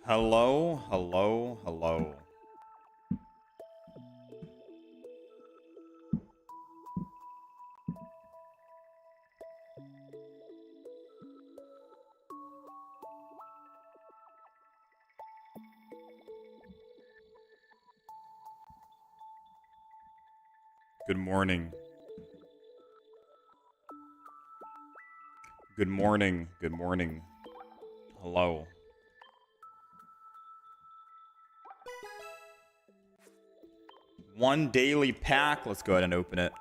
Hello, hello, hello. Good morning. Good morning. Good morning. Hello. One daily pack. Let's go ahead and open it.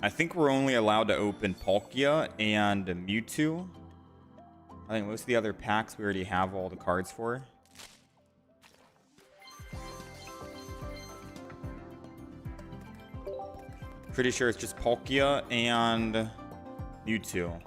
I think we're only allowed to open Palkia and Mewtwo. I think most of the other packs we already have all the cards for. Pretty sure it's just Palkia and Mewtwo.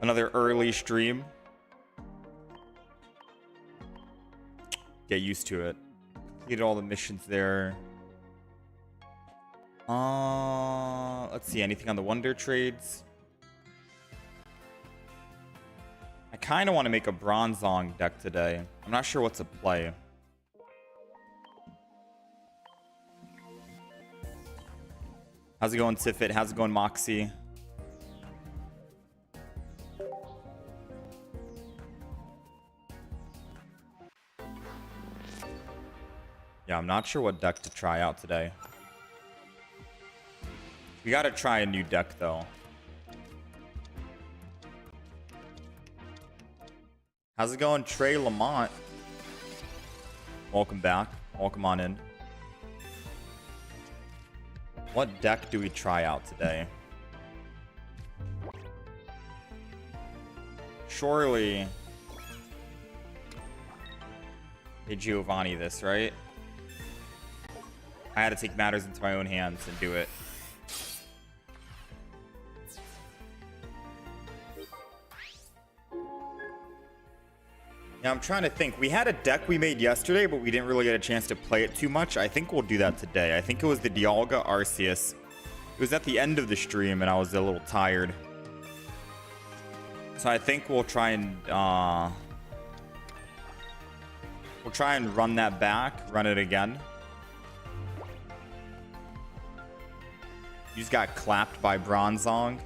Another early stream. Get used to it. Completed all the missions there. Let's see. Anything on the Wonder Trades? I kind of want to make a Bronzong deck today. I'm not sure what to play. How's it going, Tifit? How's it going, Moxie? Yeah, I'm not sure what deck to try out today. We gotta try a new deck, though. How's it going, Trey Lamont? Welcome back. Welcome on in. What deck do we try out today? Surely... Hey, Giovanni, this, right? I had to take matters into my own hands and do it. Yeah, I'm trying to think. We had a deck we made yesterday, but we didn't really get a chance to play it too much. I think we'll do that today. I think it was the Dialga Arceus. It was at the end of the stream, and I was a little tired. So I think we'll try and run that back, run it again. You just got clapped by Bronzong.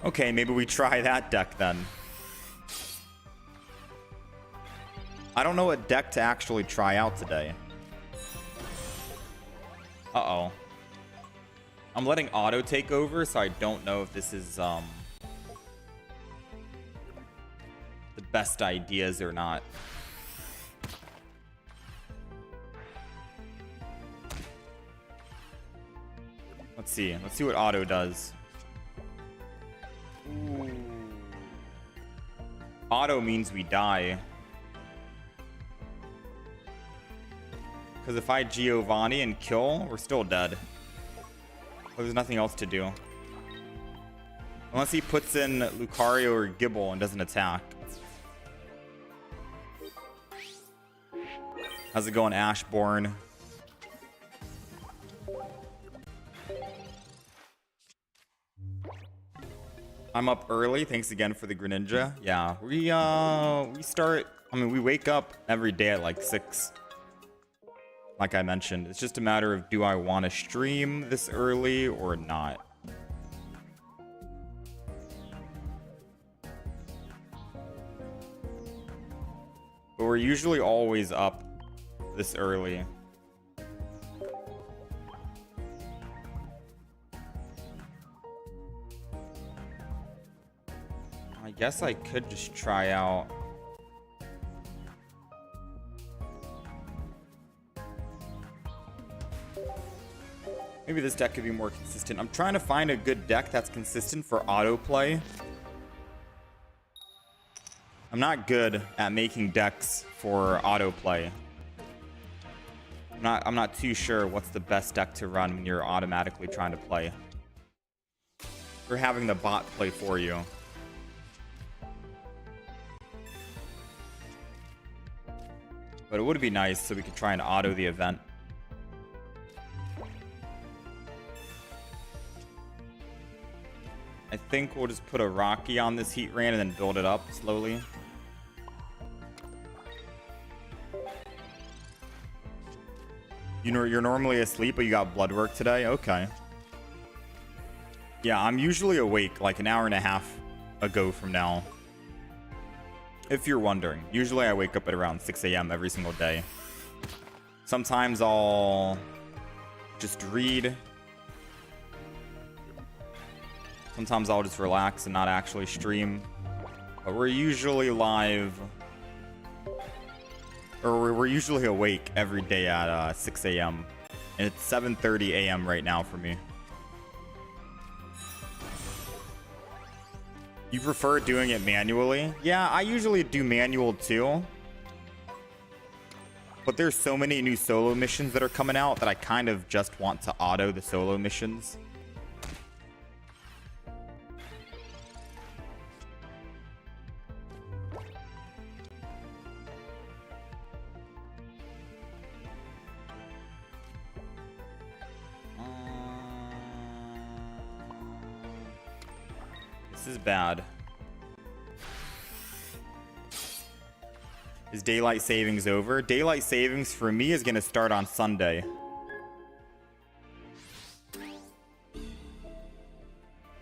Okay, maybe we try that deck then. I don't know what deck to actually try out today. Uh-oh. I'm letting auto take over, so I don't know if this is the best ideas or not. Let's see. Let's see what auto does. Ooh. Auto means we die. Because if I Giovanni and kill, we're still dead. Well, there's nothing else to do. Unless he puts in Lucario or Gible and doesn't attack. How's it going, Ashbourne? I'm up early. Thanks again for the Greninja. Yeah, we start. I mean, we wake up every day at like 6. Like I mentioned, it's just a matter of do I want to stream this early or not. But we're usually always up this early. I guess I could just try out. Maybe this deck could be more consistent. I'm trying to find a good deck that's consistent for autoplay. I'm not good at making decks for autoplay. I'm not too sure what's the best deck to run when you're automatically trying to play. Or having the bot play for you. But it would be nice so we could try and auto the event. I think we'll just put a Rocky on this heat ran and then build it up slowly. You know, you're normally asleep, but you got blood work today? Okay. Yeah, I'm usually awake like an hour and a half ago from now. If you're wondering. Usually I wake up at around 6 a.m. every single day. Sometimes I'll just read. Sometimes I'll just relax and not actually stream. But we're usually live, or we're usually awake every day at 6 a.m. And it's 7:30 a.m. right now for me. You prefer doing it manually? Yeah, I usually do manual too. But there's so many new solo missions that are coming out that I kind of just want to auto the solo missions. This is bad. Is daylight savings over? Daylight savings for me is going to start on Sunday.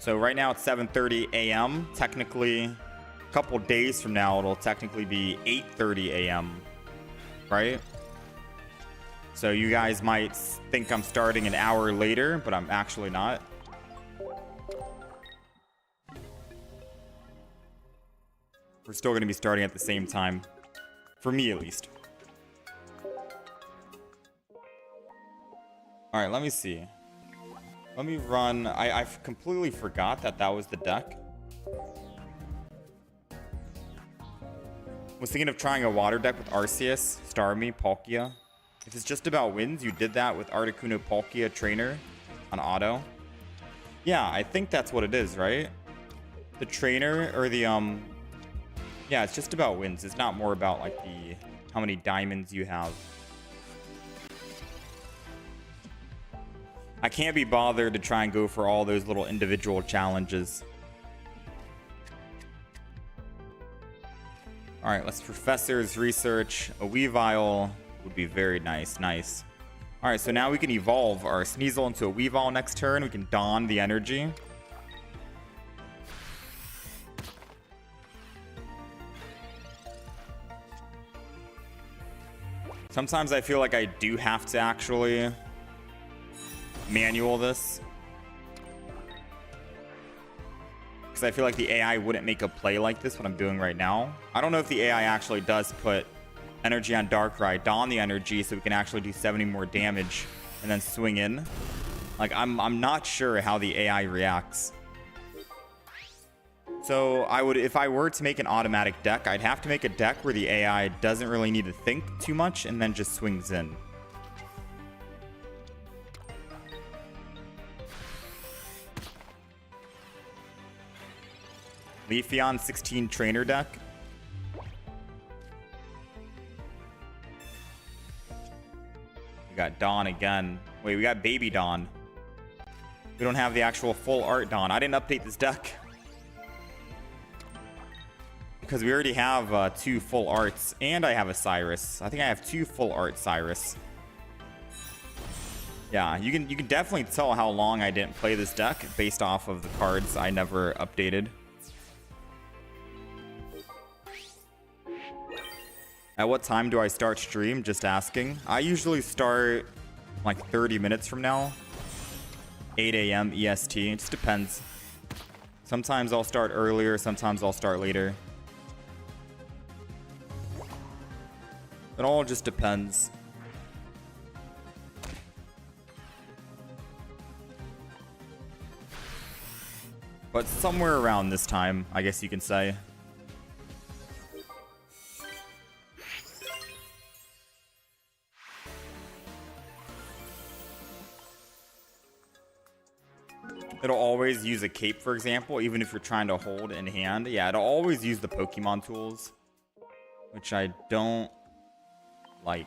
So right now it's 7:30 a.m. Technically, a couple days from now, it'll technically be 8:30 a.m. Right? So you guys might think I'm starting an hour later, but I'm actually not. We're still going to be starting at the same time. For me, at least. Alright, let me see. Let me run... I completely forgot that that was the deck. Was thinking of trying a water deck with Arceus, Starmie, Palkia. If it's just about wins, you did that with Articuno, Palkia, Trainer on auto. Yeah, I think that's what it is, right? The Trainer, or the, yeah, it's just about wins. It's not more about like the how many diamonds you have. I can't be bothered to try and go for all those little individual challenges. All right, let's Professor's Research. A Weavile would be very nice. Nice. All right, so now we can evolve our Sneasel into a Weavile next turn. We can don the energy. Sometimes I feel like I do have to actually manual this. Because I feel like the AI wouldn't make a play like this, what I'm doing right now. I don't know if the AI actually does put energy on Darkrai, don the energy so we can actually do 70 more damage and then swing in. Like, I'm not sure how the AI reacts. So I would, if I were to make an automatic deck, I'd have to make a deck where the AI doesn't really need to think too much and then just swings in. Leafeon 16 trainer deck. We got Dawn again. Wait, we got Baby Dawn. We don't have the actual full art Dawn. I didn't update this deck. Because we already have 2 full arts, and I have a Cyrus. I think I have 2 full art Cyrus. Yeah, you can definitely tell how long I didn't play this deck based off of the cards I never updated. At what time do I start stream? Just asking. I usually start like 30 minutes from now. 8 a.m. EST. It just depends. Sometimes I'll start earlier, sometimes I'll start later. It all just depends. But somewhere around this time, I guess you can say. It'll always use a cape, for example, even if you're trying to hold in hand. Yeah, it'll always use the Pokemon tools, which I don't like...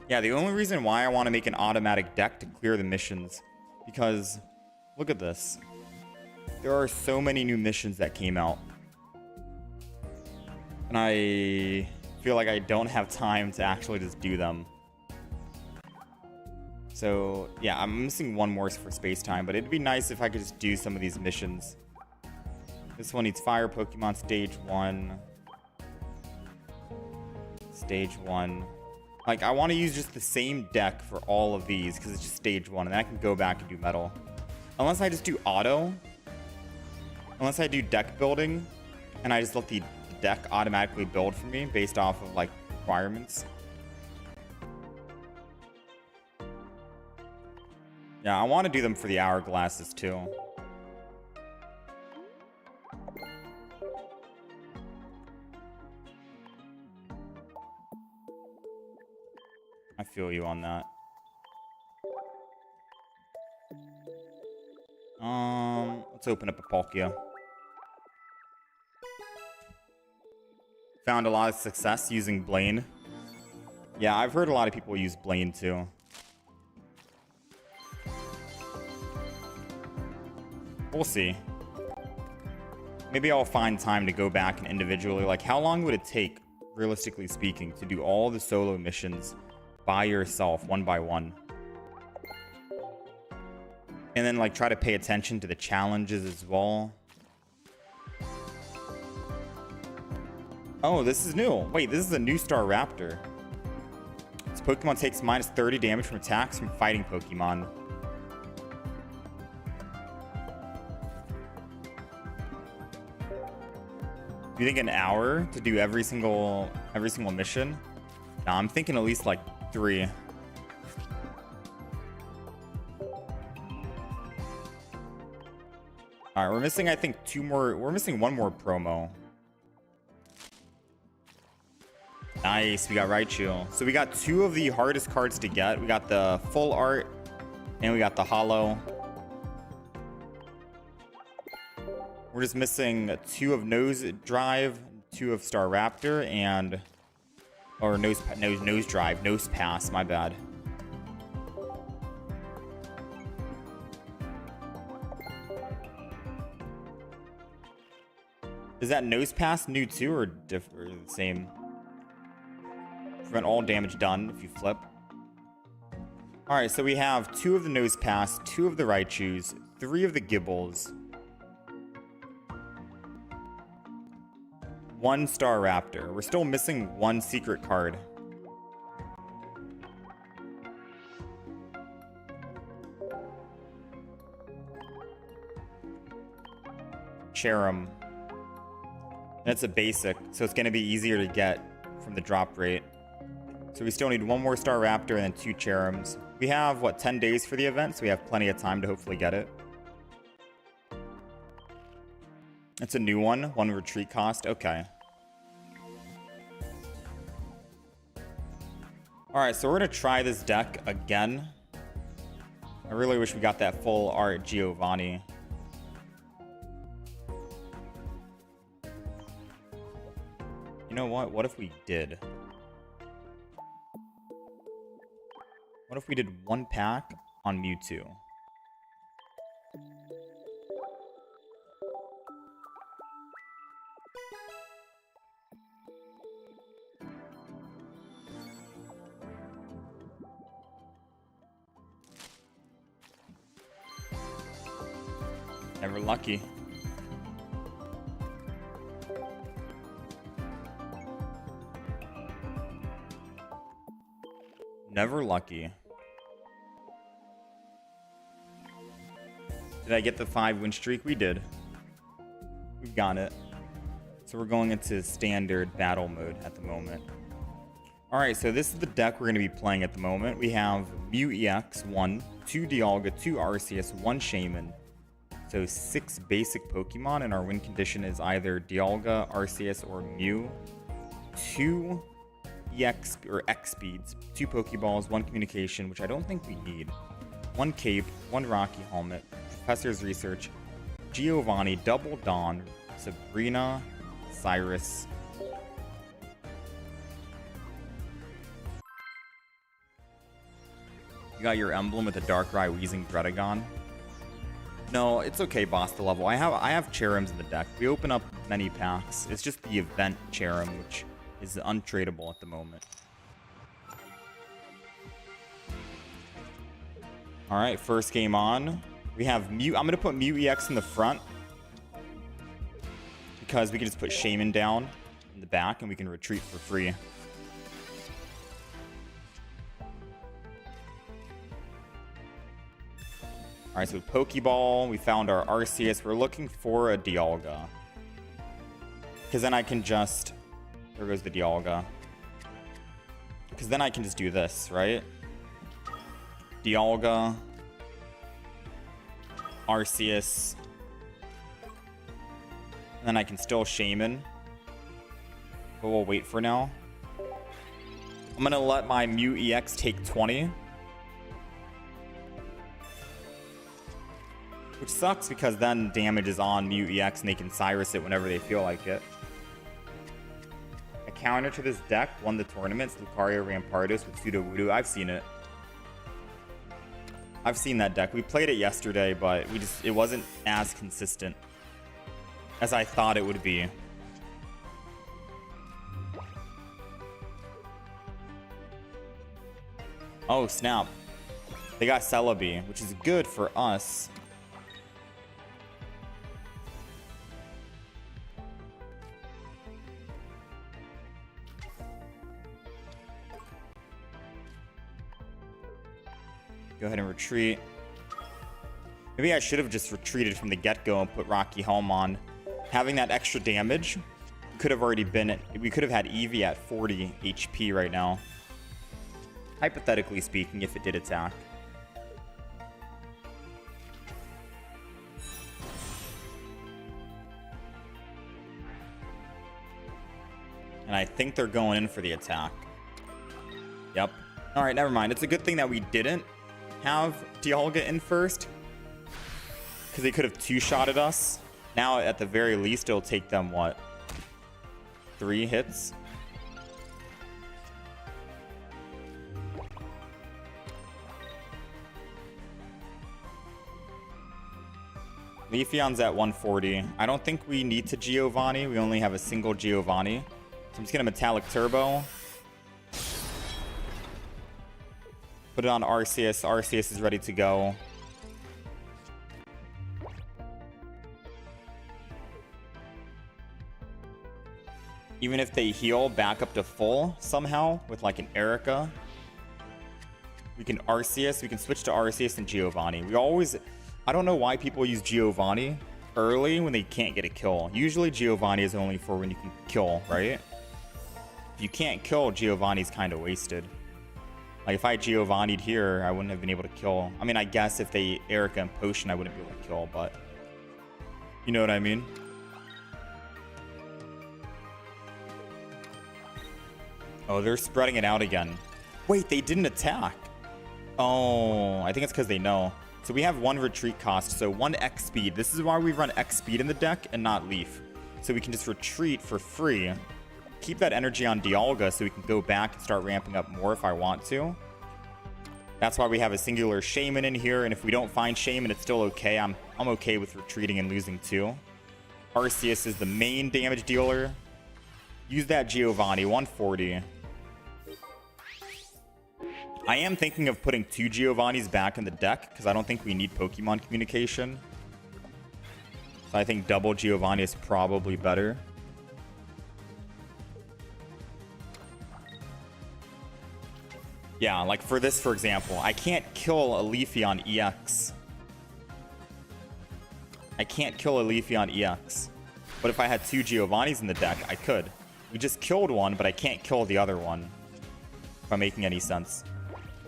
Yeah, the only reason why I want to make an automatic deck to clear the missions, because look at this. There are so many new missions that came out. And I feel like I don't have time to actually just do them. So, yeah, I'm missing one more for space time, but it'd be nice if I could just do some of these missions. This one needs Fire Pokemon Stage 1. Stage 1. Like, I want to use just the same deck for all of these, because it's just Stage 1, and then I can go back and do Metal. Unless I just do Auto. Unless I do deck building, and I just let the deck automatically build for me based off of, like, requirements. Yeah, I want to do them for the hourglasses, too. I feel you on that. Let's open up a Palkia. Found a lot of success using Blaine. Yeah, I've heard a lot of people use Blaine too. We'll see. Maybe I'll find time to go back and individually, like, how long would it take, realistically speaking, to do all the solo missions by yourself, one by one? And then, like, try to pay attention to the challenges as well. Oh, this is new. Wait, this is a new Star Raptor. This Pokemon takes minus 30 damage from attacks from fighting Pokemon. Do you think an hour to do every single mission? Nah, I'm thinking at least like 3. All right, we're missing, I think, 2 more. We're missing 1 more promo. Nice, we got Raichu. So we got 2 of the hardest cards to get. We got the full art, and we got the holo. We're just missing 2 of Nose Drive, 2 of Star Raptor, and... Or Nose Drive, Nose Pass, my bad. Is that Nose Pass new too, or the same? Prevent all damage done if you flip. Alright, so we have 2 of the Nose Pass, 2 of the Raichus, 3 of the Gibbles, 1 Star Raptor. We're still missing 1 secret card. Cherim. That's a basic, so it's going to be easier to get from the drop rate. So we still need 1 more Star Raptor and then 2 Cherims. We have, what, 10 days for the event, so we have plenty of time to hopefully get it. It's a new one, 1 retreat cost. Okay. Alright, so we're going to try this deck again. I really wish we got that full art Giovanni. You know what? What if we did? What if we did 1 pack on Mewtwo? Never lucky. Never lucky. Did I get the 5 win streak? We did. We've got it. So we're going into standard battle mode at the moment. Alright, so this is the deck we're going to be playing at the moment. We have Mew EX, 1, 2 Dialga, 2 Arceus, 1 Shaman. So 6 basic Pokemon, and our win condition is either Dialga, Arceus, or Mew. 2 EX or X speeds, 2 Pokeballs, 1 communication, which I don't think we need. 1 cape, 1 Rocky helmet, Professor's Research, Giovanni, Double Dawn, Sabrina, Cyrus. You got your Emblem with a Darkrai Wheezing Predagon. No, it's okay, boss to level. I have Cherrims in the deck. We open up many packs. It's just the event Cherrim, which is untradeable at the moment. Alright, first game on. We have Mew. I'm going to put Mew EX in the front, because we can just put Shaman down in the back and we can retreat for free. Alright, so Pokeball, we found our Arceus. We're looking for a Dialga, because then I can just... There goes the Dialga. Because then I can just do this, right? Dialga, Arceus, and then I can still Shaman, but we'll wait for now. I'm gonna let my Mew EX take 20, which sucks because then damage is on Mew EX and they can Cyrus it whenever they feel like it. A counter to this deck won the tournaments, Lucario Rampardos with Sudowoodo. I've seen it. I've seen that deck. We played it yesterday, but it wasn't as consistent as I thought it would be. Oh, snap. They got Celebi, which is good for us. Go ahead and retreat. Maybe I should have just retreated from the get-go and put Rocky Helm on. Having that extra damage could have already been... We could have had Eevee at 40 HP right now. Hypothetically speaking, if it did attack. And I think they're going in for the attack. Yep. Alright, never mind. It's a good thing that we didn't have Dialga in first, because they could have two-shotted us. Now, at the very least, it'll take them, what? 3 hits? Leafeon's at 140. I don't think we need to Giovanni. We only have a single Giovanni. So I'm just going to Metallic Turbo. Put it on Arceus. Arceus is ready to go. Even if they heal back up to full somehow with like an Erica, we can Arceus. We can switch to Arceus and Giovanni. We always... I don't know why people use Giovanni early when they can't get a kill. Usually Giovanni is only for when you can kill, right? If you can't kill, Giovanni's kind of wasted. Like, if I Giovanni'd here, I wouldn't have been able to kill. I mean, I guess if they Erica and Potion, I wouldn't be able to kill, but... You know what I mean? Oh, they're spreading it out again. Wait, they didn't attack. Oh, I think it's because they know. So we have 1 retreat cost, so 1 X speed. This is why we run X speed in the deck and not Leaf. So we can just retreat for free. Keep that energy on Dialga so we can go back and start ramping up more if I want to. That's why we have a singular Shaman in here, and if we don't find Shaman, it's still okay. I'm okay with retreating and losing 2. Arceus is the main damage dealer. Use that Giovanni, 140. I am thinking of putting 2 Giovannis back in the deck, because I don't think we need Pokemon communication. So I think double Giovanni is probably better. Yeah, like for this, for example, I can't kill a Leafeon EX. I can't kill a Leafeon EX. But if I had 2 Giovannis in the deck, I could. We just killed one, but I can't kill the other one. If I'm making any sense.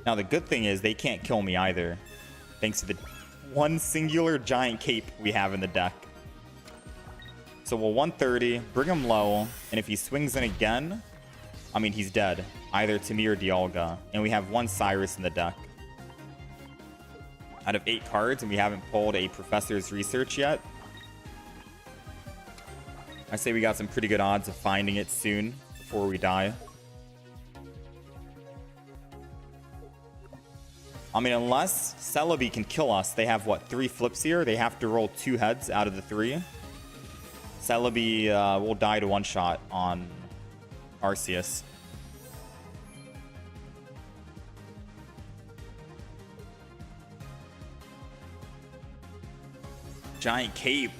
Now, the good thing is they can't kill me either. Thanks to the 1 singular giant cape we have in the deck. So we'll 130, bring him low, and if he swings in again, I mean, he's dead. Either to me or Dialga. And we have 1 Cyrus in the deck. Out of 8 cards, and we haven't pulled a Professor's Research yet. I say we got some pretty good odds of finding it soon, before we die. I mean, unless Celebi can kill us, they have, what, 3 flips here? They have to roll 2 heads out of the 3. Celebi will die to one-shot on Arceus. Giant Cape.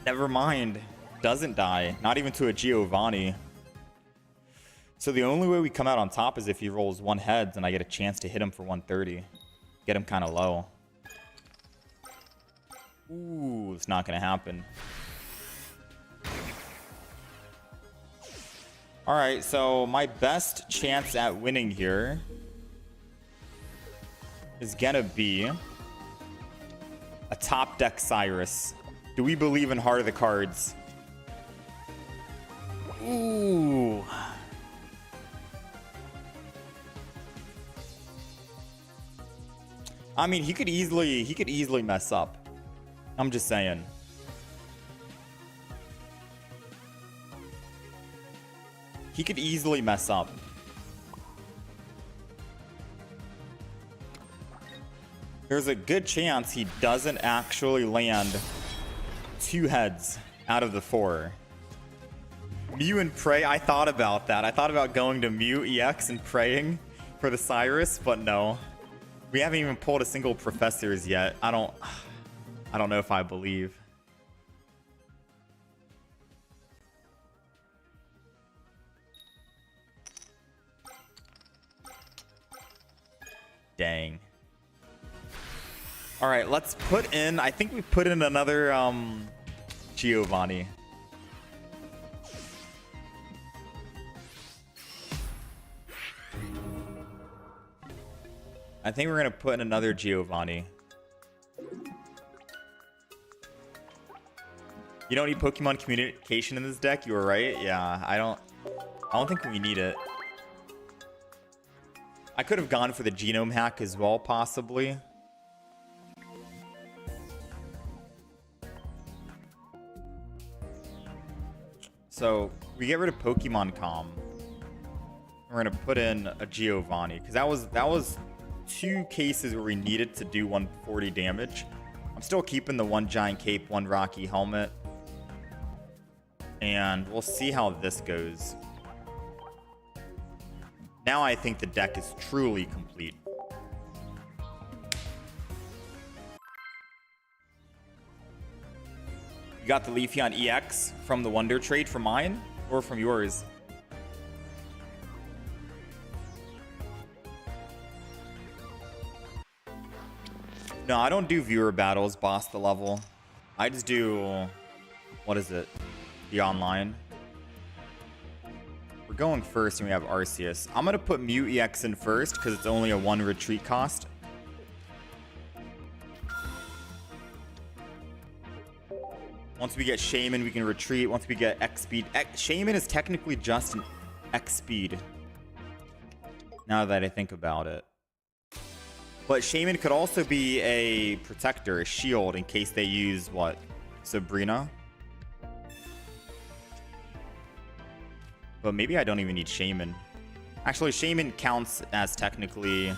Never mind. Doesn't die. Not even to a Giovanni. So the only way we come out on top is if he rolls 1 heads and I get a chance to hit him for 130. Get him kind of low. Ooh, it's not going to happen. Alright, so my best chance at winning here is going to be a top deck Cyrus. Do we believe in Heart of the Cards? Ooh. I mean, he could easily mess up. I'm just saying. He could easily mess up. There's a good chance he doesn't actually land 2 heads out of the 4. Mew and Pray, I thought about that. I thought about going to Mew EX and praying for the Cyrus, but no. We haven't even pulled a single Professors yet. I don't know if I believe. Dang. All right, let's put in, I think we put in another Giovanni. I think we're going to put in another Giovanni. You don't need Pokemon communication in this deck? You were right. Yeah, I don't think we need it. I could have gone for the genome hack as well, possibly. So we get rid of Pokemon Com. We're gonna put in a Giovanni because that was 2 cases where we needed to do 140 damage. I'm still keeping the 1 Giant Cape, 1 Rocky Helmet, and we'll see how this goes. Now I think the deck is truly complete. You got the Leafeon EX from the Wonder Trade from mine or from yours? No, I don't do viewer battles, boss the level. I just do, what is it? The online. We're going first and we have Arceus. I'm going to put Mew EX in first because it's only a 1 retreat cost. Once we get Shaman, we can retreat. Once we get X speed. Shaman is technically just an X speed. Now that I think about it. But Shaman could also be a protector, a shield, in case they use, what? Sabrina? But maybe I don't even need Shaman. Actually, Shaman counts as technically...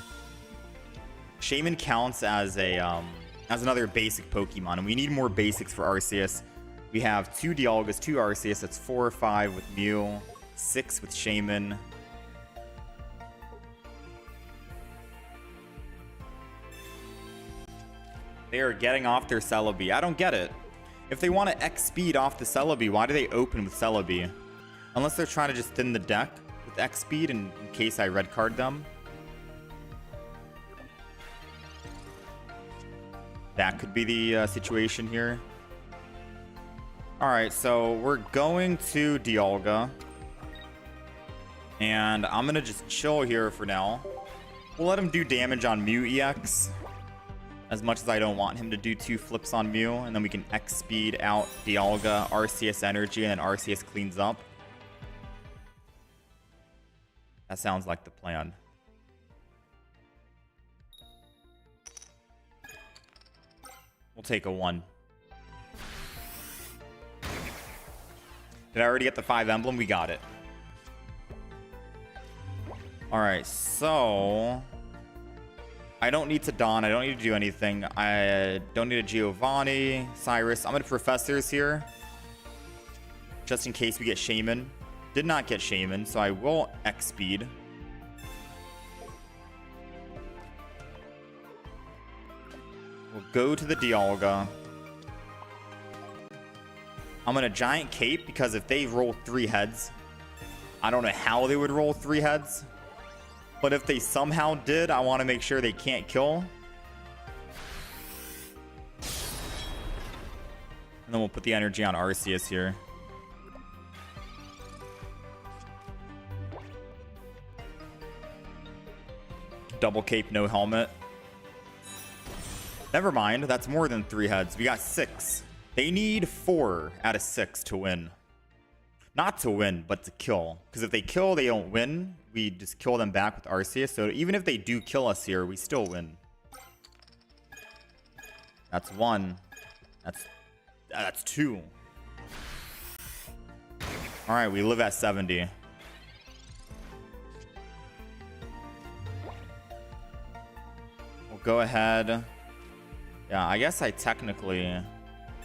Shaman counts as a, as another basic Pokemon, and we need more basics for Arceus. We have 2 Dialgas, 2 Arceus, that's 4 or 5 with Mew, 6 with Shaman. They are getting off their Celebi. I don't get it. If they want to X speed off the Celebi, why do they open with Celebi? Unless they're trying to just thin the deck with X speed in case I red card them. That could be the situation here. Alright, so we're going to Dialga. And I'm going to just chill here for now. We'll let him do damage on Mew EX. As much as I don't want him to do 2 flips on Mew. And then we can X speed out Dialga, Arceus energy, and then Arceus cleans up. That sounds like the plan. We'll take a 1. Did I already get the 5 emblem? We got it. Alright, so... I don't need to Dawn. I don't need to do anything. I don't need a Giovanni, Cyrus. I'm going to Professors here. Just in case we get Shaman. Did not get Shaman, so I will X speed. We'll go to the Dialga. I'm going to Giant Cape because if they roll 3 heads, I don't know how they would roll 3 heads. But if they somehow did, I want to make sure they can't kill. And then we'll put the energy on Arceus here. Double cape, no helmet. Never mind, that's more than 3 heads. We got 6. They need 4 out of 6 to win. Not to win, but to kill. Because if they kill, they don't win. We just kill them back with Arceus. So even if they do kill us here, we still win. That's 1. That's 2. Alright, we live at 70. We'll go ahead. Yeah, I guess I technically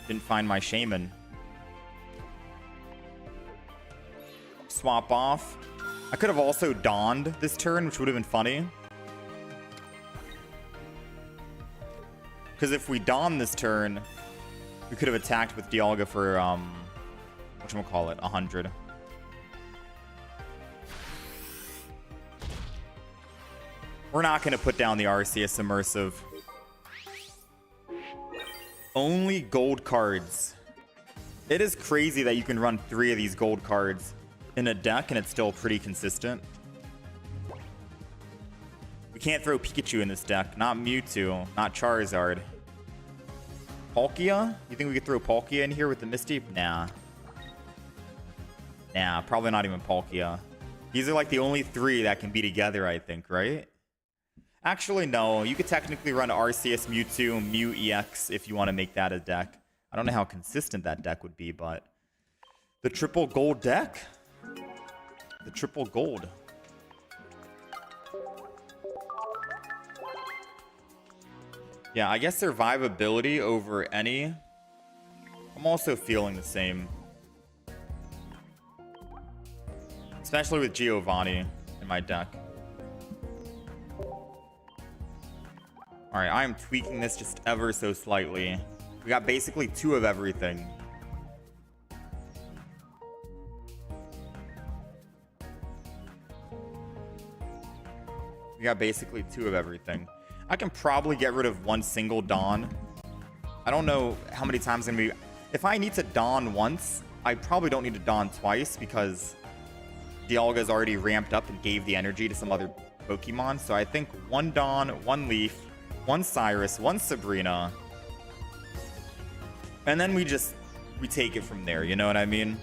didn't find my Shaman. Swap off. I could have also Dawned this turn, which would have been funny. Because if we Dawn this turn, we could have attacked with Dialga for, whatchamacallit, 100. We're not going to put down the Arceus Immersive. Only gold cards. It is crazy that you can run 3 of these gold cards in a deck and it's still pretty consistent. We can't throw Pikachu in this deck. Not Mewtwo. Not Charizard. Palkia? You think we could throw Palkia in here with the Misty? Nah. Nah, probably not even Palkia. These are like the only 3 that can be together, I think, right? Actually, no. You could technically run Arceus, Mewtwo, Mew EX if you want to make that a deck. I don't know how consistent that deck would be, but... The triple gold deck? The triple gold. Yeah, I guess survivability over any. I'm also feeling the same. Especially with Giovanni in my deck. Alright, I am tweaking this just ever so slightly. We got basically 2 of everything. We got basically 2 of everything. I can probably get rid of 1 single Dawn. I don't know how many times I'm gonna be... If I need to Dawn once, I probably don't need to Dawn twice because Dialga's already ramped up and gave the energy to some other Pokemon. So I think 1 Dawn, 1 Leaf, 1 Cyrus, 1 Sabrina. And then we take it from there, you know what I mean?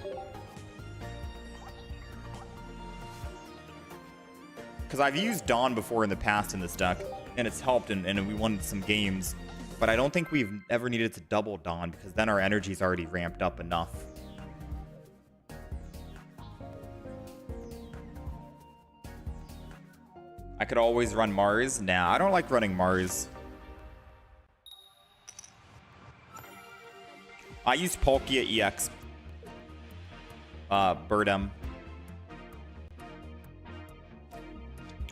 Because I've used Dawn before in the past in this deck, and it's helped, and we won some games. But I don't think we've ever needed to double Dawn, because then our energy's already ramped up enough. I could always run Mars. Nah, I don't like running Mars. I used Palkia EX. Birdem.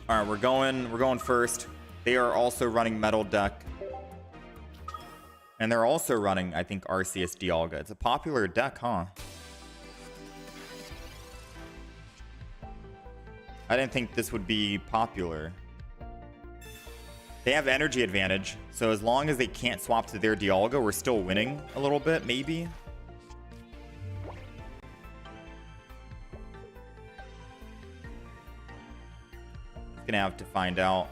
Alright, we're going first. They are also running Metal Deck. And they're also running, I think, Arceus Dialga. It's a popular deck, huh? I didn't think this would be popular. They have energy advantage, so as long as they can't swap to their Dialga, we're still winning a little bit, maybe. Gonna have to find out.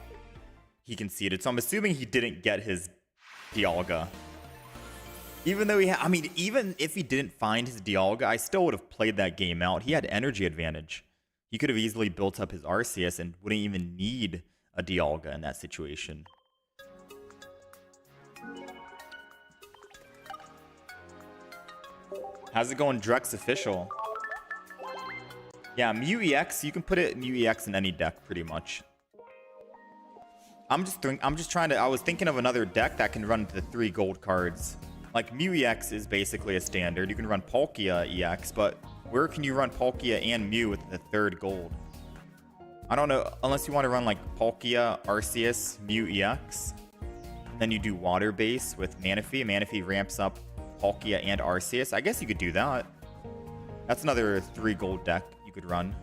He conceded, so I'm assuming he didn't get his Dialga. Even though I mean, even if he didn't find his Dialga, I still would have played that game out. He had energy advantage. He could have easily built up his Arceus and wouldn't even need a Dialga in that situation. How's it going, Drex official? Yeah, Mew EX, you can put it Mew EX in any deck pretty much. I'm just trying to. I was thinking of another deck that can run the 3 gold cards. Like Mew EX is basically a standard. You can run Palkia EX, but where can you run Palkia and Mew with the 3rd gold? I don't know, unless you want to run like Palkia, Arceus, Mew EX. Then you do Water Base with Manaphy. Manaphy ramps up Palkia and Arceus. I guess you could do that. That's another 3 gold deck you could run.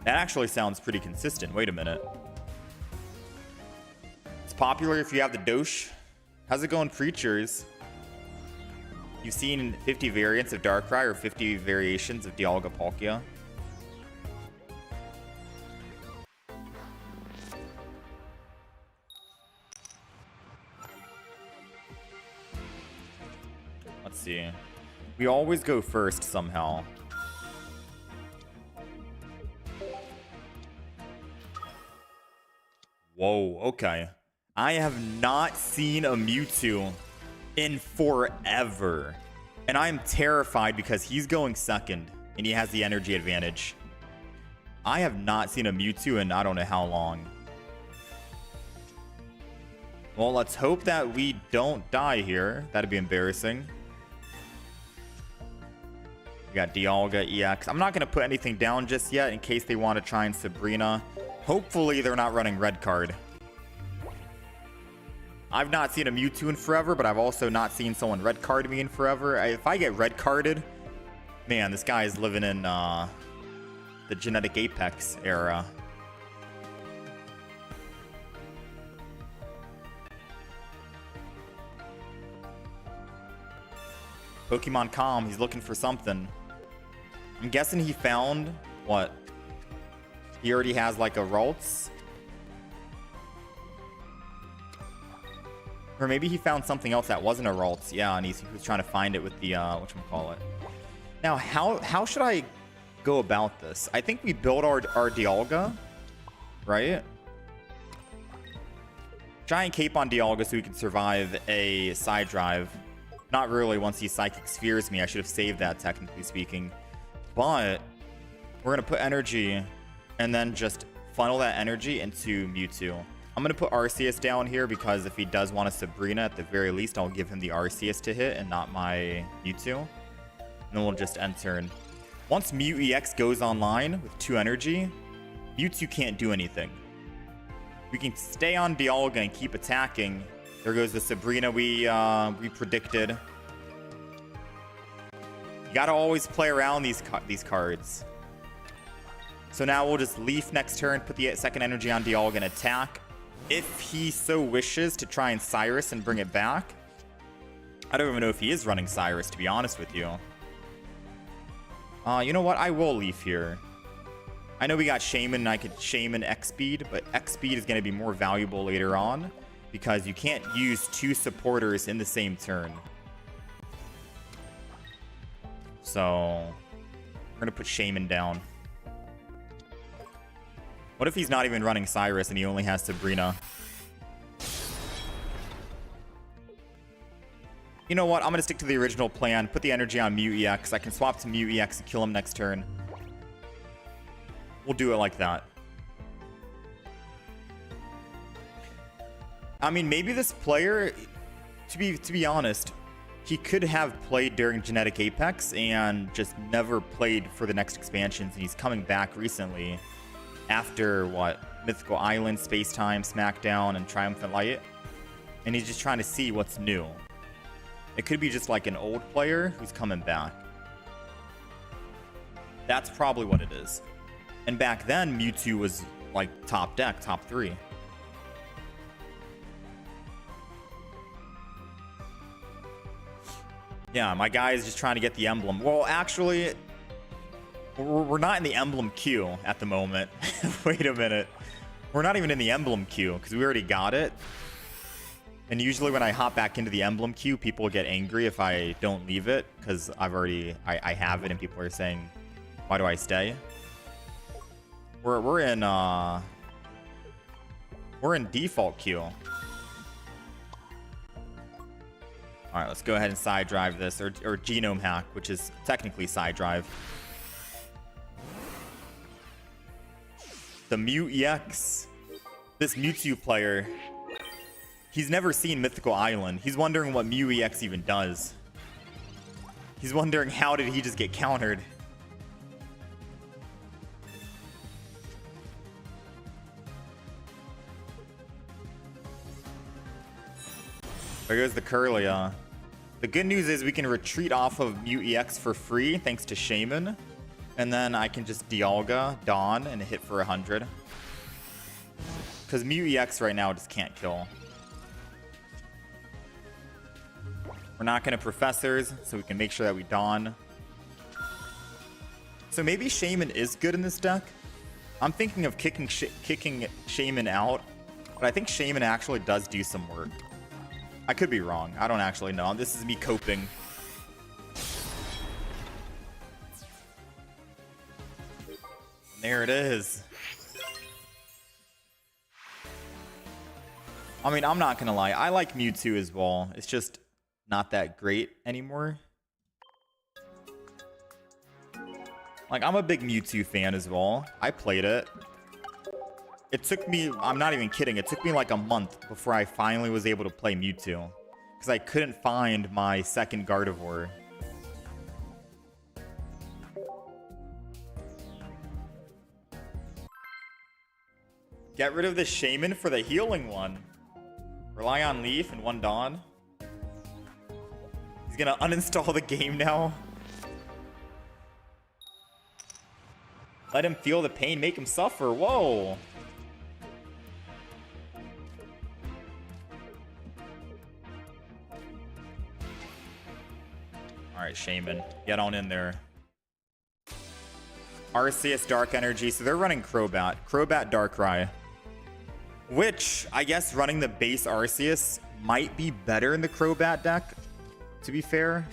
That actually sounds pretty consistent. Wait a minute. It's popular if you have the Dosh. How's it going, Preachers? You've seen 50 variants of Darkrai or 50 variations of Dialga Palkia? Let's see. We always go first somehow. Whoa, okay. I have not seen a Mewtwo in forever. And I'm terrified because he's going second and he has the energy advantage. I have not seen a Mewtwo in I don't know how long. Well, let's hope that we don't die here. That'd be embarrassing. We got Dialga EX. I'm not going to put anything down just yet in case they want to try and Sabrina. Hopefully they're not running red card. I've not seen a Mewtwo in forever, but I've also not seen someone red card me in forever. If I get red carded, man, this guy is living in the Genetic Apex era. Pokemon Calm, he's looking for something. I'm guessing he found what? He already has like a Ralts. Or maybe he found something else that wasn't a Ralts. Yeah, and he was trying to find it with the, whatchamacallit. Now, how should I go about this? I think we build our Dialga, right? Giant Cape on Dialga so we can survive a side drive. Not really once he Psychic Spheres me. I should have saved that, technically speaking. But we're going to put energy and then just funnel that energy into Mewtwo. I'm going to put Arceus down here because if he does want a Sabrina, at the very least, I'll give him the Arceus to hit and not my Mewtwo. And then we'll just end turn. Once Mew EX goes online with 2 energy, Mewtwo can't do anything. We can stay on Dialga and keep attacking. There goes the Sabrina we predicted. You got to always play around these cards. So now we'll just Leaf next turn, put the 2nd energy on Dialga and attack. If he so wishes to try and Cyrus and bring it back. I don't even know if he is running Cyrus, to be honest with you. You know what? I will Leaf here. I know we got Shaman and I could Shaman X-Speed, but X-Speed is going to be more valuable later on because you can't use 2 supporters in the same turn. So we're going to put Shaman down. What if he's not even running Cyrus and he only has Sabrina? You know what? I'm going to stick to the original plan. Put the energy on Mew EX. I can swap to Mew EX and kill him next turn. We'll do it like that. I mean, maybe this player, to be honest, he could have played during Genetic Apex and just never played for the next expansions. And he's coming back recently. After, what, Mythical Island, Space Time, Smackdown, and Triumphant Light. And he's just trying to see what's new. It could be just like an old player who's coming back. That's probably what it is. And back then, Mewtwo was like top deck, top 3. Yeah, my guy is just trying to get the Emblem. Well, actually, we're not in the Emblem queue at the moment. Wait a minute. We're not even in the Emblem queue because we already got it. And usually when I hop back into the Emblem queue, people get angry if I don't leave it because I have it and people are saying, why do I stay? We're in default queue. All right, let's go ahead and side drive this or genome hack, which is technically side drive. The Mew EX. This Mewtwo player, he's never seen Mythical Island. He's wondering what Mew EX even does. He's wondering how did he just get countered. There goes the Kirlia. The good news is we can retreat off of Mew EX for free thanks to Shaman. And then I can just Dialga, Dawn, and hit for 100. Because Mew EX right now just can't kill. We're not going to Professors, so we can make sure that we Dawn. So maybe Shaman is good in this deck. I'm thinking of kicking Shaman out, but I think Shaman actually does do some work. I could be wrong. I don't actually know. This is me coping. And there it is. I mean, I'm not gonna lie. I like Mewtwo as well. It's just not that great anymore. Like, I'm a big Mewtwo fan as well. I played it. It took me, I'm not even kidding, it took me like a month before I finally was able to play Mewtwo. Because I couldn't find my second Gardevoir. Get rid of the Shaman for the healing one. Rely on Leaf and one Dawn. He's gonna uninstall the game now. Let him feel the pain, make him suffer. Whoa. Alright, Shaman. Get on in there. Arceus, Dark Energy. So they're running Crobat. Crobat, Darkrai. Which, I guess running the base Arceus might be better in the Crobat deck, to be fair.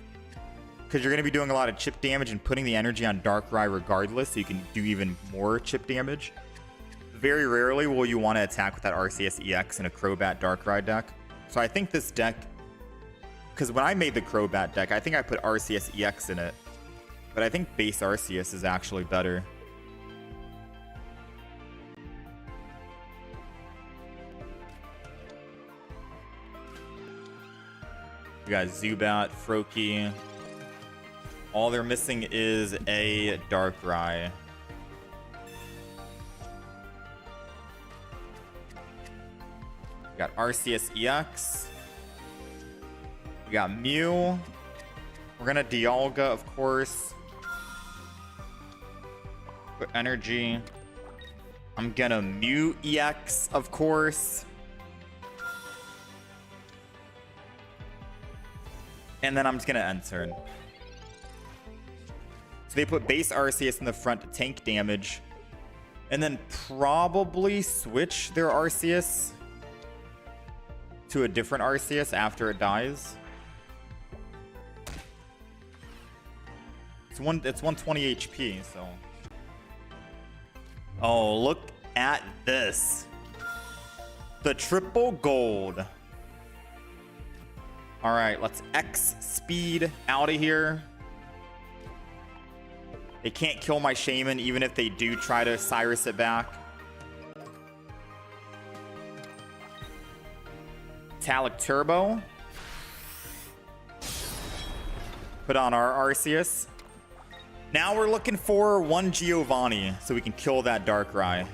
Because you're going to be doing a lot of chip damage and putting the energy on Darkrai regardless, so you can do even more chip damage. Very rarely will you want to attack with that Arceus EX in a Crobat Darkrai deck. So I think this deck... Because when I made the Crobat deck, I think I put Arceus EX in it. But I think base Arceus is actually better. We got Zubat, Froakie. All they're missing is a Darkrai. We got Arceus EX. We got Mew. We're gonna Dialga, of course. Put energy. I'm gonna Mew EX, of course. And then I'm just gonna end turn. So they put base Arceus in the front to tank damage. And then probably switch their Arceus to a different Arceus after it dies. It's 120 HP, so. Oh, look at this. The triple gold. All right, let's X speed out of here. They can't kill my Shaman even if they do try to Cyrus it back. Metallic Turbo. Put on our Arceus. Now we're looking for one Giovanni so we can kill that Darkrai.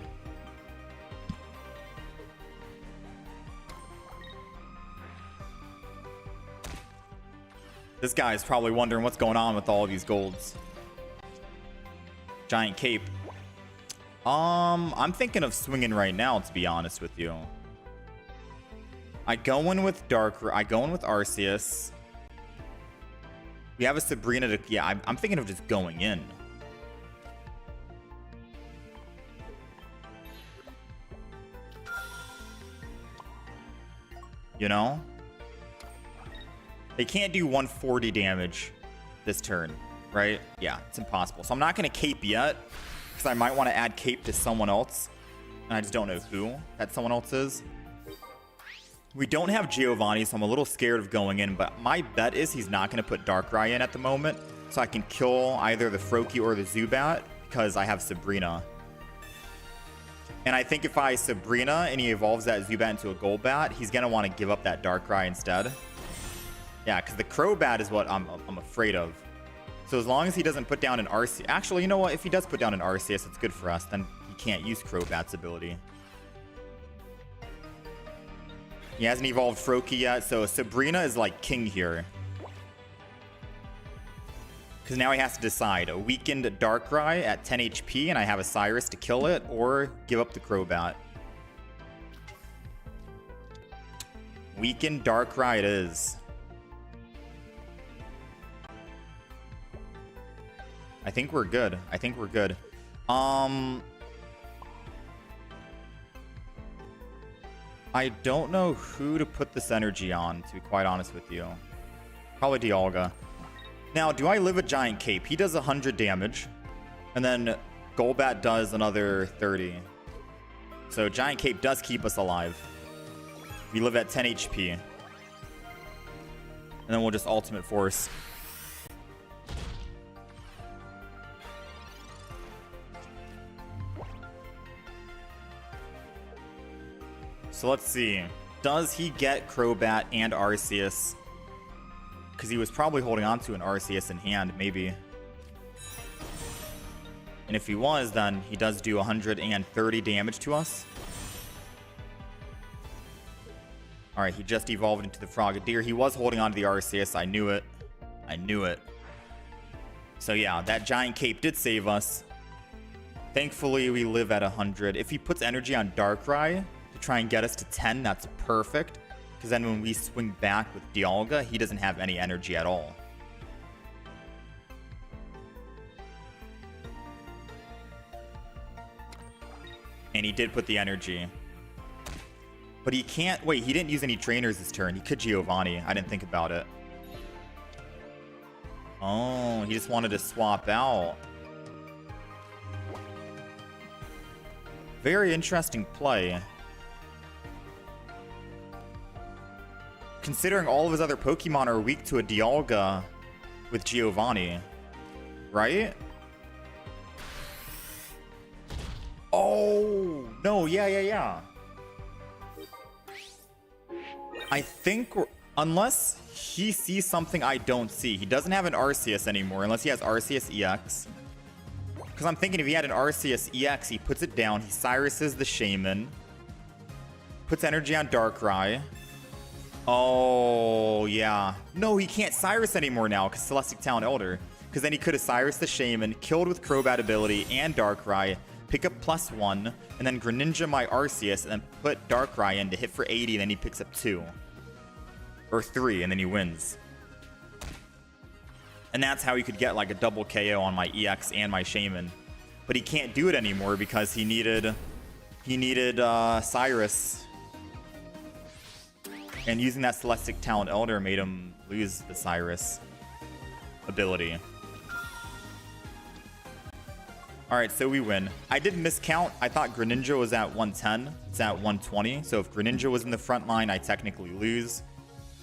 This guy's probably wondering what's going on with all of these golds. Giant Cape. I'm thinking of swinging right now, to be honest with you. I go in with Arceus. We have a Sabrina to... Yeah, I'm thinking of just going in. You know? They can't do 140 damage this turn, right? Yeah, it's impossible. So I'm not going to Cape yet, because I might want to add Cape to someone else. And I just don't know who that someone else is. We don't have Giovanni, so I'm a little scared of going in, but my bet is he's not going to put Darkrai in at the moment, so I can kill either the Froakie or the Zubat, because I have Sabrina. And I think if I Sabrina and he evolves that Zubat into a Golbat, he's going to want to give up that Darkrai instead. Yeah, because the Crobat is what I'm afraid of. So as long as he doesn't put down an Arceus... Actually, you know what? If he does put down an Arceus, it's good for us. Then he can't use Crobat's ability. He hasn't evolved Froakie yet, so Sabrina is like king here. Because now he has to decide. A weakened Darkrai at 10 HP and I have a Cyrus to kill it, or give up the Crobat. Weakened Darkrai it is. I think we're good. I think we're good. I don't know who to put this energy on, to be quite honest with you. Probably Dialga. Now, do I live a Giant Cape? He does 100 damage. And then Golbat does another 30. So Giant Cape does keep us alive. We live at 10 HP. And then we'll just Ultimate Force. So let's see. Does he get Crobat and Arceus? Because he was probably holding on to an Arceus in hand, maybe. And if he was, then he does do 130 damage to us. Alright, he just evolved into the Frogadier. He was holding on to the Arceus. I knew it. I knew it. So yeah, that Giant Cape did save us. Thankfully, we live at 100. If he puts energy on Darkrai to try and get us to 10, that's perfect. Because then when we swing back with Dialga, he doesn't have any energy at all. And he did put the energy. But he can't... Wait, he didn't use any trainers this turn. He could Giovanni. I didn't think about it. Oh, he just wanted to swap out. Very interesting play. Considering all of his other Pokemon are weak to a Dialga with Giovanni, right? Oh, no, yeah. I think, unless he sees something I don't see. He doesn't have an Arceus anymore, unless he has Arceus EX. Because I'm thinking if he had an Arceus EX, he puts it down, he Cyruses the Shaman, puts energy on Darkrai. Oh, yeah. No, he can't Cyrus anymore now because Celestic Talon Elder. Because then he could have Cyrus the Shaman, killed with Crobat ability and Darkrai, pick up +1, and then Greninja my Arceus, and then put Darkrai in to hit for 80, and then he picks up 2. Or 3, and then he wins. And that's how he could get like a double KO on my EX and my Shaman. But he can't do it anymore because he needed Cyrus. And using that Celestic Talent Elder made him lose the Cyrus ability. Alright, so we win. I did miscount. I thought Greninja was at 110. It's at 120. So if Greninja was in the front line, I technically lose.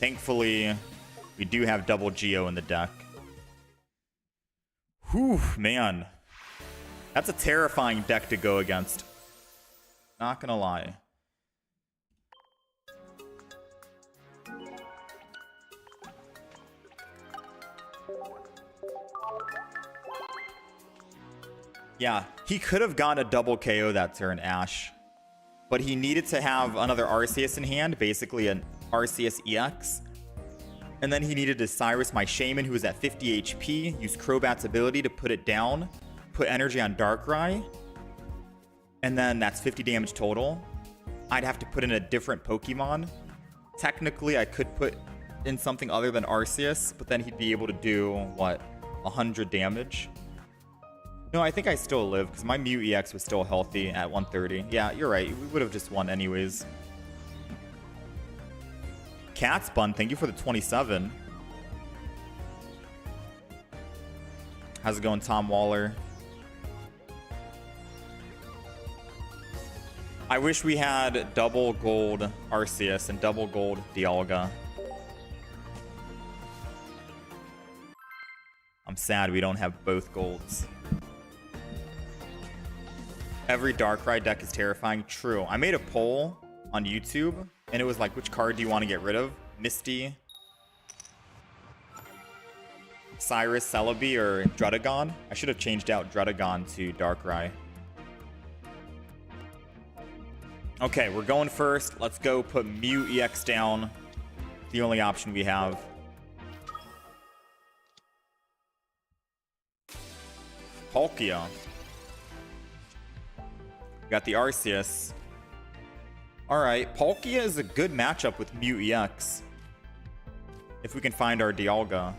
Thankfully, we do have double Geo in the deck. Whew, man. That's a terrifying deck to go against. Not gonna lie. Yeah, he could have gotten a double KO that turn, Ash. But he needed to have another Arceus in hand, basically an Arceus EX. And then he needed to Cyrus my Shaman, who was at 50 HP, use Crobat's ability to put it down, put energy on Darkrai, and then that's 50 damage total. I'd have to put in a different Pokemon. Technically, I could put in something other than Arceus, but then he'd be able to do, what, 100 damage? No, I think I still live, because my Mew EX was still healthy at 130. Yeah, you're right. We would have just won anyways. Cat's Bun, thank you for the 27. How's it going, Tom Waller? I wish we had double gold Arceus and double gold Dialga. I'm sad we don't have both golds. Every Darkrai deck is terrifying. True. I made a poll on YouTube, and it was like, which card do you want to get rid of? Misty, Cyrus, Celebi, or Druddigon? I should have changed out Druddigon to Darkrai. Okay, we're going first. Let's go put Mew EX down. The only option we have. Palkia. We got the Arceus. Alright, Palkia is a good matchup with Mew EX. If we can find our Dialga.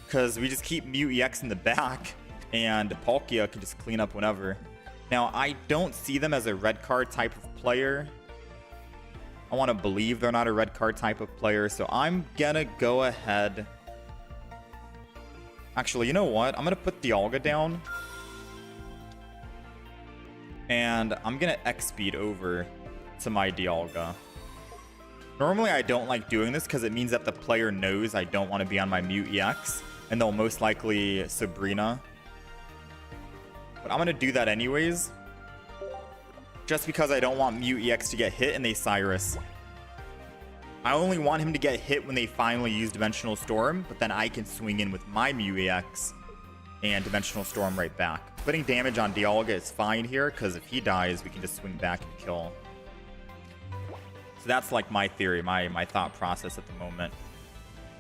Because we just keep Mew EX in the back, and Palkia can just clean up whenever. Now, I don't see them as a red card type of player. I want to believe they're not a red card type of player, so I'm gonna go ahead. Actually, you know what? I'm gonna put Dialga down. And I'm gonna X-Speed over to my Dialga. Normally, I don't like doing this because it means that the player knows I don't want to be on my Mew EX, and they'll most likely Sabrina. But I'm gonna do that anyways. Just because I don't want Mew EX to get hit and they Cyrus. I only want him to get hit when they finally use Dimensional Storm, but then I can swing in with my Mew EX and Dimensional Storm right back. Putting damage on Dialga is fine here, because if he dies, we can just swing back and kill. So that's like my theory, my thought process at the moment.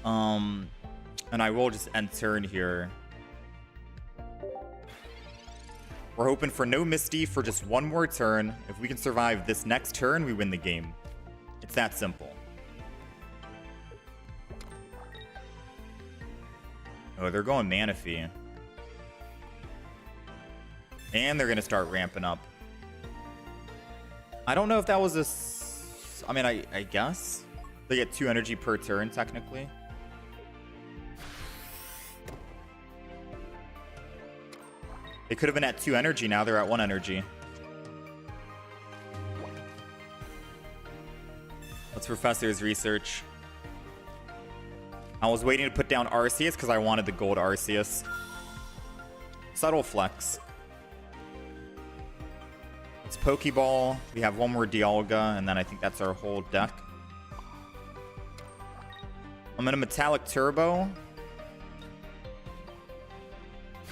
And I will just end turn here. We're hoping for no Misty for just one more turn. If we can survive this next turn, we win the game. It's that simple. Oh, they're going Manaphy. And they're going to start ramping up. I don't know if that was a... I mean, I guess. They get 2 energy per turn, technically. They could have been at 2 energy, now they're at 1 energy. What's Professor's research? I was waiting to put down Arceus because I wanted the gold Arceus. Subtle flex. It's Pokeball. We have one more Dialga, and then I think that's our whole deck. I'm gonna Metallic Turbo.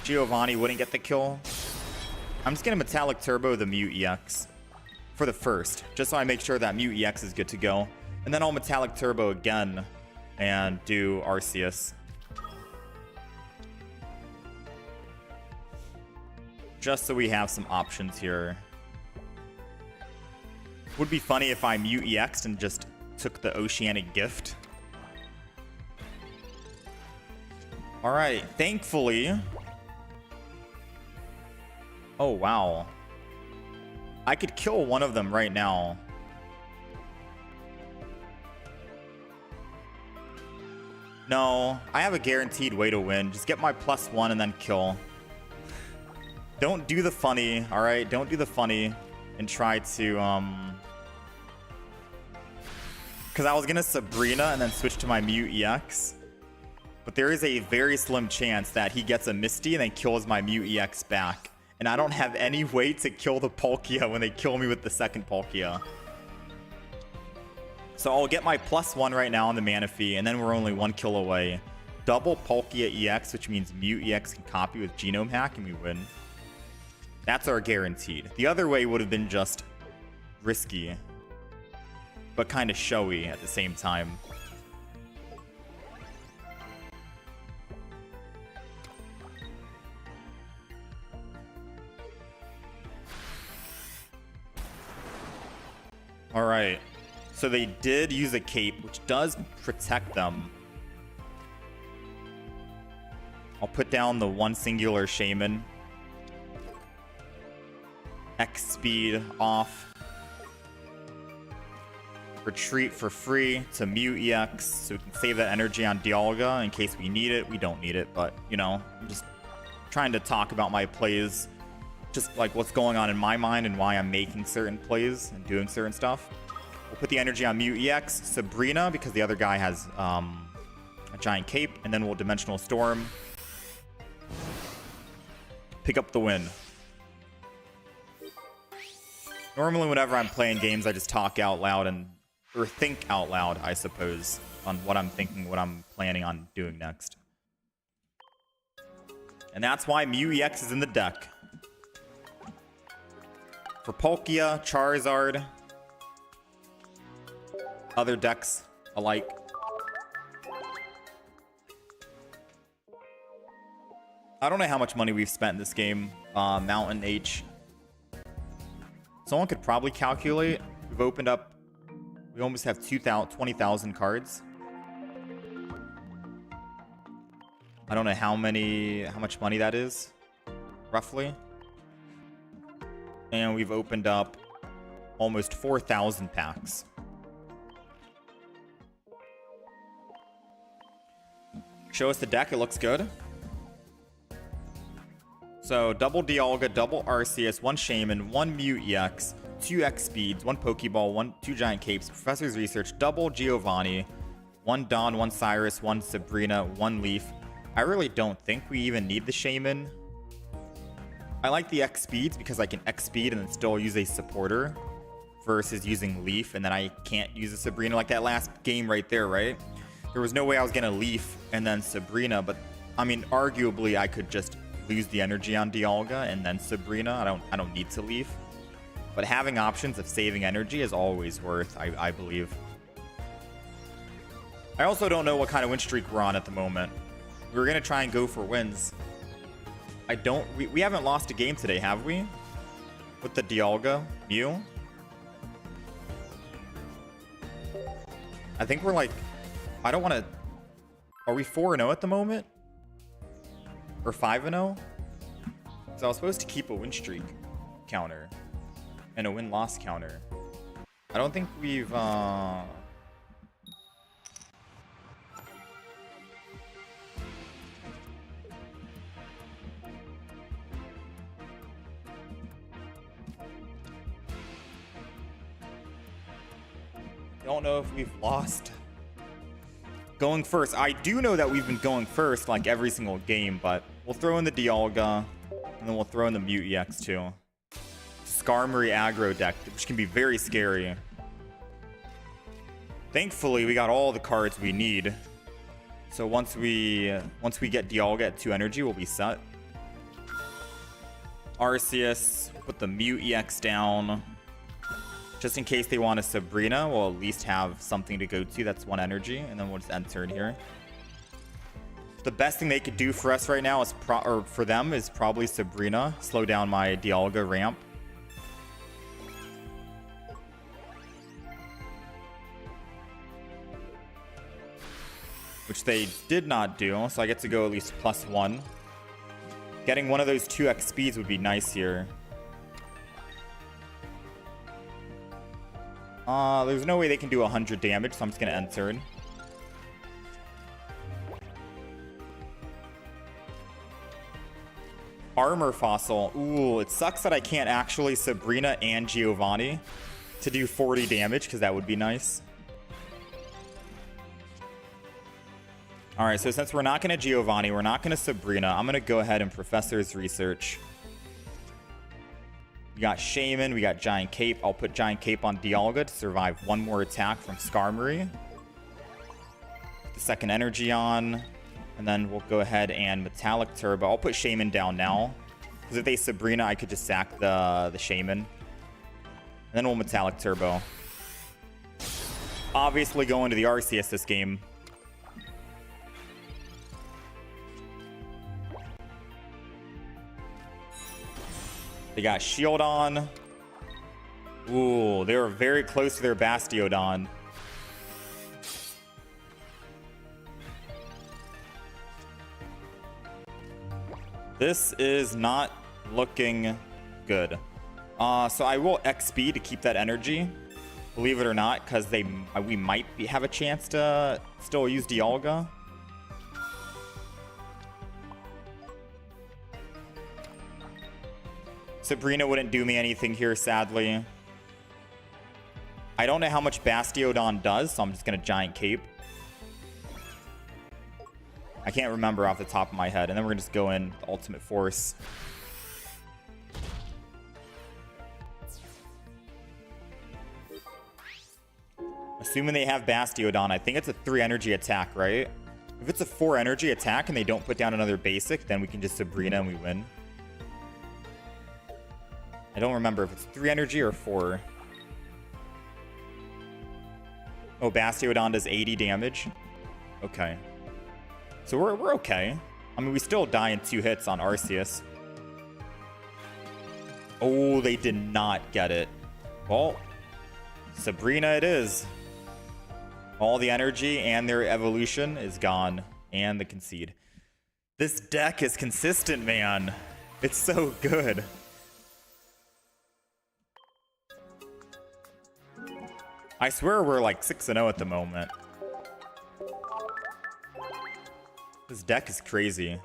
Giovanni wouldn't get the kill. I'm just gonna Metallic Turbo the Mew EX for the first, just so I make sure that Mew EX is good to go. And then I'll Metallic Turbo again and do Arceus. Just so we have some options here. Would be funny if I Mew EX'd and just took the Oceanic Gift. Alright, thankfully... Oh, wow. I could kill one of them right now. No, I have a guaranteed way to win. Just get my +1 and then kill. Don't do the funny, alright? Don't do the funny and try to, because I was gonna Sabrina and then switch to my Mew EX. But there is a very slim chance that he gets a Misty and then kills my Mew EX back. And I don't have any way to kill the Palkia when they kill me with the second Palkia. So I'll get my +1 right now on the Manaphy, and then we're only 1 kill away. Double Palkia EX, which means Mew EX can copy with Genome Hack, and we win. That's our guaranteed. The other way would have been just risky, but kind of showy at the same time. Alright, so they did use a cape, which does protect them. I'll put down the one singular Shaman. X speed off. Retreat for free to Mew EX, so we can save that energy on Dialga in case we need it. We don't need it, but, you know, I'm just trying to talk about my plays. Just like what's going on in my mind and why I'm making certain plays and doing certain stuff. We'll put the energy on Mew EX, Sabrina, because the other guy has a giant cape, and then we'll Dimensional Storm. Pick up the win. Normally, whenever I'm playing games, I just talk out loud or think out loud, I suppose, on what I'm thinking, what I'm planning on doing next. And that's why Mew EX is in the deck. For Palkia, Charizard, other decks alike. I don't know how much money we've spent in this game. Mountain H. Someone could probably calculate. We've opened up. We almost have 20,000 cards. I don't know how much money that is, roughly. And we've opened up almost 4,000 packs. Show us the deck. It looks good. So, double Dialga, double Arceus, 1 Shaman, 1 Mew EX, 2 X Speeds, 1 Pokeball, 2 Giant Capes, Professor's Research, double Giovanni, 1 Dawn, 1 Cyrus, 1 Sabrina, 1 Leaf. I really don't think we even need the Shaman. I like the X Speeds because I can X Speed and then still use a supporter versus using Leaf, and then I can't use a Sabrina like that last game right there, right? There was no way I was going to Leaf and then Sabrina, but I mean, arguably I could just lose the energy on Dialga and then Sabrina. I don't need to Leaf. But having options of saving energy is always worth, I believe. I also don't know what kind of win streak we're on at the moment. We were going to try and go for wins. We haven't lost a game today, have we? With the Dialga Mew? I think we're like... I don't want to... Are we 4-0 at the moment? Or 5-0? So I was supposed to keep a win streak counter. And a win-loss counter. I don't think we've... don't know if we've lost going first. I do know that we've been going first like every single game, but we'll throw in the Dialga and then we'll throw in the Mew EX too. Skarmory aggro deck, which can be very scary. Thankfully, we got all the cards we need. So once we get Dialga at 2 energy, we'll be set. Arceus, put the Mew EX down. Just in case they want a Sabrina, we'll at least have something to go to. That's 1 energy, and then we'll just end turn here. The best thing they could do for us right now is for them is probably Sabrina. Slow down my Dialga ramp. Which they did not do, so I get to go at least +1. Getting one of those 2x speeds would be nice here. There's no way they can do 100 damage, so I'm just gonna end turn. Armor Fossil. Ooh, it sucks that I can't actually Sabrina and Giovanni to do 40 damage, because that would be nice. Alright, so since we're not going to Giovanni, we're not going to Sabrina, I'm going to go ahead and Professor's Research. We got Shaman, we got Giant Cape. I'll put Giant Cape on Dialga to survive 1 more attack from Skarmory. Put the second energy on. And then we'll go ahead and Metallic Turbo. I'll put Shaman down now. Because if they Sabrina, I could just sack the Shaman. And then we'll Metallic Turbo. Obviously going to the Arceus this game. They got Shield on. Ooh, they were very close to their Bastiodon. This is not looking good. So I will XP to keep that energy. Believe it or not, because we might have a chance to still use Dialga. Sabrina wouldn't do me anything here, sadly. I don't know how much Bastiodon does, so I'm just going to Giant Cape. I can't remember off the top of my head. And then we're going to just go in Ultimate Force. Assuming they have Bastiodon, I think it's a 3 energy attack, right? If it's a 4 energy attack and they don't put down another basic, then we can just Sabrina and we win. I don't remember if it's 3 energy or 4. Oh, Bastiodon does 80 damage. Okay. So we're okay. I mean, we still die in 2 hits on Arceus. Oh, they did not get it. Well, Sabrina it is. All the energy and their evolution is gone. And the concede. This deck is consistent, man. It's so good. I swear we're like 6-0 at the moment. This deck is crazy.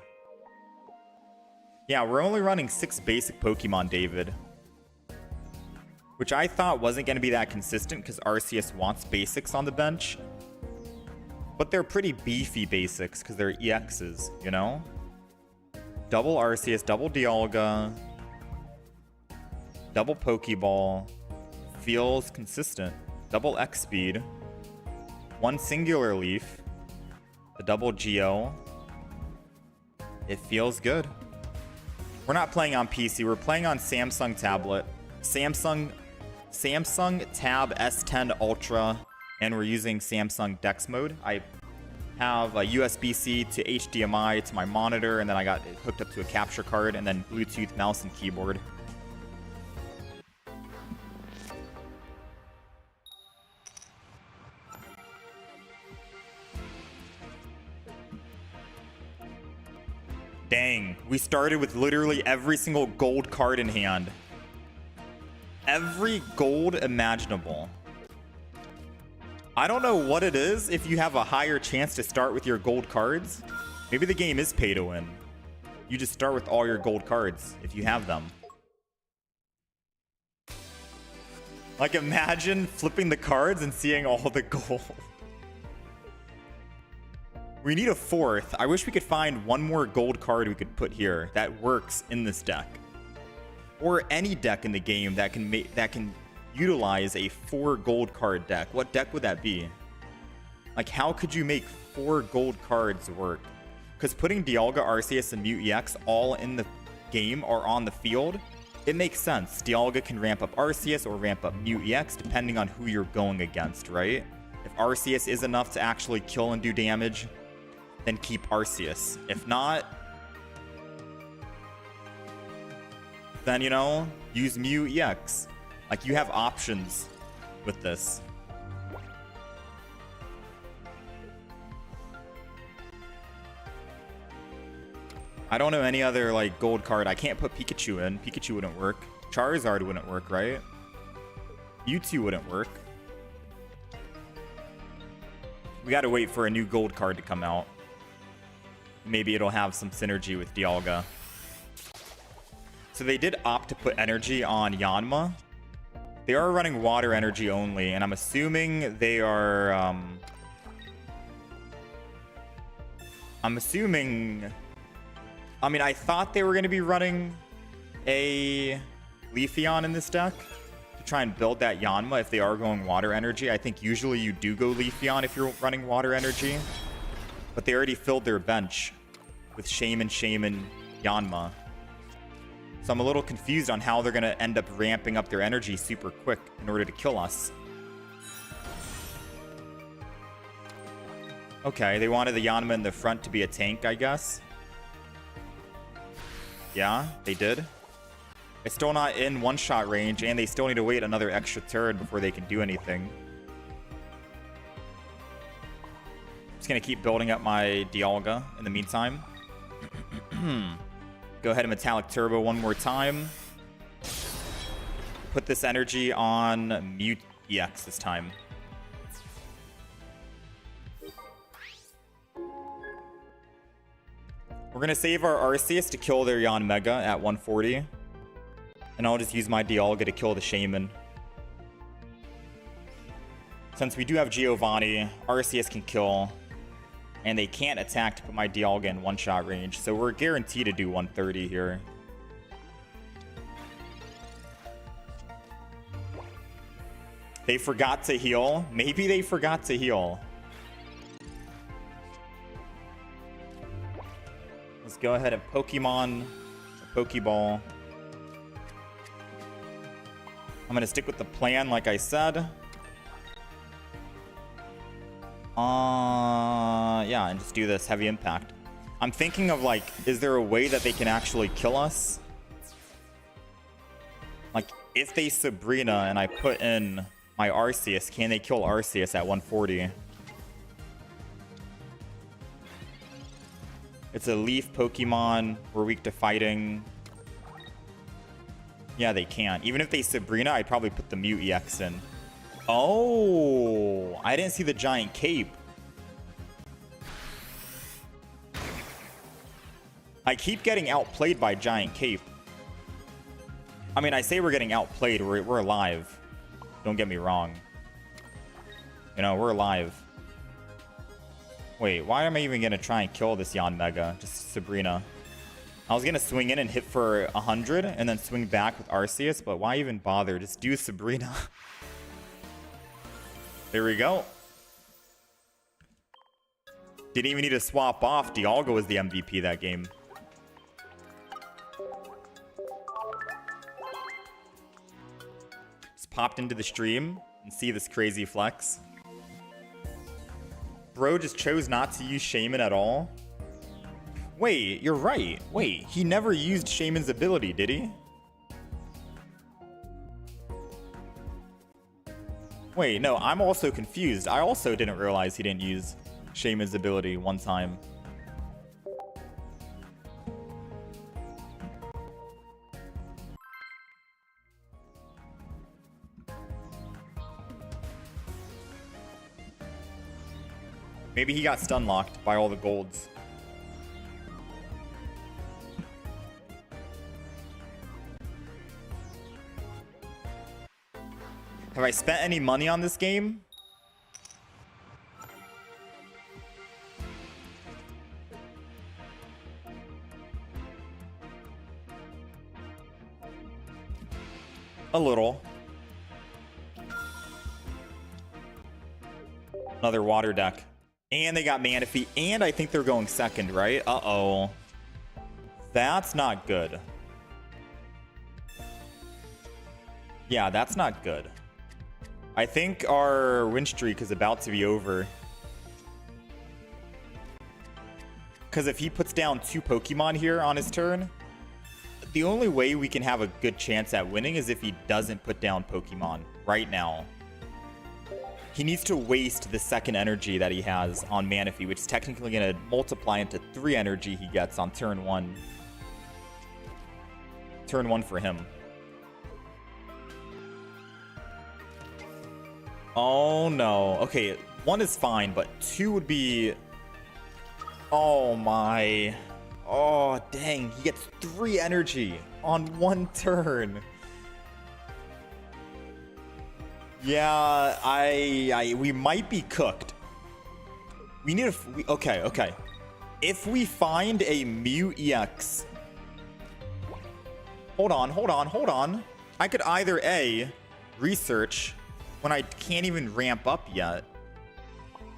Yeah, we're only running 6 basic Pokemon, David. Which I thought wasn't going to be that consistent because Arceus wants basics on the bench. But they're pretty beefy basics because they're EXs, you know? Double Arceus, double Dialga, double Pokeball. Feels consistent. Double X speed. 1 singular leaf. The double Geo. It feels good. We're not playing on PC. We're playing on Samsung tablet. Samsung Tab S10 Ultra, and we're using Samsung Dex mode. I have a USB-C to HDMI to my monitor, and then I got it hooked up to a capture card, and then Bluetooth mouse and keyboard. Dang, we started with literally every single gold card in hand. Every gold imaginable. I don't know what it is if you have a higher chance to start with your gold cards. Maybe the game is pay to win. You just start with all your gold cards if you have them. Like, imagine flipping the cards and seeing all the gold. We need a 4th. I wish we could find one more gold card we could put here that works in this deck. Or any deck in the game that can utilize a 4 gold card deck. What deck would that be? Like, how could you make 4 gold cards work? Because putting Dialga, Arceus, and Mute EX all in the game or on the field, it makes sense. Dialga can ramp up Arceus or ramp up Mute EX depending on who you're going against, right? If Arceus is enough to actually kill and do damage, then keep Arceus. If not, then, you know, use Mew EX. Like, you have options with this. I don't know any other, like, gold card. I can't put Pikachu in. Pikachu wouldn't work. Charizard wouldn't work, right? Mewtwo wouldn't work. We gotta wait for a new gold card to come out. Maybe it'll have some synergy with Dialga. So they did opt to put energy on Yanma. They are running water energy only, and I'm assuming they are... I mean, I thought they were going to be running a Leafeon in this deck to try and build that Yanma if they are going water energy. I think usually you do go Leafeon if you're running water energy. But they already filled their bench with Shaman, Yanma. So I'm a little confused on how they're going to end up ramping up their energy super quick in order to kill us. Okay, they wanted the Yanma in the front to be a tank, I guess. Yeah, they did. It's still not in one-shot range, and they still need to wait another extra turn before they can do anything. Just gonna keep building up my Dialga in the meantime. Go ahead and Metallic Turbo one more time. Put this energy on Mute EX this time. We're gonna save our Arceus to kill their Yanmega at 140. And I'll just use my Dialga to kill the Shaman. Since we do have Giovanni, Arceus can kill. And they can't attack to put my Dialga in one-shot range. So we're guaranteed to do 130 here. They forgot to heal. Maybe they forgot to heal. Let's go ahead and Pokemon, Pokeball. I'm gonna stick with the plan like I said. Yeah, and just do this heavy impact. I'm thinking of like, is there a way that they can actually kill us? Like, if they Sabrina and I put in my Arceus, can they kill Arceus at 140? It's a leaf Pokemon. We're weak to fighting. Yeah, they can't. Even if they Sabrina, I'd probably put the Mew EX in. Oh, I didn't see the giant cape. I keep getting outplayed by giant cape. I mean, I say we're getting outplayed. We're alive. Don't get me wrong. You know, we're alive. Wait, why am I even going to try and kill this Yanmega? Just Sabrina. I was going to swing in and hit for 100 and then swing back with Arceus, but why even bother? Just do Sabrina. There we go. Didn't even need to swap off. Dialga was the MVP that game. Just popped into the stream and see this crazy flex. Bro just chose not to use Shaman at all. Wait, you're right. Wait, he never used Shaman's ability, did he? Wait, no, I'm also confused. I also didn't realize he didn't use Shaman's ability one time. Maybe he got stun locked by all the golds. Have I spent any money on this game? A little. Another water deck. And they got Manaphy, and I think they're going second, right? Uh-oh. That's not good. Yeah, that's not good. I think our win streak is about to be over. Because if he puts down 2 Pokemon here on his turn, the only way we can have a good chance at winning is if he doesn't put down Pokemon right now. He needs to waste the second energy that he has on Manaphy, which is technically going to multiply into 3 energy he gets on turn 1. Turn 1 for him. Oh no. Okay, 1 is fine, but 2 would be... Oh my. Oh, dang. He gets 3 energy on 1 turn. Yeah, we might be cooked. We need a... Okay. If we find a Mew EX... Hold on. I could either A, research when I can't even ramp up yet,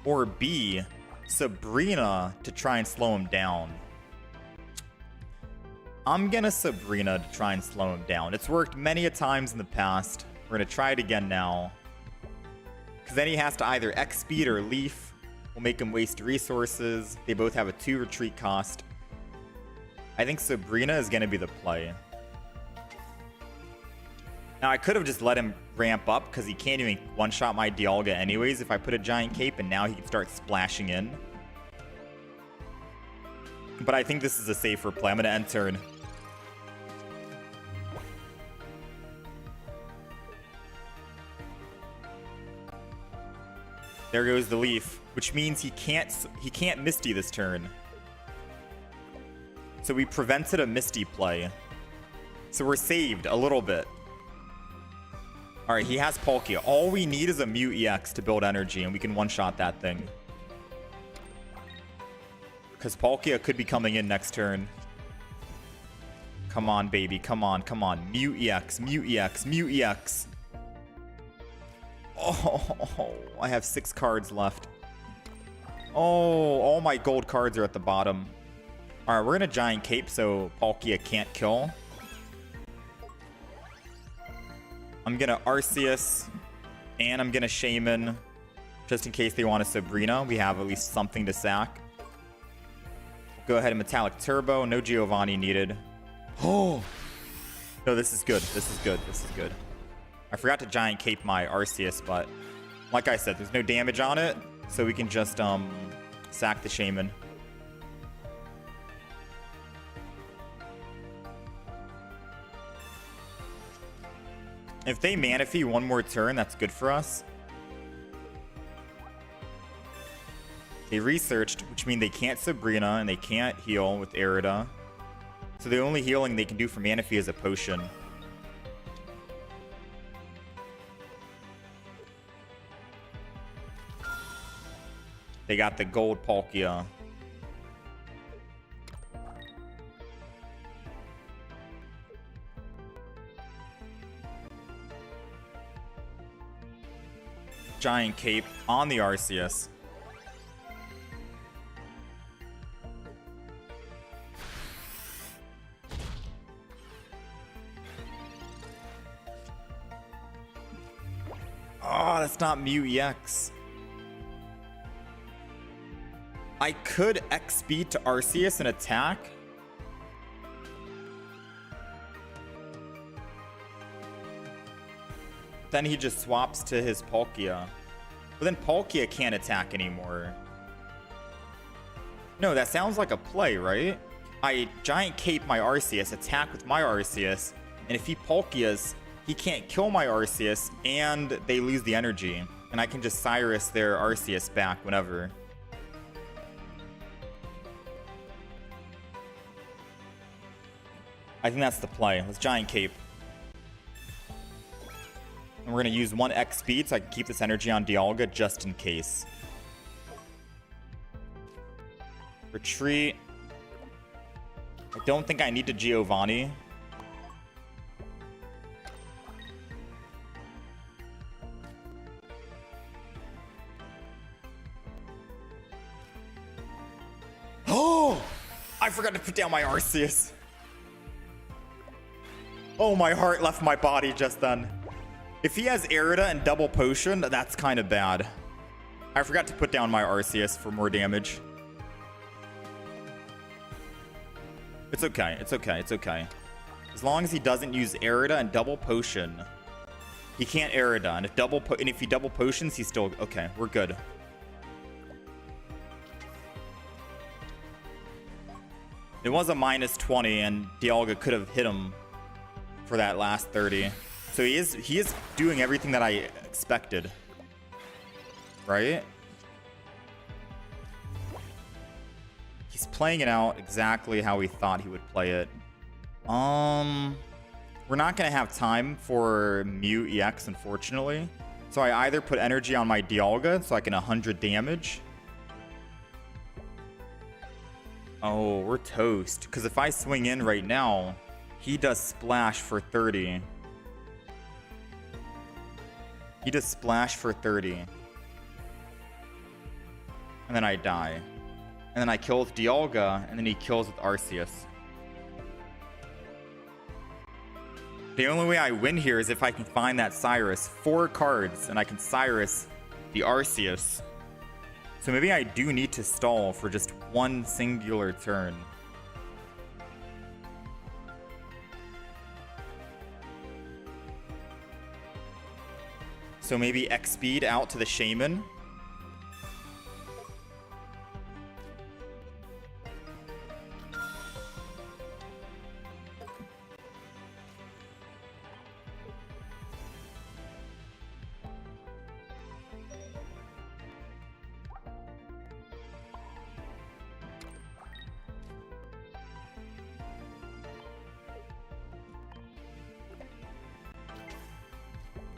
or B, Sabrina to try and slow him down. I'm gonna Sabrina to try and slow him down. It's worked many a times in the past. We're gonna try it again now. Because then he has to either X-Speed or Leaf. We'll make him waste resources. They both have a 2 retreat cost. I think Sabrina is gonna be the play. Now, I could have just let him ramp up because he can't even one-shot my Dialga anyways if I put a giant cape, and now he can start splashing in. But I think this is a safer play. I'm going to end turn. There goes the Leaf, which means he can't Misty this turn. So we prevented a Misty play. So we're saved a little bit. All right, he has Palkia. All we need is a Mew EX to build energy, and we can one-shot that thing. Because Palkia could be coming in next turn. Come on, baby. Come on. Mew EX. Oh, I have 6 cards left. Oh, all my gold cards are at the bottom. All right, we're in a giant cape, so Palkia can't kill. I'm gonna Arceus, and I'm gonna Shaman, just in case they want a Sabrina. We have at least something to sack. Go ahead and Metallic Turbo. No Giovanni needed. Oh! No, this is good. This is good. This is good. I forgot to Giant Cape my Arceus, but like I said, there's no damage on it, so we can just sack the Shaman. If they Manaphy one more turn, that's good for us. They researched, which means they can't Sabrina and they can't heal with Erida. So the only healing they can do for Manaphy is a potion. They got the gold Palkia. Giant Cape on the Arceus. Oh, that's not Mew EX. I could X speed to Arceus and attack. Then he just swaps to his Palkia. But then Palkia can't attack anymore. No, that sounds like a play, right? I Giant Cape my Arceus, attack with my Arceus, and if he Palkias, he can't kill my Arceus, and they lose the energy. And I can just Cyrus their Arceus back whenever. I think that's the play. Let's Giant Cape. And we're going to use 1 X speed so I can keep this energy on Dialga just in case. Retreat. I don't think I need to Giovanni. Oh! I forgot to put down my Arceus. Oh, my heart left my body just then. If he has Erida and double potion, that's kind of bad. I forgot to put down my Arceus for more damage. It's okay. It's okay. It's okay. As long as he doesn't use Erida and double potion. He can't Erida, and if he double potions, he's still okay. We're good. It was a -20, and Dialga could have hit him for that last 30. So he is doing everything that I expected. Right? He's playing it out exactly how we thought he would play it. We're not gonna have time for Mew EX, unfortunately. So I either put energy on my Dialga so I can 100 damage. Oh, we're toast. Because if I swing in right now, he does splash for 30. He does splash for 30. And then I die. And then I kill with Dialga, and then he kills with Arceus. The only way I win here is if I can find that Cyrus. 4 cards, and I can Cyrus the Arceus. So maybe I do need to stall for just 1 singular turn. So maybe X speed out to the Shaman.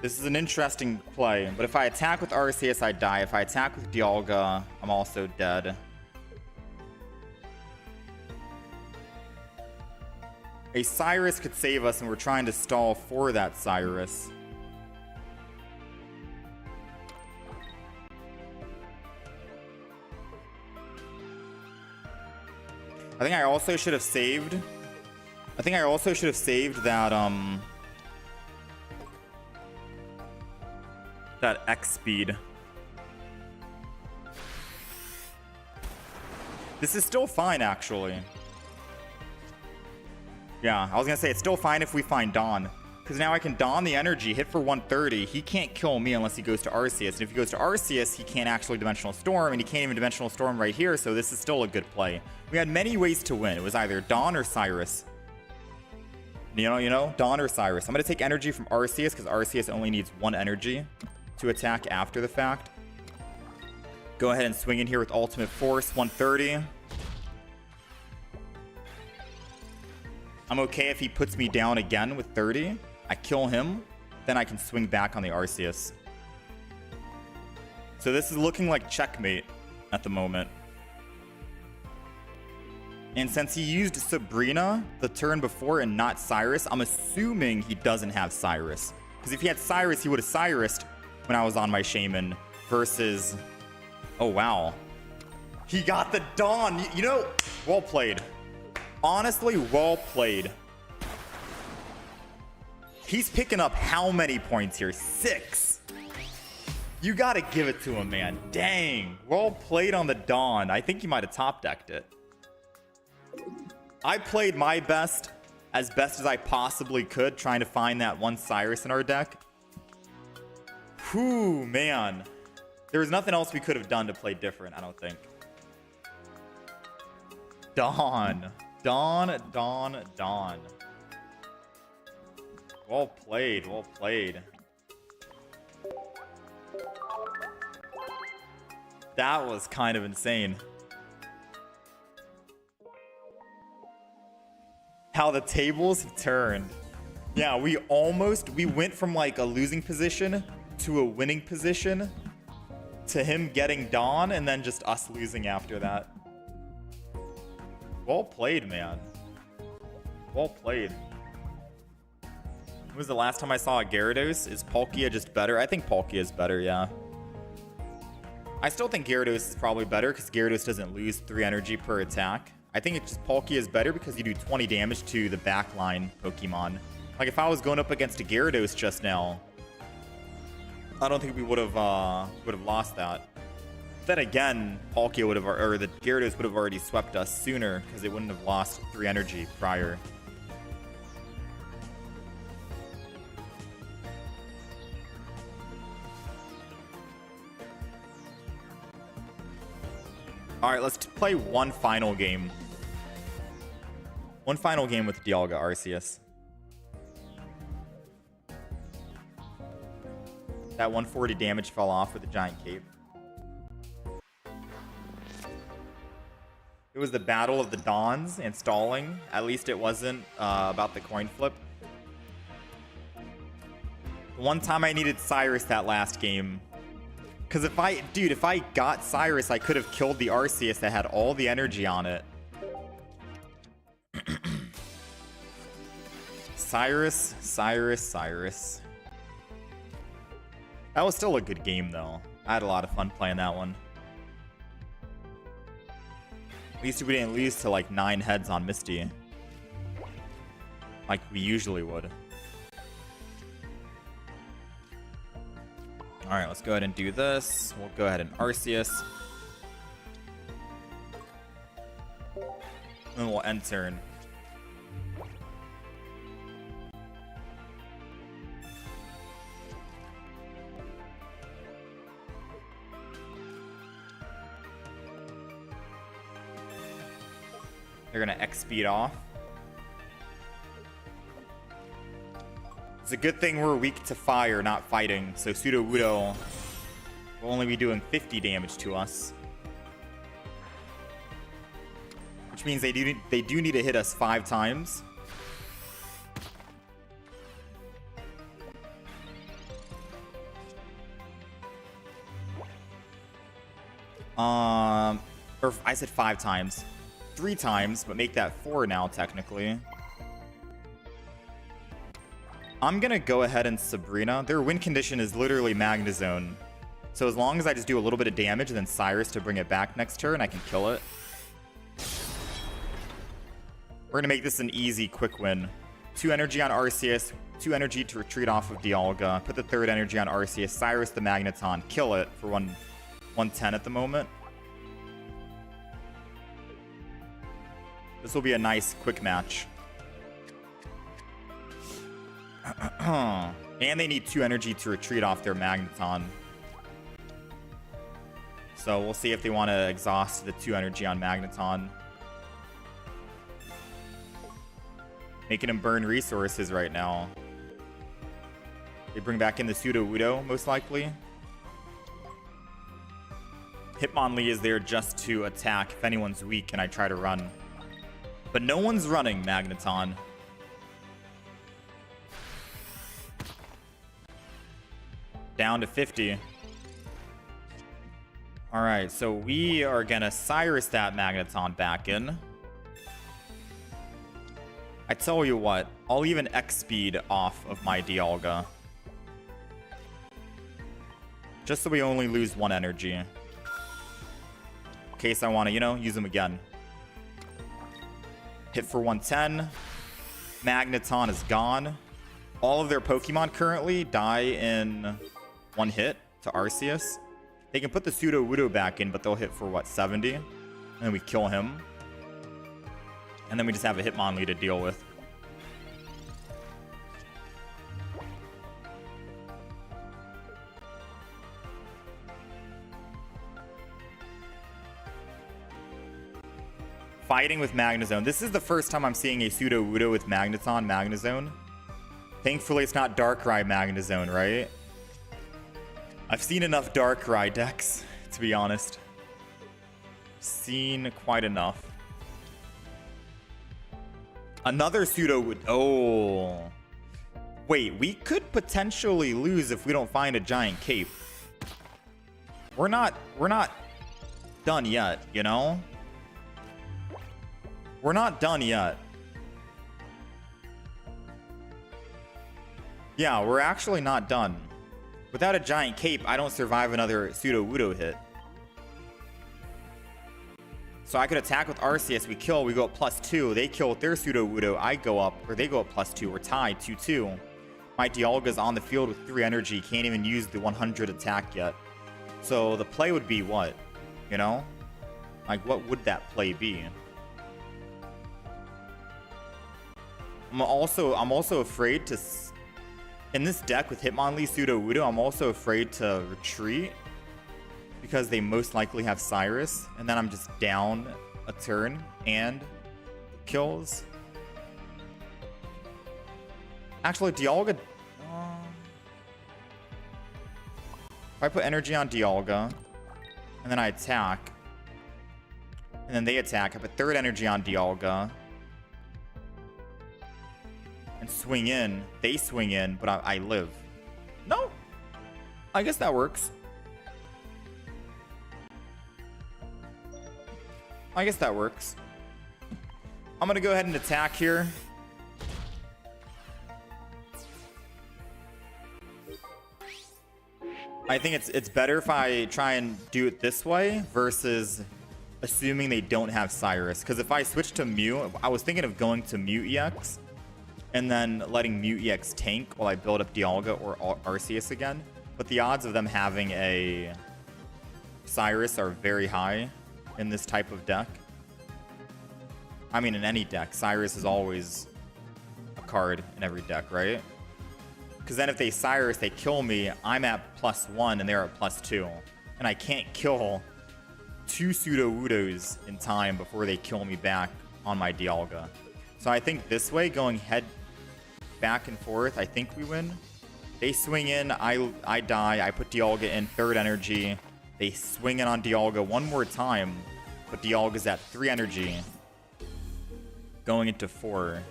This is an interesting play, but if I attack with Arceus, I die. If I attack with Dialga, I'm also dead. A Cyrus could save us, and we're trying to stall for that Cyrus. I think I also should have saved. I think I also should have saved that that X speed. This is still fine, actually. Yeah, I was gonna say it's still fine if we find Dawn. Because now I can Dawn the energy, hit for 130. He can't kill me unless he goes to Arceus. And if he goes to Arceus, he can't actually Dimensional Storm, and he can't even Dimensional Storm right here, so this is still a good play. We had many ways to win. It was either Dawn or Cyrus. You know, Dawn or Cyrus. I'm gonna take energy from Arceus, because Arceus only needs 1 energy to attack after the fact. Go ahead and swing in here with Ultimate Force, 130. I'm okay if he puts me down again with 30. I kill him, then I can swing back on the Arceus. So this is looking like checkmate at the moment. And since he used Sabrina the turn before and not Cyrus, I'm assuming he doesn't have Cyrus. Because if he had Cyrus, he would have Cyrused when I was on my Shaman versus... Oh, wow. He got the Dawn. You know, well played. Honestly, well played. He's picking up how many points here? 6. You gotta give it to him, man. Dang. Well played on the Dawn. I think he might have top decked it. I played my best as I possibly could, trying to find that one Cyrus in our deck. Whew, man. There was nothing else we could have done to play different, I don't think. Dawn. Dawn. Well played, well played. That was kind of insane. How the tables have turned. Yeah, we went from like a losing position to a winning position to him getting Dawn and then just us losing after that. Well played, man. Well played. When was the last time I saw a Gyarados? Is Palkia just better? I think Palkia is better, yeah. I still think Gyarados is probably better because Gyarados doesn't lose 3 energy per attack. I think it's just Palkia is better because you do 20 damage to the backline Pokemon. Like if I was going up against a Gyarados just now, I don't think we would have lost that. Then again, Palkia would have, or the Gyarados would have already swept us sooner because it wouldn't have lost 3 energy prior. All right, let's play one final game. One final game with Dialga Arceus. That 140 damage fell off with the giant cape. It was the battle of the Dawns and stalling. At least it wasn't about the coin flip. The one time I needed Cyrus that last game. Because if I got Cyrus, I could have killed the Arceus that had all the energy on it. Cyrus. That was still a good game, though. I had a lot of fun playing that one. At least we didn't lose to like 9 heads on Misty. Like we usually would. Alright, let's go ahead and do this. We'll go ahead and Arceus. Then we'll end turn. They're gonna X speed off. It's a good thing we're weak to fire, not fighting. So Sudowoodo will only be doing 50 damage to us. Which means they do need to hit us 5 times. Or I said 5 times. 3 times, but make that 4 now, technically. I'm gonna go ahead and Sabrina. Their win condition is literally Magnezone. So as long as I just do a little bit of damage and then Cyrus to bring it back next turn, I can kill it. We're gonna make this an easy, quick win. 2 energy on Arceus, 2 energy to retreat off of Dialga, put the 3rd energy on Arceus, Cyrus the Magneton, kill it for 110 at the moment. This will be a nice, quick match. And they need 2 energy to retreat off their Magneton. So we'll see if they want to exhaust the 2 energy on Magneton. Making him burn resources right now. They bring back in the Sudowoodo, most likely. Hitmonlee is there just to attack if anyone's weak and I try to run. But no one's running, Magneton. Down to 50. Alright, so we are gonna Cyrus that Magneton back in. I tell you what, I'll even X-speed off of my Dialga. Just so we only lose 1 energy. In case I want to, you know, use them again. Hit for 110. Magneton is gone. All of their Pokemon currently die in 1 hit to Arceus. They can put the Sudowoodo back in, but they'll hit for, what, 70? And then we kill him. And then we just have a Hitmonlee to deal with. Fighting with Magnezone. This is the first time I'm seeing a Sudowoodo with Magneton Magnezone. Thankfully, it's not Darkrai Magnezone, right? I've seen enough Darkrai decks, to be honest. Seen quite enough. Another Sudowoodo. Oh. Wait, we could potentially lose if we don't find a giant cape. We're not done yet, you know? We're not done yet. Yeah, we're actually not done. Without a giant cape, I don't survive another Sudowoodo hit. So I could attack with Arceus, we kill, we go up +2. They kill with their Sudowoodo, I go up, or they go up +2. We're tied, 2-2. My Dialga's on the field with 3 energy, can't even use the 100 attack yet. So the play would be what? You know? Like, what would that play be? I'm also afraid to... In this deck with Hitmonlee, Sudowoodo, I'm also afraid to retreat. Because they most likely have Cyrus. And then I'm just down a turn and kills. Actually, Dialga... if I put energy on Dialga, and then I attack, and then they attack, I put 3rd energy on Dialga, and swing in. They swing in, but I live. No. I guess that works. I guess that works. I'm going to go ahead and attack here. I think it's better if I try and do it this way versus assuming they don't have Cyrus. Because if I switch to Mew, I was thinking of going to Mew EX and then letting Mew EX tank while I build up Dialga or Arceus again. But the odds of them having a Cyrus are very high in this type of deck. I mean, in any deck, Cyrus is always a card in every deck, right? Because then if they Cyrus, they kill me, I'm at +1 and they're at +2. And I can't kill 2 Sudowoodos in time before they kill me back on my Dialga. So I think this way, going head back and forth, I think we win. They swing in, I die, I put Dialga in, 3rd energy. They swing in on Dialga one more time, but Dialga's at 3 energy. Going into 4.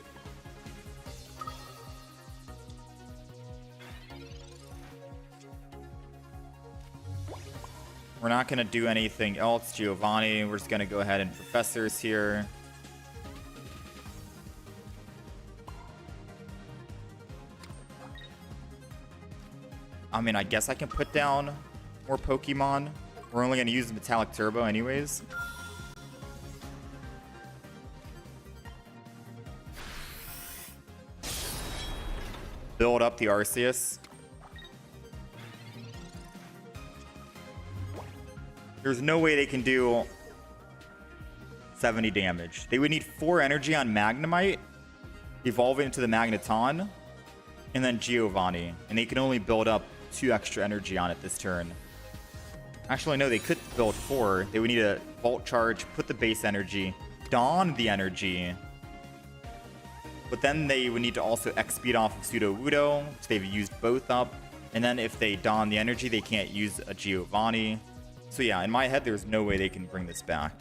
We're not going to do anything else, Giovanni. We're just going to go ahead and Professors here. I mean, I guess I can put down more Pokemon. We're only going to use the Metallic Turbo anyways. build up the Arceus. There's no way they can do 70 damage. They would need 4 energy on Magnemite, evolve it into the Magneton, and then Giovanni. And they can only build up 2 extra energy on it this turn. Actually, no, they could build 4. They would need a Volt Charge, put the base energy, Dawn the energy. But then they would need to also X-Speed off of Sudowoodo, which they've used both up. And then if they Dawn the energy, they can't use a Giovanni. So yeah, in my head, there's no way they can bring this back.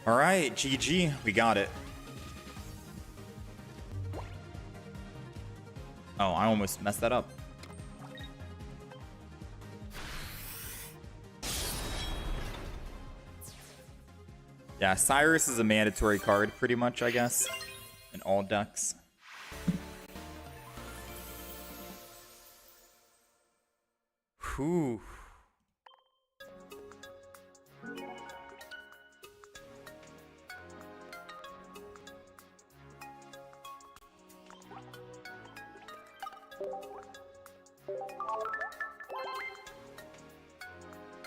All right, GG, we got it. Oh, I almost messed that up. Yeah, Cyrus is a mandatory card, pretty much, I guess, in all decks. Whew.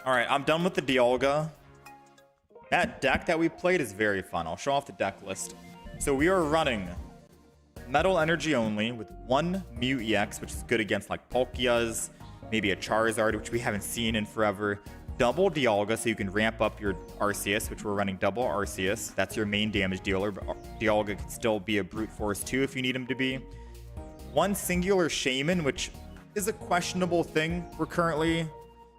All right, I'm done with the Dialga. That deck that we played is very fun. I'll show off the deck list. So we are running Metal Energy only with 1 Mew EX, which is good against like Palkias, maybe a Charizard, which we haven't seen in forever. Double Dialga, so you can ramp up your Arceus, which we're running double Arceus. That's your main damage dealer, but Dialga can still be a Brute Force too if you need him to be. 1 singular Shaman, which is a questionable thing we're currently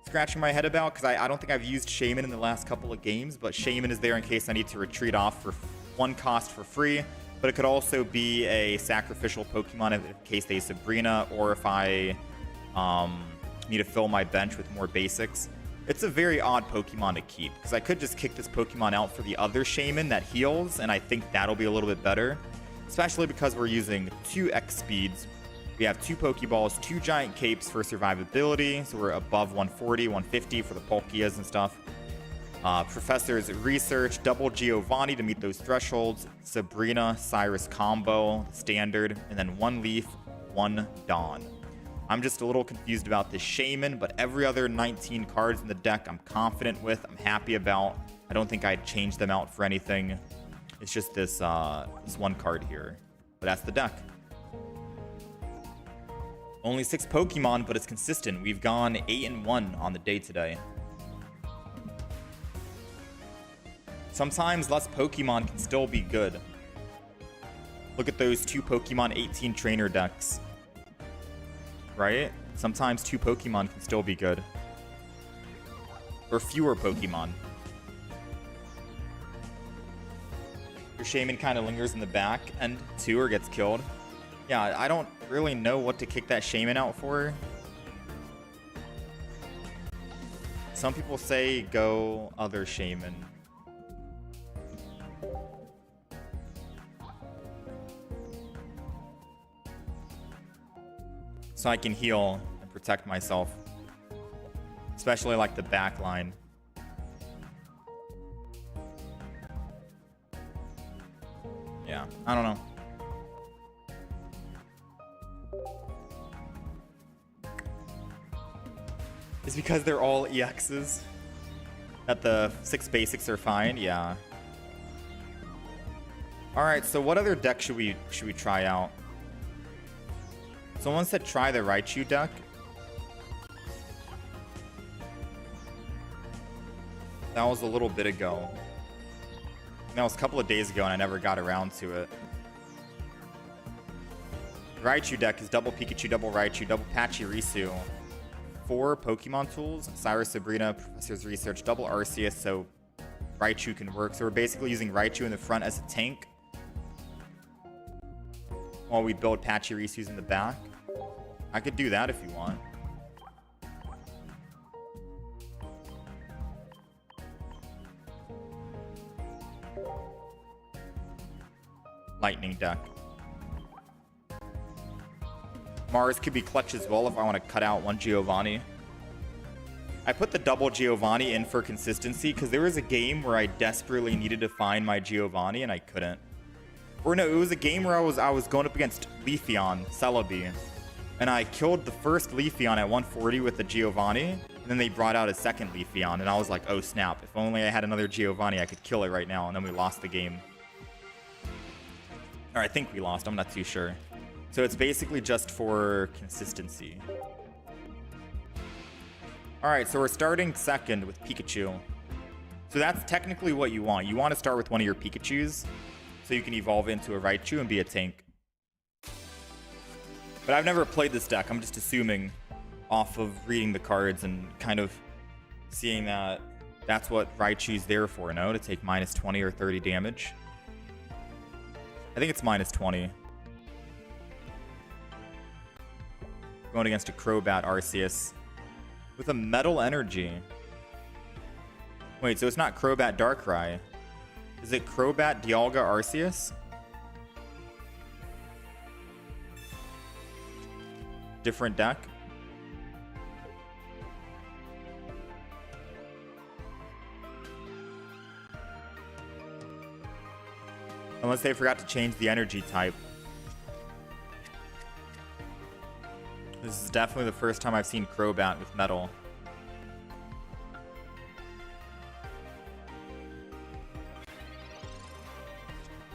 scratching my head about, because I don't think I've used Shaman in the last couple of games, but Shaman is there in case I need to retreat off for 1 cost for free. But it could also be a sacrificial Pokemon in case they Sabrina, or if I need to fill my bench with more basics. It's a very odd Pokemon to keep, because I could just kick this Pokemon out for the other Shaman that heals, and I think that'll be a little bit better. Especially because we're using 2 X speeds. We have 2 Pokeballs, 2 Giant Capes for survivability, so we're above 140, 150 for the Palkias and stuff. Professor's Research, double Giovanni to meet those thresholds, Sabrina, Cyrus combo, standard, and then 1 Leaf, 1 Dawn. I'm just a little confused about this Shaman, but every other 19 cards in the deck I'm confident with, I'm happy about. I don't think I'd change them out for anything. It's just this 1 card here, but that's the deck. Only 6 Pokemon, but it's consistent. We've gone 8-1 on the day today. Sometimes less Pokemon can still be good. Look at those 2 Pokemon 18 trainer decks. Right? Sometimes 2 Pokemon can still be good. Or fewer Pokemon. Your Shaman kind of lingers in the back and 2 or gets killed. Yeah, I don't really know what to kick that Shaman out for. Some people say go other Shaman. So I can heal and protect myself. Especially like the back line. Yeah, I don't know. It's because they're all EXs that the 6 basics are fine. Yeah. All right. So what other deck should we try out? Someone said try the Raichu deck. That was a little bit ago. That was a couple of days ago, and I never got around to it. Raichu deck is double Pikachu, double Raichu, double Pachirisu. 4 Pokemon tools, Cyrus, Sabrina, Professor's Research, double Arceus, so Raichu can work. So we're basically using Raichu in the front as a tank, while we build Pachirisus in the back. I could do that if you want. Lightning deck. Mars could be clutch as well if I want to cut out 1 Giovanni. I put the double Giovanni in for consistency because there was a game where I desperately needed to find my Giovanni and I couldn't. Or no, it was a game where I was going up against Leafeon, Celebi. And I killed the first Leafeon at 140 with the Giovanni. And then they brought out a second Leafeon. And I was like, oh snap. If only I had another Giovanni, I could kill it right now. And then we lost the game. Or I think we lost. I'm not too sure. So it's basically just for consistency. Alright, so we're starting second with Pikachu. So that's technically what you want. You want to start with one of your Pikachus, so you can evolve into a Raichu and be a tank. But I've never played this deck. I'm just assuming off of reading the cards and kind of seeing that that's what Raichu's there for, no? To take minus 20 or 30 damage. I think it's minus 20. Going against a Crobat Arceus with a Metal Energy. Wait, so it's not Crobat Darkrai. Is it Crobat Dialga Arceus? Different deck? Unless they forgot to change the energy type. This is definitely the first time I've seen Crobat with metal.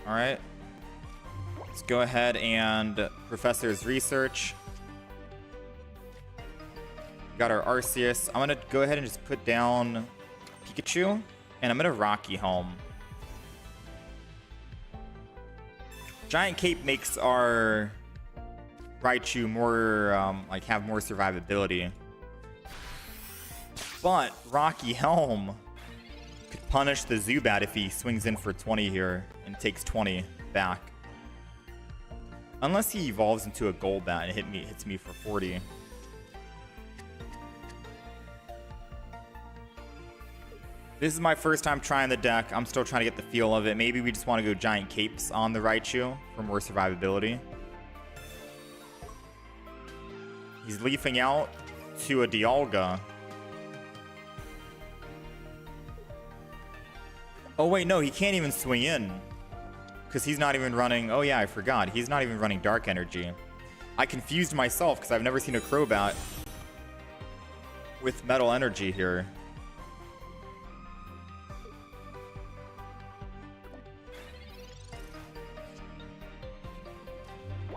Alright. Let's go ahead and Professor's Research. Got our Arceus. I'm gonna go ahead and just put down Pikachu. And I'm gonna Rocky Helm. Giant Cape makes our Raichu more, like, have more survivability. But Rocky Helm could punish the Zubat if he swings in for 20 here and takes 20 back. Unless he evolves into a Golbat and hits me for 40. This is my first time trying the deck. I'm still trying to get the feel of it. Maybe we just want to go Giant Capes on the Raichu for more survivability. He's leafing out to a Dialga. Oh wait, no, he can't even swing in. Because he's not even running... Oh yeah, I forgot. He's not even running Dark Energy. I confused myself because I've never seen a Crobat with Metal Energy here.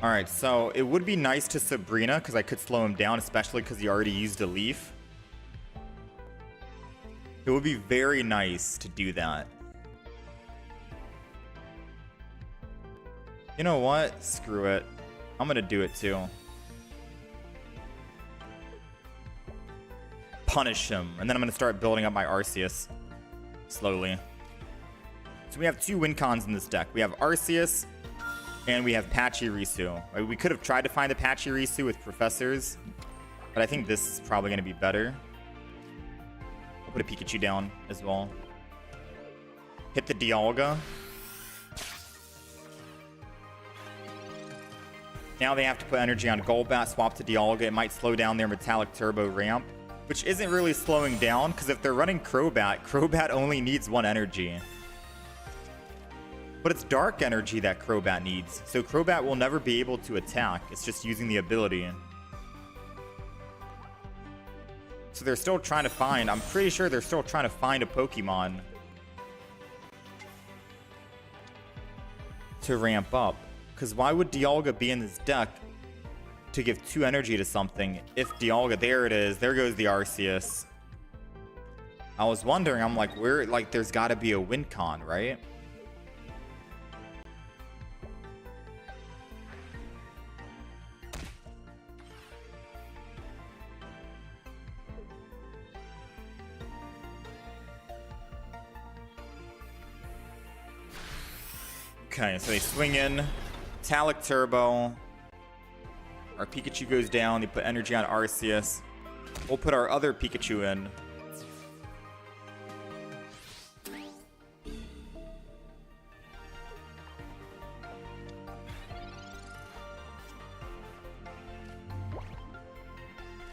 Alright, so it would be nice to Sabrina because I could slow him down, especially because he already used a leaf. It would be very nice to do that. You know what? Screw it. I'm gonna do it too. Punish him. And then I'm gonna start building up my Arceus slowly. So we have two win cons in this deck. We have Arceus and we have Pachirisu. We could have tried to find the Pachirisu with Professors, but I think this is probably going to be better. I'll put a Pikachu down as well. Hit the Dialga. Now they have to put energy on Golbat, swap to Dialga. It might slow down their Metallic Turbo ramp, which isn't really slowing down, because if they're running Crobat, Crobat only needs one energy. But it's Dark Energy that Crobat needs, so Crobat will never be able to attack. It's just using the ability. So they're still trying to find... I'm pretty sure they're still trying to find a Pokemon to ramp up. Because why would Dialga be in this deck to give 2 energy to something if Dialga... There it is. There goes the Arceus. I was wondering, I'm like, where... Like, there's got to be a win con, right? Okay, so they swing in. Metallic Turbo. Our Pikachu goes down. They put energy on Arceus. We'll put our other Pikachu in.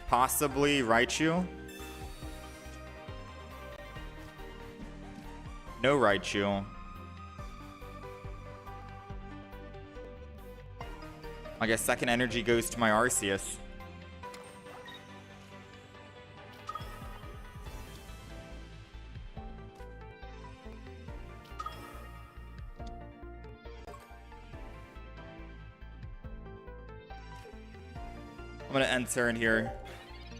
Possibly Raichu. No Raichu. I guess second energy goes to my Arceus. I'm gonna end turn here.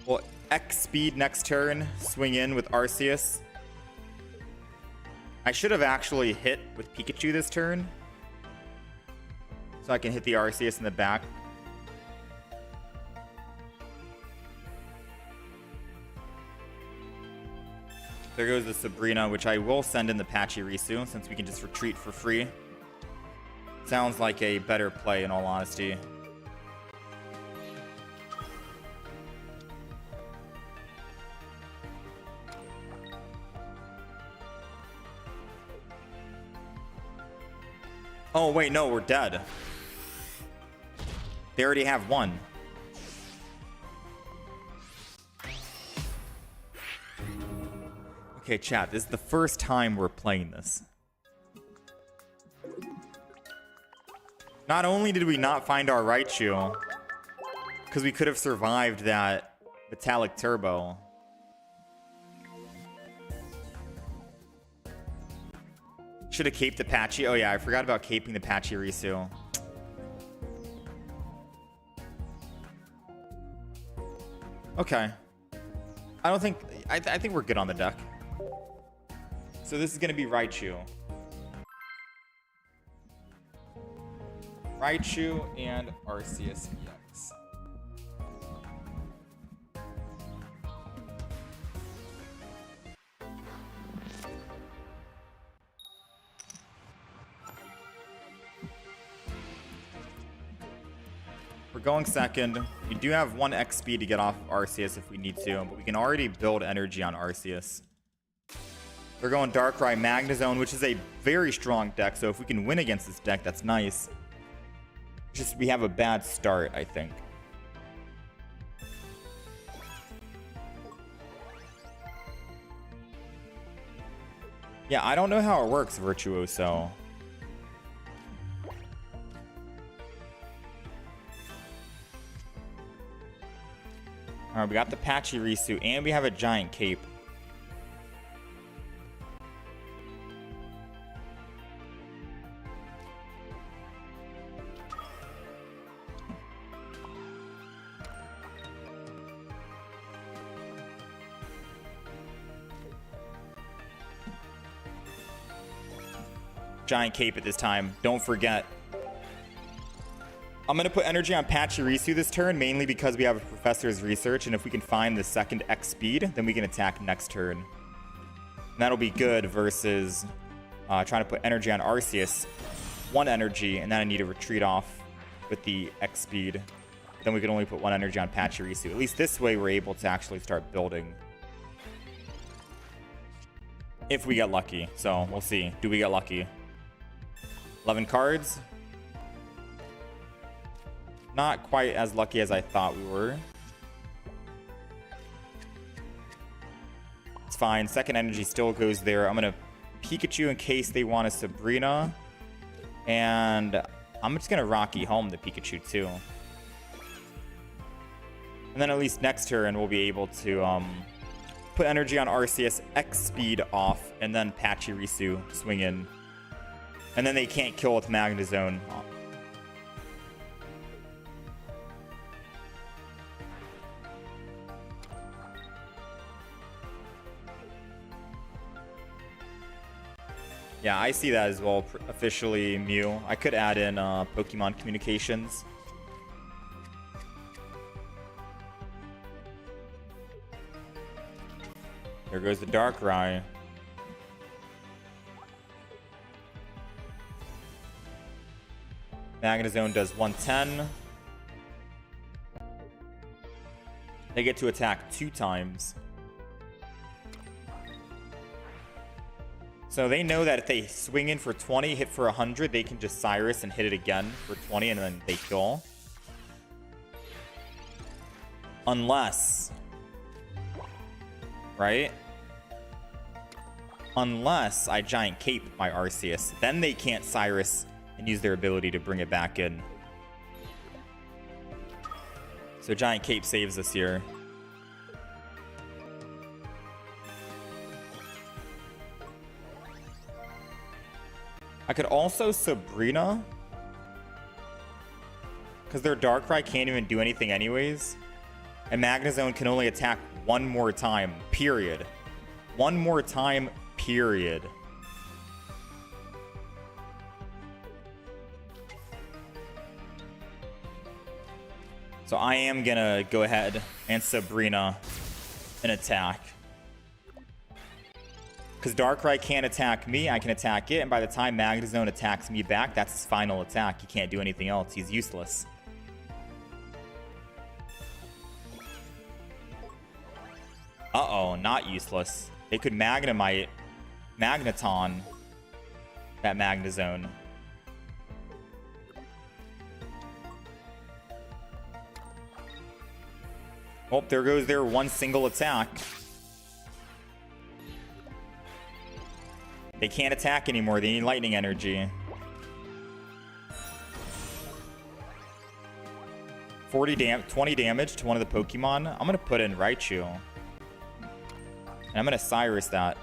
Well, X speed next turn. Swing in with Arceus. I should have actually hit with Pikachu this turn, so I can hit the Arceus in the back. There goes the Sabrina, which I will send in the Pachirisu since we can just retreat for free. Sounds like a better play in all honesty. Oh, wait, no, we're dead. They already have one. Okay, chat, this is the first time we're playing this. Not only did we not find our Raichu, because we could have survived that Metallic Turbo. Should have caped the Patchy. Oh yeah, I forgot about caping the Pachirisu. Okay. I don't think... I think we're good on the deck. So this is going to be Raichu. Raichu and Arceus EX. We're going second. We do have 1 X speed to get off Arceus if we need to, but we can already build energy on Arceus. They're going Darkrai Magnezone, which is a very strong deck, so if we can win against this deck, that's nice. Just we have a bad start, I think. Yeah, I don't know how it works, Virtuoso. Alright, we got the Pachirisu, and we have a giant cape. Giant cape at this time, don't forget. I'm going to put energy on Pachirisu this turn, mainly because we have a Professor's Research, and if we can find the second X speed, then we can attack next turn. And that'll be good versus trying to put energy on Arceus. 1 energy, and then I need to retreat off with the X speed. Then we can only put 1 energy on Pachirisu. At least this way we're able to actually start building. If we get lucky. So we'll see. Do we get lucky? 11 cards. Not quite as lucky as I thought we were. It's fine. Second energy still goes there. I'm going to Pikachu in case they want a Sabrina. And I'm just going to Rocky home the Pikachu too. And then at least next turn we'll be able to put energy on Arceus, X speed off, and then Pachirisu swing in. And then they can't kill with Magnezone. Yeah, I see that as well, officially Mew. I could add in Pokemon Communications. There goes the Darkrai. Magnezone does 110. They get to attack 2 times. So they know that if they swing in for 20, hit for 100, they can just Cyrus and hit it again for 20, and then they kill. Unless... Right? Unless I Giant Cape my Arceus. Then they can't Cyrus and use their ability to bring it back in. So Giant Cape saves us here. I could also Sabrina. Because their Darkrai can't even do anything anyways. And Magnezone can only attack one more time, period. One more time, period. So I am gonna go ahead and Sabrina an attack. Because Darkrai can't attack me, I can attack it, and by the time Magnezone attacks me back, that's his final attack. He can't do anything else. He's useless. Uh-oh, not useless. They could Magnemite, Magneton that Magnezone. Oh, there goes their one single attack. They can't attack anymore. They need lightning energy. 20 damage to one of the Pokemon. I'm going to put in Raichu. And I'm going to Cyrus that.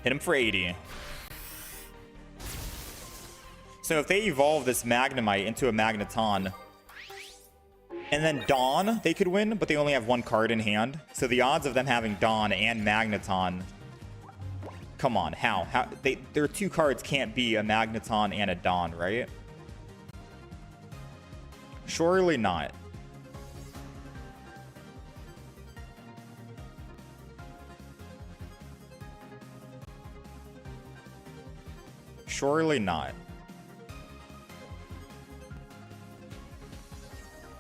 Hit him for 80. So if they evolve this Magnemite into a Magneton, and then Dawn, they could win, but they only have one card in hand. So the odds of them having Dawn and Magneton... Come on, how? Their two cards can't be a Magneton and a Dawn, right? Surely not. Surely not.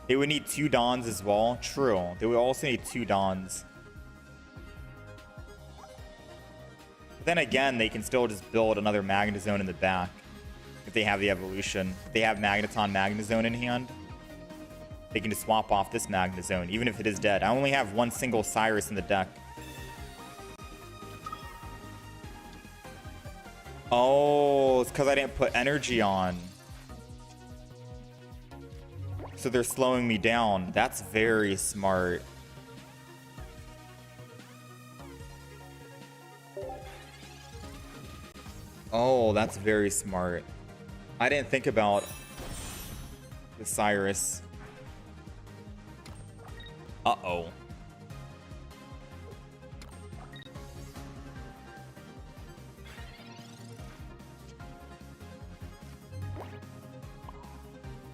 They would need two Dawns as well. True. They would also need two Dawns. But then again, they can still just build another Magnezone in the back. If they have the evolution. If they have Magneton Magnezone in hand, they can just swap off this Magnezone, even if it is dead. I only have one single Cyrus in the deck. Oh, it's because I didn't put energy on. So they're slowing me down. That's very smart. Oh, that's very smart. I didn't think about the Cyrus. Uh-oh.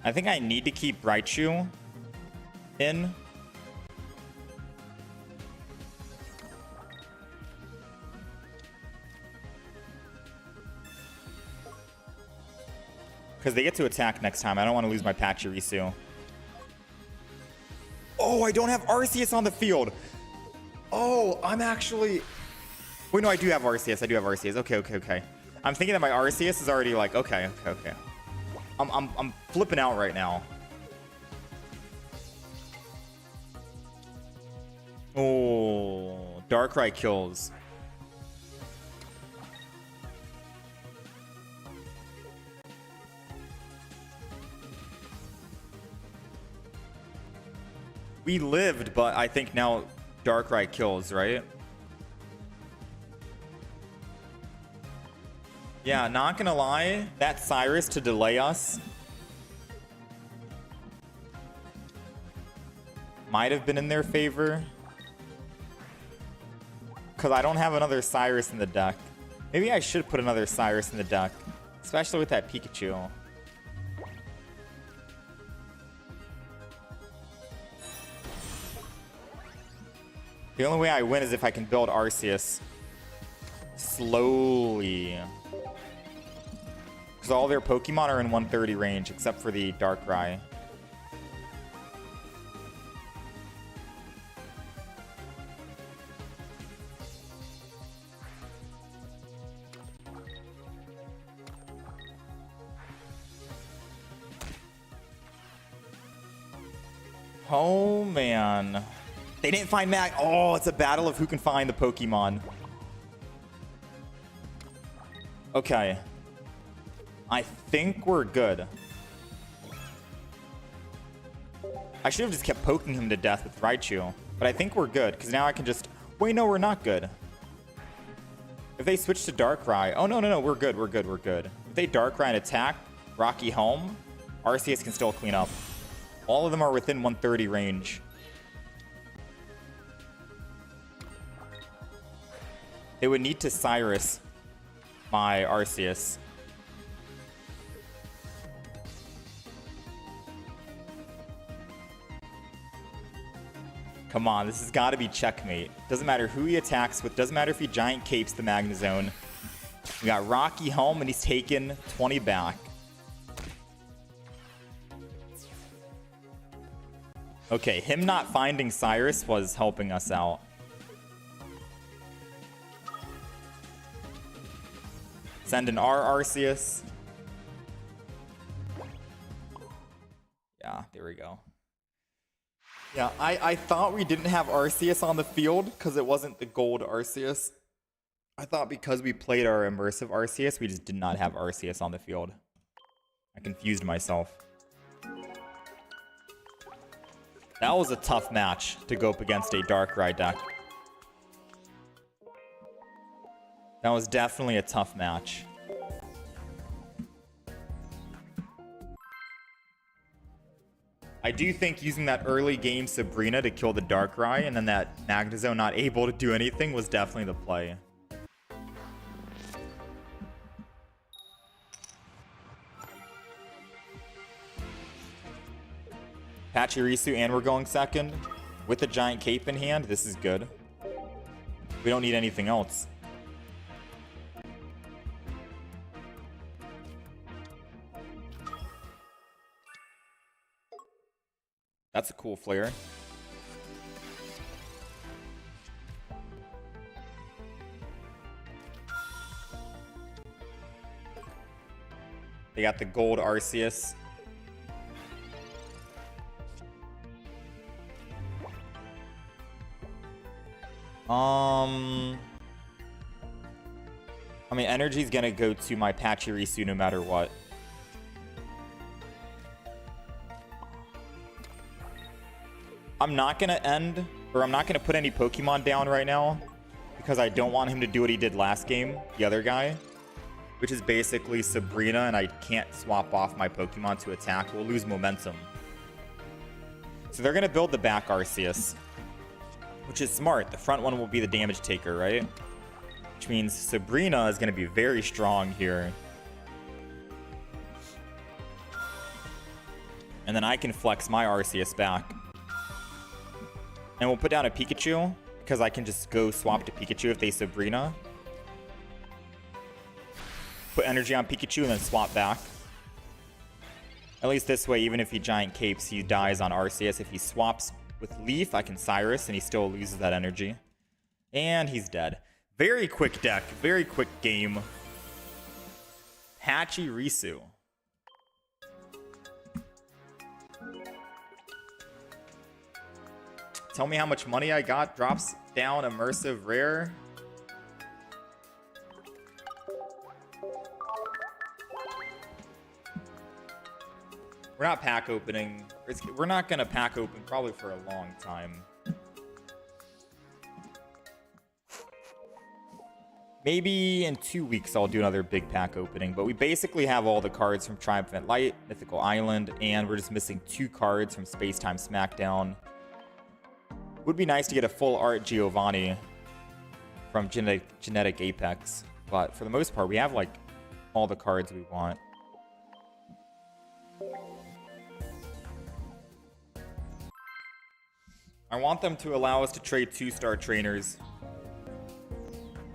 I think I need to keep Raichu in. Because they get to attack next time. I don't want to lose my Pachirisu. Oh, I don't have Arceus on the field. Oh, I'm actually... Wait, no, I do have Arceus. I do have Arceus. Okay. I'm thinking that my Arceus is already like, okay. I'm flipping out right now. Oh, Darkrai kills. We lived, but I think now Darkrai kills, right? Yeah, not gonna lie, that Cyrus to delay us might have been in their favor. Because I don't have another Cyrus in the deck. Maybe I should put another Cyrus in the deck, especially with that Pikachu. The only way I win is if I can build Arceus slowly. Because all their Pokemon are in 130 range, except for the Darkrai. Oh, man. They didn't find Mag. Oh, it's a battle of who can find the Pokemon. Okay. I think we're good. I should have just kept poking him to death with Raichu. But I think we're good, because now I can just... Wait, no, we're not good. If they switch to Darkrai... Oh, no, we're good, we're good, we're good. If they Darkrai and attack Rocky Helm, Arceus can still clean up. All of them are within 130 range. They would need to Cyrus my Arceus. Come on, this has got to be checkmate. Doesn't matter who he attacks with. Doesn't matter if he Giant Capes the Magnezone. We got Rocky Helm, and he's taken 20 back. Okay, him not finding Cyrus was helping us out. Send an R Arceus. Yeah, there we go. Yeah, I thought we didn't have Arceus on the field because it wasn't the gold Arceus. I thought because we played our immersive Arceus, we just did not have Arceus on the field. I confused myself. That was a tough match to go up against a Darkrai deck. That was definitely a tough match. I do think using that early game Sabrina to kill the Darkrai and then that Magnezone not able to do anything was definitely the play. Pachirisu, and we're going second. With a Giant Cape in hand, this is good. We don't need anything else. That's a cool flare. They got the gold Arceus. I mean, energy's gonna go to my Pachirisu no matter what. I'm not gonna I'm not gonna put any Pokemon down right now because I don't want him to do what he did last game, the other guy, which is basically Sabrina, and I can't swap off my Pokemon to attack. We'll lose momentum. So they're gonna build the back Arceus, which is smart. The front one will be the damage taker, right? Which means Sabrina is gonna be very strong here. And then I can flex my Arceus back. And we'll put down a Pikachu, because I can just go swap to Pikachu if they Sabrina. Put energy on Pikachu and then swap back. At least this way, even if he Giant Capes, he dies on Arceus. If he swaps with Leaf, I can Cyrus, and he still loses that energy. And he's dead. Very quick deck. Very quick game. Pachirisu. Tell me how much money I got. Drops down immersive rare. We're not pack opening. We're not going to pack open probably for a long time. Maybe in 2 weeks I'll do another big pack opening. But we basically have all the cards from Triumphant Light, Mythical Island, and we're just missing 2 cards from Space Time Smackdown. Would be nice to get a full art Giovanni from Genetic Apex. But for the most part, we have like all the cards we want. I want them to allow us to trade 2-star trainers.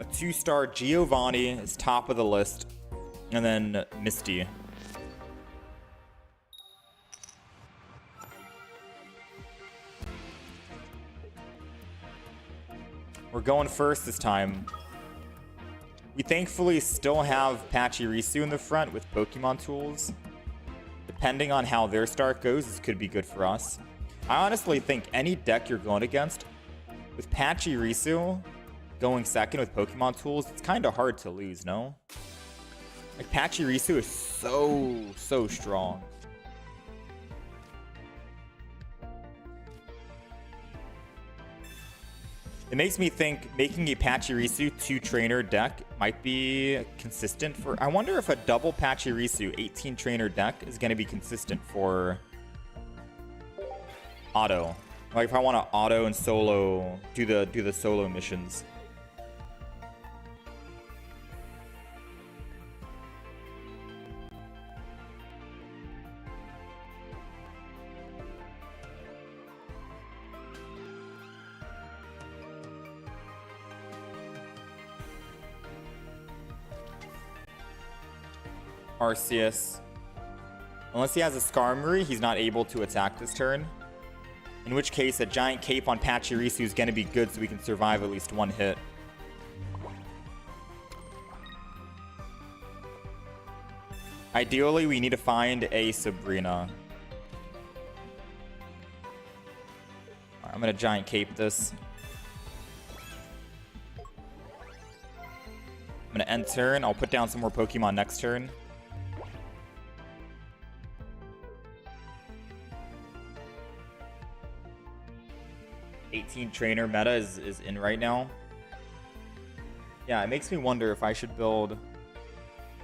A 2-star Giovanni is top of the list. And then Misty. We're going first this time. We thankfully still have Pachirisu in the front with Pokemon tools. Depending on how their start goes, this could be good for us. I honestly think any deck you're going against, with Pachirisu going second with Pokemon tools, it's kind of hard to lose, no? Like, Pachirisu is so strong. It makes me think making a Pachirisu 2-trainer deck might be consistent for... I wonder if a double Pachirisu 18-trainer deck is going to be consistent for auto. Like if I want to auto and solo, do the solo missions. Arceus. Unless he has a Skarmory, he's not able to attack this turn. In which case, a giant cape on Pachirisu is going to be good so we can survive at least one hit. Ideally, we need to find a Sabrina. Right, I'm going to giant cape this. I'm going to end turn. I'll put down some more Pokemon next turn. Trainer meta is in right now. Yeah, it makes me wonder if I should build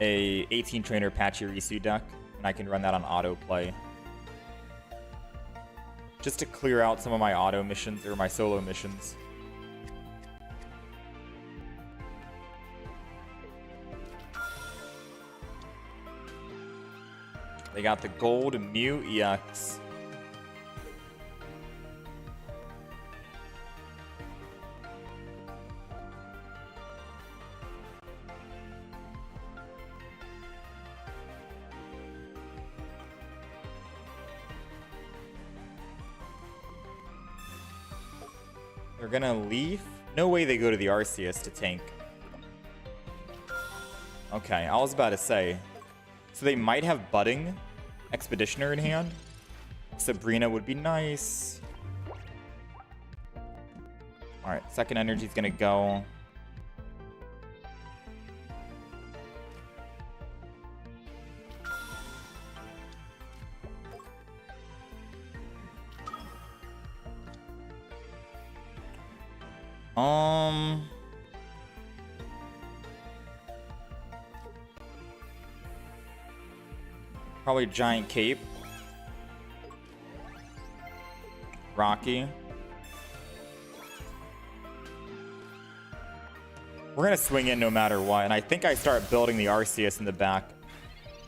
a 18 trainer Pachirisu deck and I can run that on auto play. Just to clear out some of my auto missions or my solo missions. They got the gold Mew EX. They're gonna leave? No way they go to the Arceus to tank. Okay, I was about to say. So they might have Budding Expeditioner in hand. Sabrina would be nice. Alright, second energy's gonna go. Probably Giant Cape. Rocky. We're gonna swing in no matter what, and I think I start building the Arceus in the back.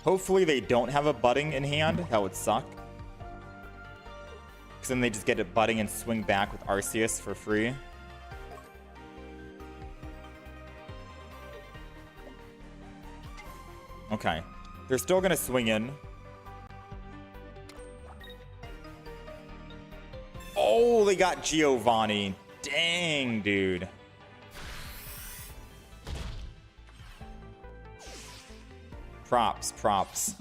Hopefully they don't have a Budding in hand. That would suck. Because then they just get a Budding and swing back with Arceus for free. Okay. They're still gonna swing in. Oh, they got Giovanni. Dang, dude. Props, props.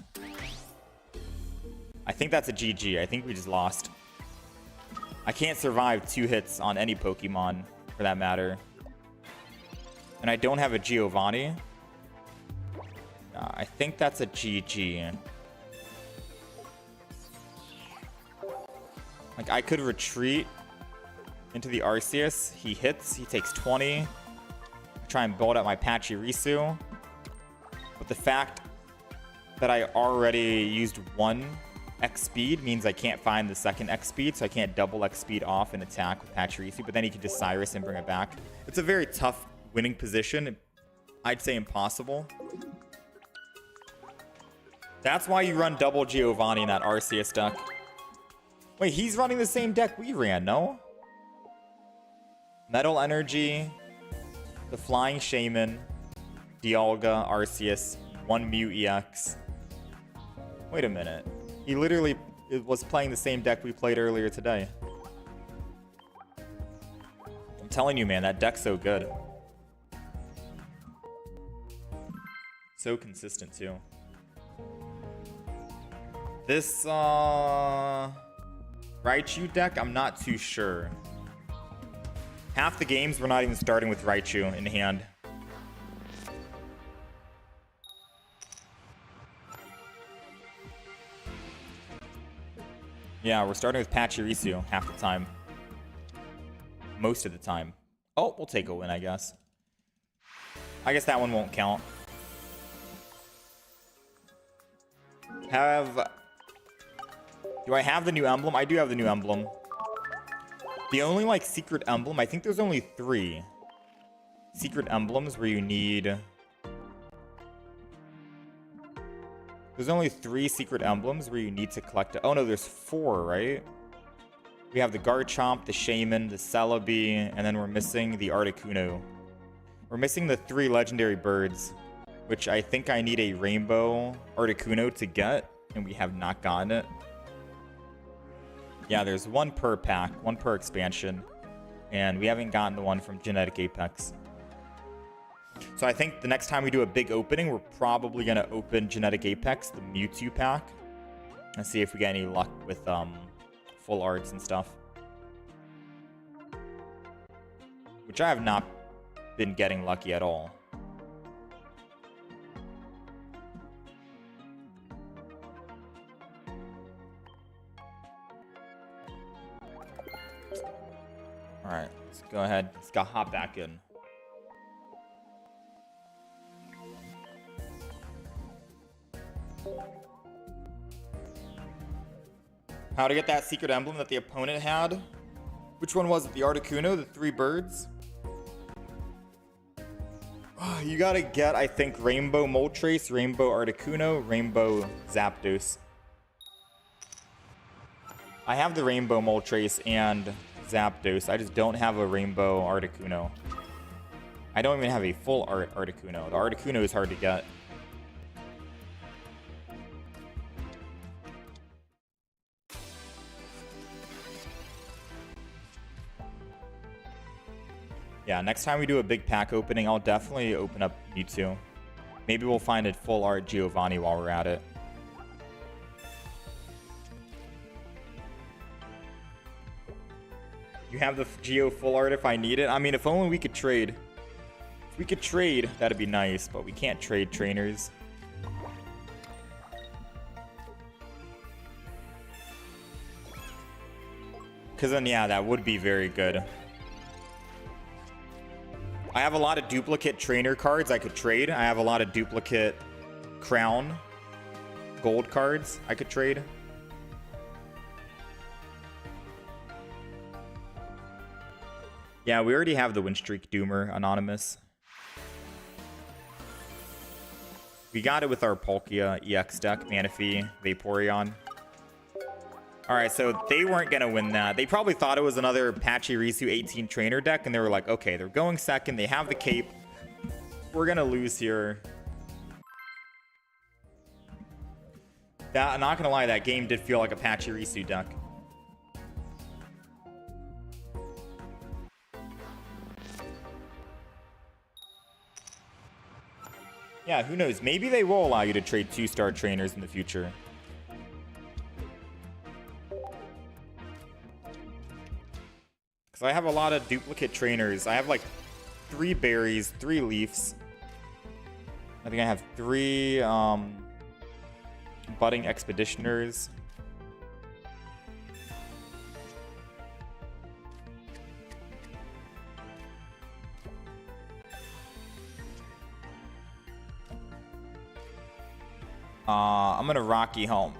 I think that's a GG. I think we just lost. I can't survive 2 hits on any Pokemon, for that matter. And I don't have a Giovanni. I think that's a GG. Like, I could retreat into the Arceus. He hits. He takes 20. I try and build up my Pachirisu. But the fact that I already used 1 X speed means I can't find the second X speed, so I can't double X speed off and attack with Pachirisu. But then he can just Cyrus and bring it back. It's a very tough winning position. I'd say impossible. That's why you run double Giovanni in that Arceus deck. Wait, he's running the same deck we ran, no? Metal Energy, the Flying Shaman, Dialga, Arceus, 1 Mew EX. Wait a minute. He literally was playing the same deck we played earlier today. I'm telling you, man, that deck's so good. So consistent, too. This, Raichu deck, I'm not too sure. Half the games we're not even starting with Raichu in hand. Yeah, we're starting with Pachirisu half the time. Most of the time. Oh, we'll take a win, I guess. I guess that one won't count. Do I have the new emblem? I do have the new emblem. The only, like, secret emblem, I think there's only 3 secret emblems where you need... There's only 3 secret emblems where you need to collect... Oh, no, there's 4, right? We have the Garchomp, the Shaman, the Celebi, and then we're missing the Articuno. We're missing the 3 legendary birds, which I think I need a Rainbow Articuno to get, and we have not gotten it. Yeah, there's 1 per pack, 1 per expansion, and we haven't gotten the one from Genetic Apex. So I think the next time we do a big opening, we're probably going to open Genetic Apex, the Mewtwo pack, and see if we get any luck with full arts and stuff. Which I have not been getting lucky at all. Alright, let's go ahead. Let's go hop back in. How to get that secret emblem that the opponent had? Which one was it? The Articuno? The 3 birds? Oh, you gotta get, I think, Rainbow Moltres, Rainbow Articuno, Rainbow Zapdos. I have the Rainbow Moltres and Zapdos. I just don't have a Rainbow Articuno. I don't even have a full Articuno. The Articuno is hard to get. Yeah, next time we do a big pack opening, I'll definitely open up Mewtwo. Maybe we'll find a full art Giovanni while we're at it. You have the Geo full art if I need it? I mean, if only we could trade. If we could trade, that'd be nice, but we can't trade trainers. Because then, yeah, that would be very good. I have a lot of duplicate trainer cards I could trade. I have a lot of duplicate crown gold cards I could trade. Yeah, we already have the Win Streak Doomer Anonymous. We got it with our Palkia EX deck, Manaphy, Vaporeon. Alright, so they weren't going to win that. They probably thought it was another Pachirisu 18 trainer deck, and they were like, okay, they're going second. They have the cape. We're going to lose here. I'm not going to lie, that game did feel like a Pachirisu deck. Yeah, who knows? Maybe they will allow you to trade 2-star trainers in the future. Because I have a lot of duplicate trainers. I have like 3 berries, 3 leafs. I think I have 3 budding expeditioners. I'm gonna Rocky home.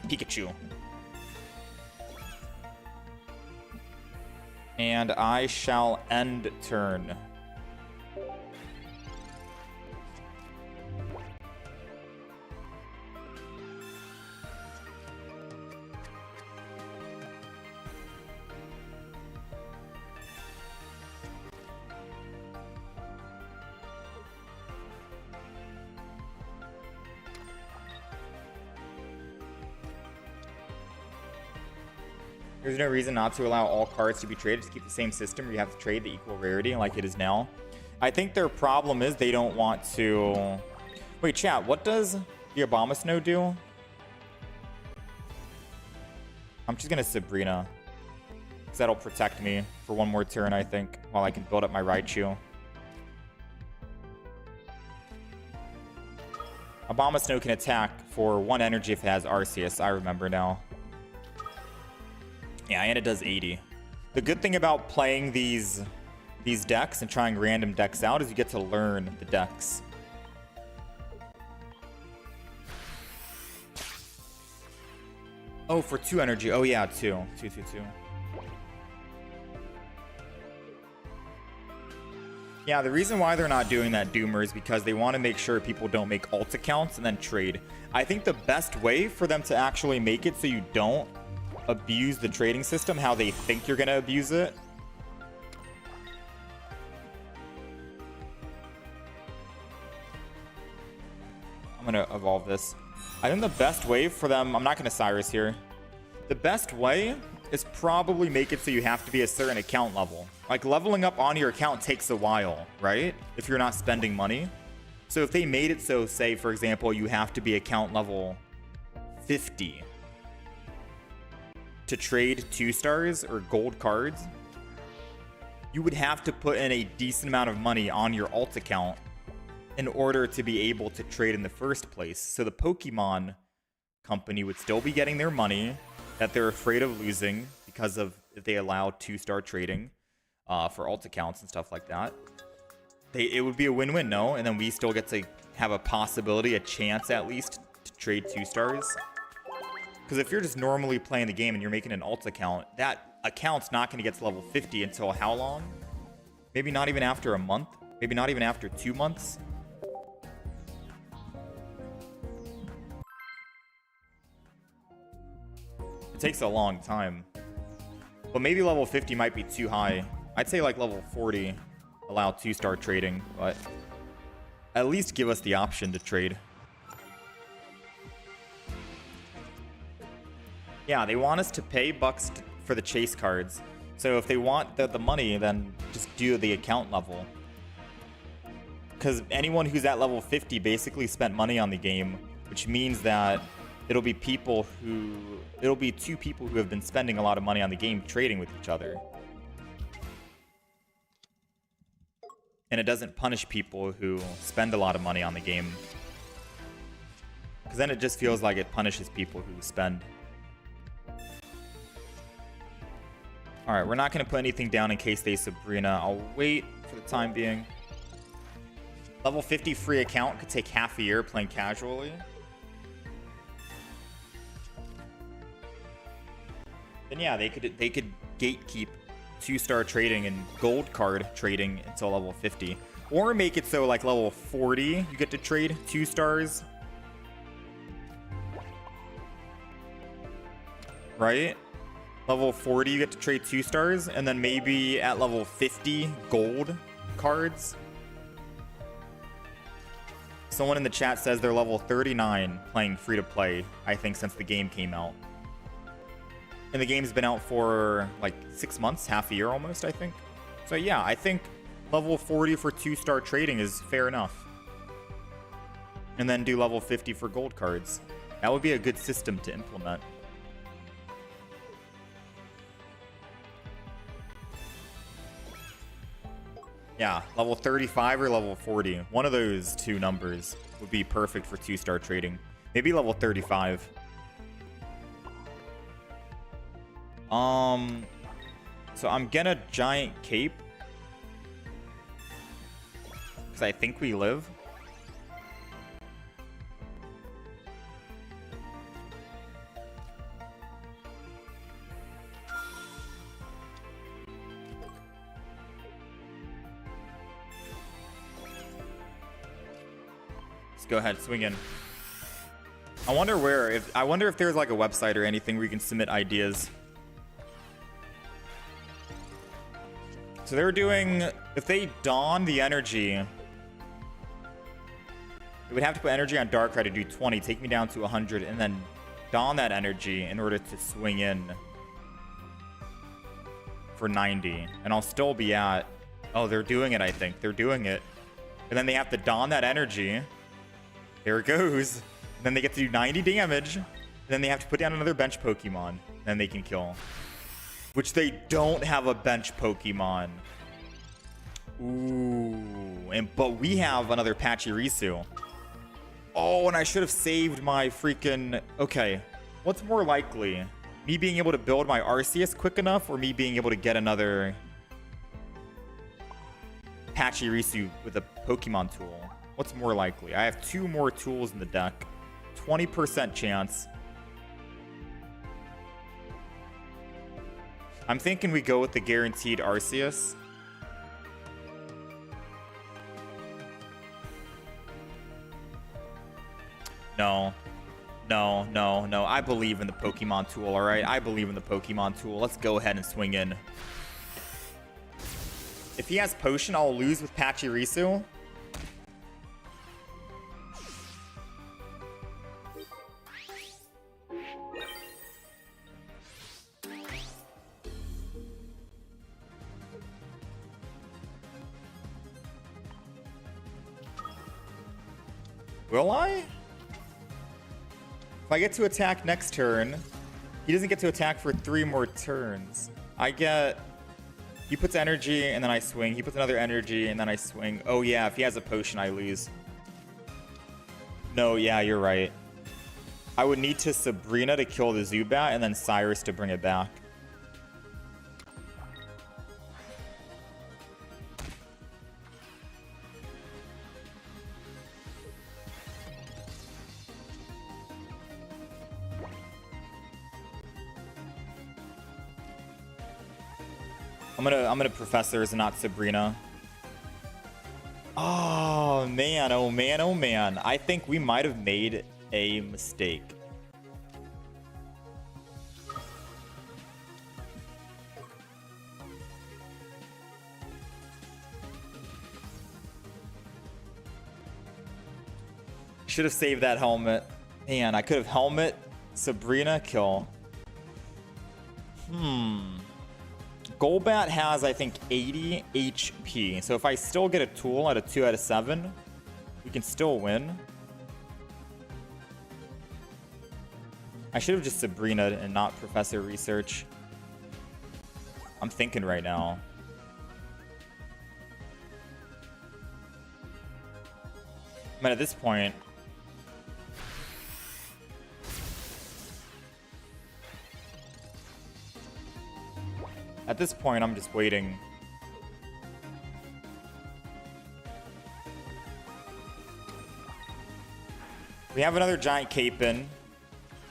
Pikachu. And I shall end turn. There's no reason not to allow all cards to be traded. Just keep the same system where you have to trade the equal rarity like it is now. I think their problem is they don't want to... Wait, chat, what does the Abomasnow do? I'm just gonna Sabrina. Because that'll protect me for one more turn, I think, while I can build up my Raichu. Abomasnow can attack for 1 energy if it has Arceus. I remember now. Yeah, and it does 80. The good thing about playing these decks and trying random decks out is you get to learn the decks. Oh, for 2 energy. Oh, yeah, 2. 2, 2, 2. Yeah, the reason why they're not doing that, Doomer, is because they want to make sure people don't make alt accounts and then trade. I think the best way for them to actually make it so you don't abuse the trading system how they think you're going to abuse it. I'm going to evolve this. I think the best way for them... I'm not going to Cyrus here. The best way is probably make it so you have to be a certain account level. Like, leveling up on your account takes a while, right? If you're not spending money. So if they made it so, say, for example, you have to be account level 50 to trade 2-stars or gold cards, you would have to put in a decent amount of money on your alt account in order to be able to trade in the first place. So the Pokemon company would still be getting their money that they're afraid of losing because of if they allow 2-star trading for alt accounts and stuff like that. It would be a win-win, no? And then we still get to have a possibility, a chance at least, to trade 2-stars. Because if you're just normally playing the game and you're making an alt account, that account's not going to get to level 50 until how long? Maybe not even after a month? Maybe not even after 2 months? It takes a long time. But maybe level 50 might be too high. I'd say like level 40, allow 2-star trading, but at least give us the option to trade. Yeah, they want us to pay bucks for the chase cards. So if they want the money, then just do the account level. Because anyone who's at level 50 basically spent money on the game, which means that it'll be 2 people who have been spending a lot of money on the game trading with each other. And it doesn't punish people who spend a lot of money on the game. Because then it just feels like it punishes people who spend. Alright, we're not going to put anything down in case they Sabrina. I'll wait for the time being. Level 50 free account could take half a year playing casually. Then yeah, they could gatekeep 2-star trading and gold card trading until level 50. Or make it so like level 40 you get to trade 2-stars. Right? Level 40 you get to trade 2-stars, and then maybe at level 50 gold cards. Someone in the chat says they're level 39 playing free to play, I think, since the game came out. And the game's been out for like 6 months, half a year almost, I think. So yeah, I think level 40 for 2-star trading is fair enough. And then do level 50 for gold cards. That would be a good system to implement. Yeah, level 35 or level 40. One of those 2 numbers would be perfect for 2-star trading. Maybe level 35. So I'm gonna giant cape. Because I think we live. Let's go ahead, swing in. I wonder if there's like a website or anything where you can submit ideas. So they're doing, if they don the energy, they would have to put energy on Darkrai to do 20, take me down to 100, and then don that energy in order to swing in for 90. And I'll still be at, oh, they're doing it, I think. They're doing it. And then they have to don that energy. There it goes. And then they get to do 90 damage. And then they have to put down another bench Pokemon. then they can kill. Which they don't have a bench Pokemon. Ooh, but we have another Pachirisu. Oh, and I should have saved my freaking... Okay, what's more likely? Me being able to build my Arceus quick enough, or me being able to get another Pachirisu with a Pokemon tool? What's more likely? I have 2 more tools in the deck. 20% chance. I'm thinking we go with the guaranteed Arceus. No. No, no, no. I believe in the Pokemon tool, alright? I believe in the Pokemon tool. Let's go ahead and swing in. If he has Potion, I'll lose with Pachirisu. Will I? If I get to attack next turn, he doesn't get to attack for 3 more turns. I get... He puts energy, and then I swing. He puts another energy, and then I swing. Oh, yeah, if he has a potion, I lose. No, yeah, you're right. I would need to Sabrina to kill the Zubat, and then Cyrus to bring it back. I'm gonna Professors and not Sabrina. Oh man, oh man, oh man. I think we might have made a mistake. Should have saved that helmet. Man, I could have helmet, Sabrina, kill. Golbat has, I think, 80 HP. So if I still get a tool at a 2 out of 7, we can still win. I should have just Sabrina and not Professor Research. I'm thinking right now. I mean, at this point... At this point, I'm just waiting. We have another Giant Cape in.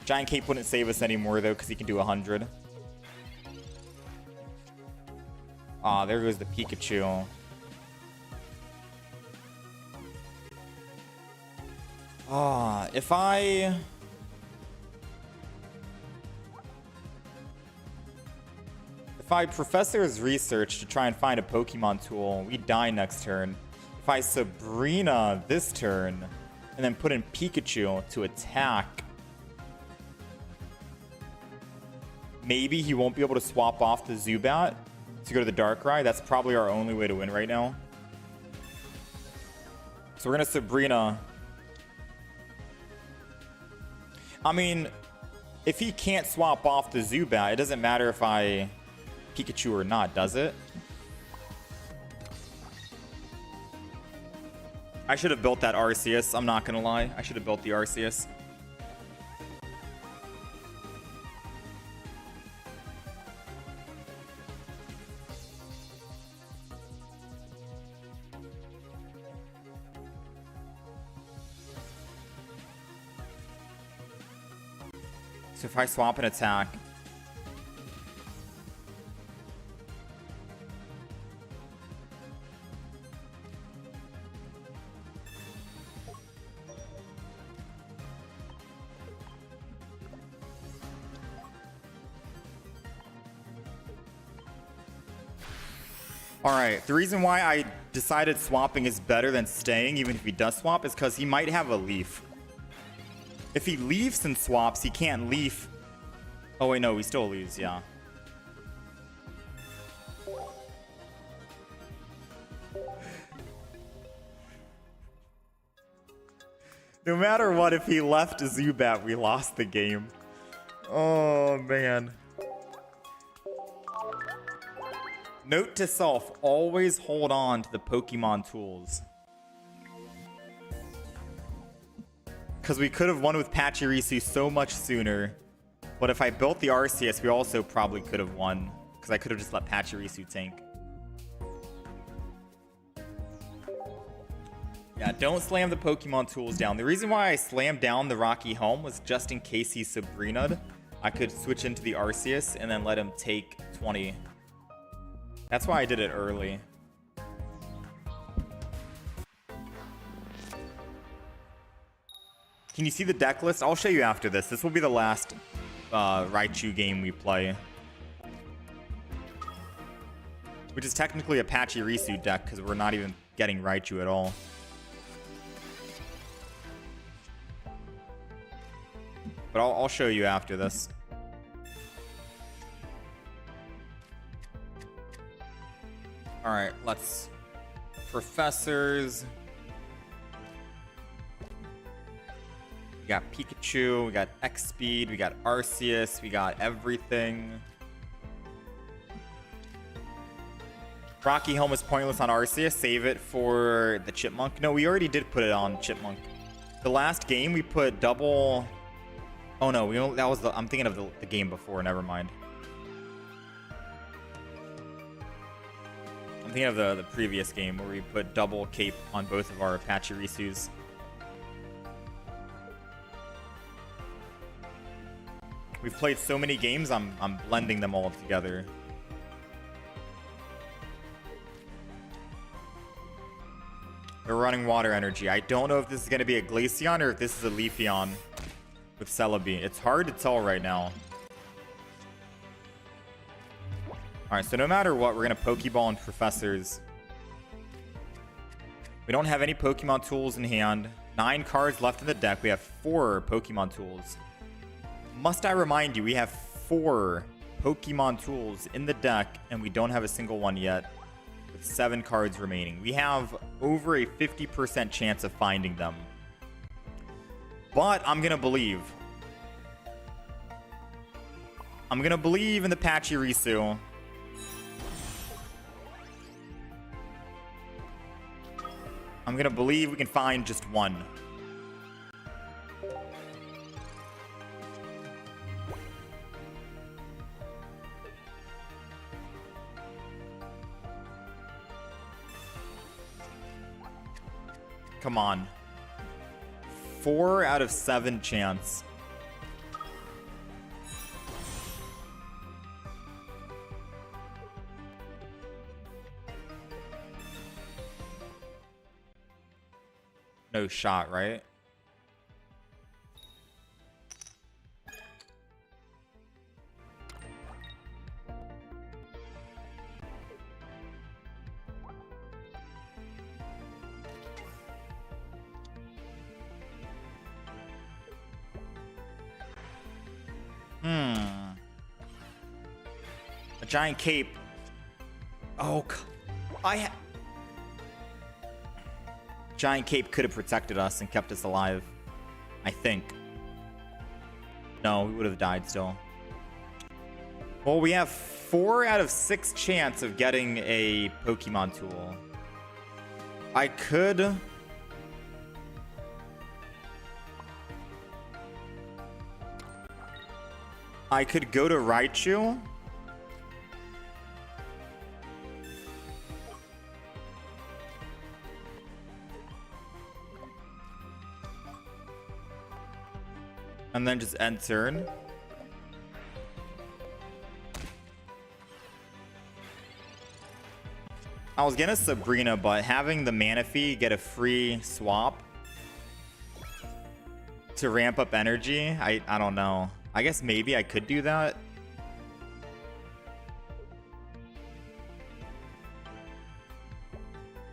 Giant Cape wouldn't save us anymore, though, because he can do 100. Ah, there goes the Pikachu. Ah, if I Professor's Research to try and find a Pokemon tool, we die next turn. If I Sabrina this turn, and then put in Pikachu to attack, maybe he won't be able to swap off the Zubat to go to the Darkrai. That's probably our only way to win right now. So we're going to Sabrina. I mean, if he can't swap off the Zubat, it doesn't matter if I Pikachu or not, does it? I should have built that Arceus. I'm not gonna lie. I should have built the Arceus. So if I swap an attack, alright, the reason why I decided swapping is better than staying, even if he does swap, is because he might have a leaf. If he leaves and swaps, he can't leaf. Oh wait, no, he still leaves, yeah. No matter what, if he left Zubat, we lost the game. Oh, man. Note to self, always hold on to the Pokemon tools. Because we could have won with Pachirisu so much sooner. But if I built the Arceus, we also probably could have won. Because I could have just let Pachirisu tank. Yeah, don't slam the Pokemon tools down. The reason why I slammed down the Rocky Helm was just in case he Sabrina'd. I could switch into the Arceus and then let him take 20. That's why I did it early. Can you see the deck list? I'll show you after this. This will be the last Raichu game we play. Which is technically a Pachirisu deck because we're not even getting Raichu at all. But I'll show you after this. All right, let's... Professors. We got Pikachu, we got X-Speed, we got Arceus, we got everything. Rocky Helm is pointless on Arceus. Save it for the Chipmunk. No, we already did put it on Chipmunk. The last game we put double... Oh no, that was the... I'm thinking of the game before. Never mind. I'm thinking of the previous game where we put double cape on both of our Pachirisus. We've played so many games, I'm blending them all together. We're running water energy. I don't know if this is going to be a Glaceon or if this is a Leafeon with Celebi. It's hard to tell right now. Alright, so no matter what, we're going to Pokeball and Professors. We don't have any Pokemon tools in hand. 9 cards left in the deck. We have 4 Pokemon tools. Must I remind you, we have 4 Pokemon tools in the deck, and we don't have a single one yet, with 7 cards remaining. We have over a 50% chance of finding them. But I'm going to believe. I'm going to believe in the Pachirisu. I'm going to believe we can find just one. Come on. 4 out of 7 chance. No shot, right? A giant cape. Oh, Giant cape could have protected us and kept us alive. I think. No, we would have died still. Well, we have 4 out of 6 chance of getting a Pokemon tool. I could go to Raichu. And then just end turn. I was gonna Sabrina, but having the Manaphy get a free swap to ramp up energy, I don't know. I guess maybe I could do that.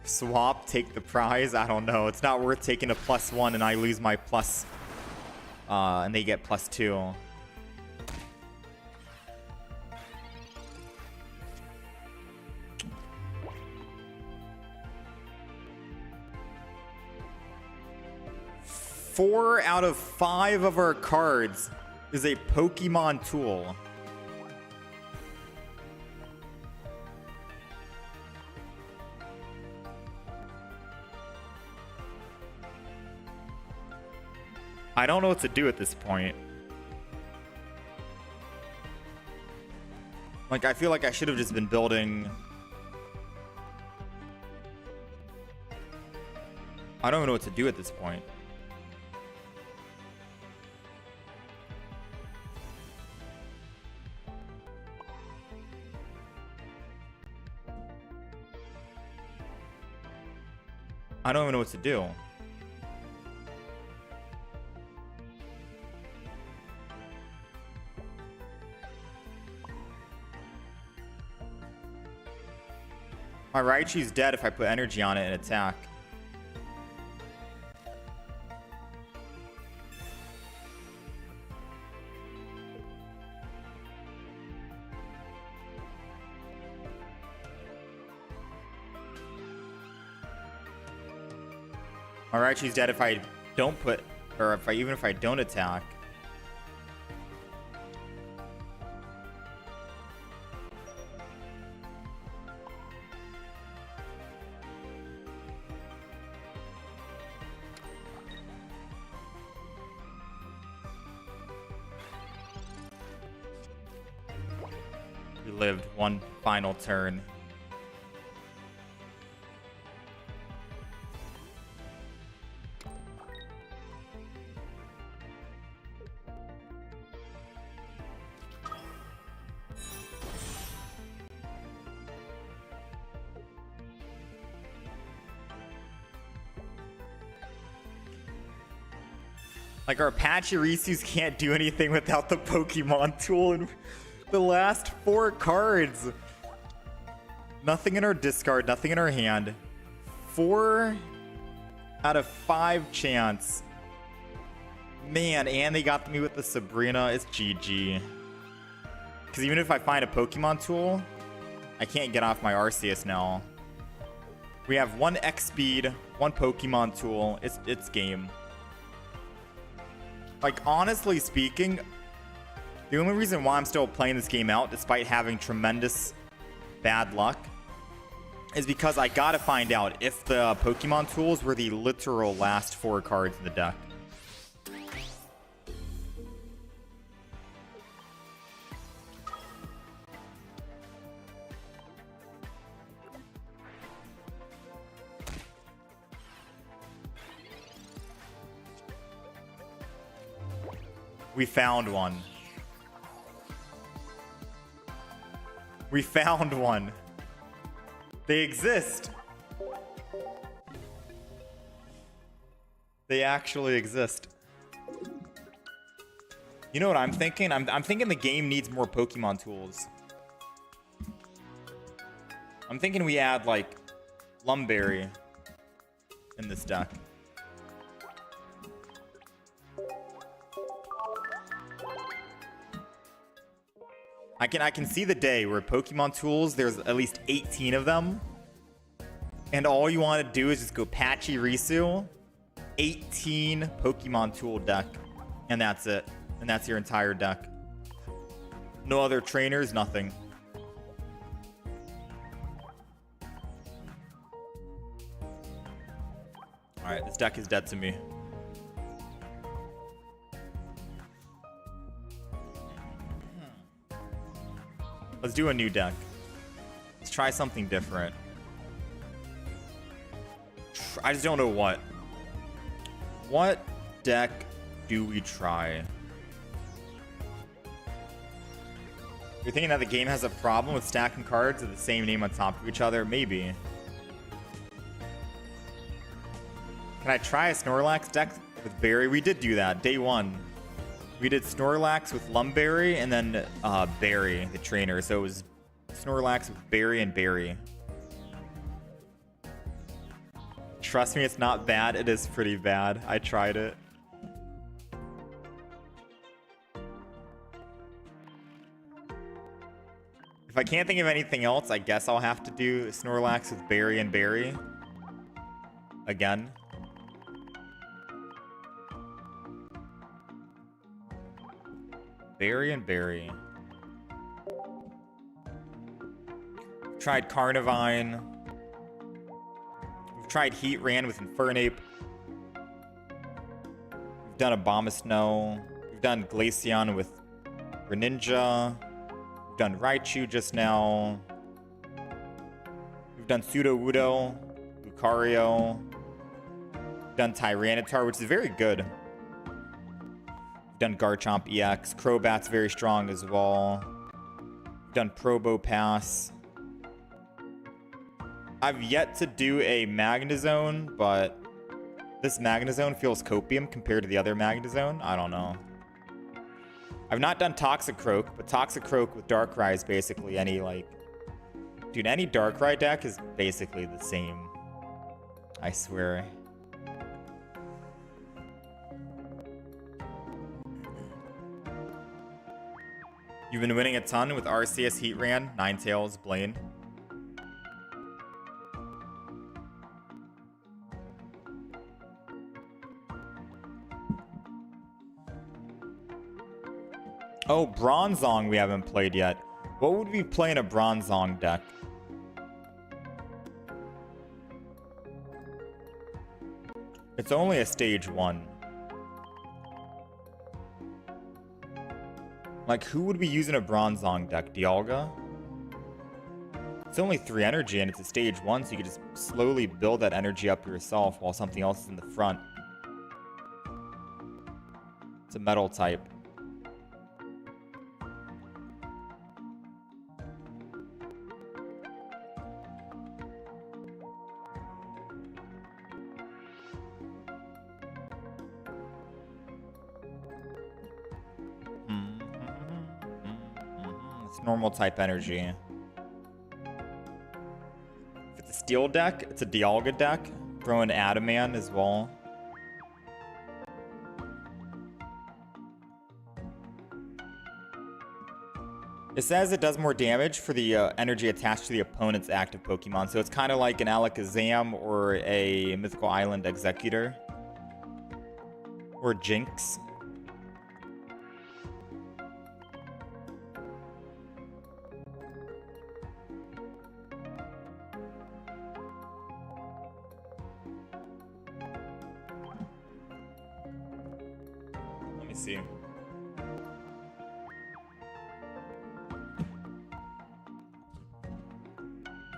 Swap, take the prize. I don't know. It's not worth taking a +1 and I lose my plus. And they get +2. Four out of 5 of our cards is a Pokemon tool. I don't know what to do at this point. Like, I feel like I should have just been building... I don't even know what to do at this point. I don't even know what to do. My Raichu's dead if I put energy on it and attack. My Raichu's dead if I don't put, or if I, even if I don't attack. We lived one final turn. Like, our Pachirisus can't do anything without the Pokemon tool in the last 4 cards. Nothing in our discard, nothing in our hand. 4 out of 5 chance. Man, and they got me with the Sabrina. It's GG. Because even if I find a Pokemon tool, I can't get off my Arceus now. We have 1 X speed, 1 Pokemon tool. It's game. Like, honestly speaking, the only reason why I'm still playing this game out, despite having tremendous bad luck, is because I gotta find out if the Pokemon tools were the literal last 4 cards in the deck. We found one. We found one. They exist. They actually exist. You know what I'm thinking? I'm thinking the game needs more Pokemon tools. I'm thinking we add, like, Lumberry in this deck. I can see the day where Pokemon tools, there's at least 18 of them. And all you want to do is just go Pachirisu, 18 Pokemon tool deck. And that's it. And that's your entire deck. No other trainers, nothing. Alright, this deck is dead to me. Let's do a new deck. Let's try something different. I just don't know what. What deck do we try? You're thinking that the game has a problem with stacking cards of the same name on top of each other? Maybe. Can I try a Snorlax deck with Berry? We did do that, day 1. We did Snorlax with Lumberry and then Berry, the trainer. So it was Snorlax with Berry and Berry. Trust me, it's not bad. It is pretty bad. I tried it. If I can't think of anything else, I guess I'll have to do Snorlax with Berry and Berry. Again. Berry and Berry. Tried Carnivine. We've tried Heatran with Infernape. We've We've done Abomasnow. We've done Glaceon with Greninja. We've done Raichu just now. We've done Sudowoodo, Lucario. We've done Tyranitar, which is very good. We've done Garchomp EX. Crobat's very strong as well. We've done Probopass. I've yet to do a Magnezone, but this Magnezone feels copium compared to the other Magnezone. I don't know. I've not done Toxicroak, but Toxicroak with Darkrai is basically any, like... Dude, any Darkrai deck is basically the same. I swear. You've been winning a ton with Arceus, Heatran, Ninetales, Blaine. Oh, Bronzong we haven't played yet. What would we play in a Bronzong deck? It's only a stage 1. Like, who would we use in a Bronzong deck? Dialga? It's only 3 energy and it's a stage 1, so you can just slowly build that energy up yourself while something else is in the front. It's a metal type. Normal type energy. If it's a steel deck, it's a Dialga deck. Throw in Adaman as well. It says it does more damage for the energy attached to the opponent's active Pokemon. So it's kind of like an Alakazam or a Mythical Island Executor. Or Jinx. See.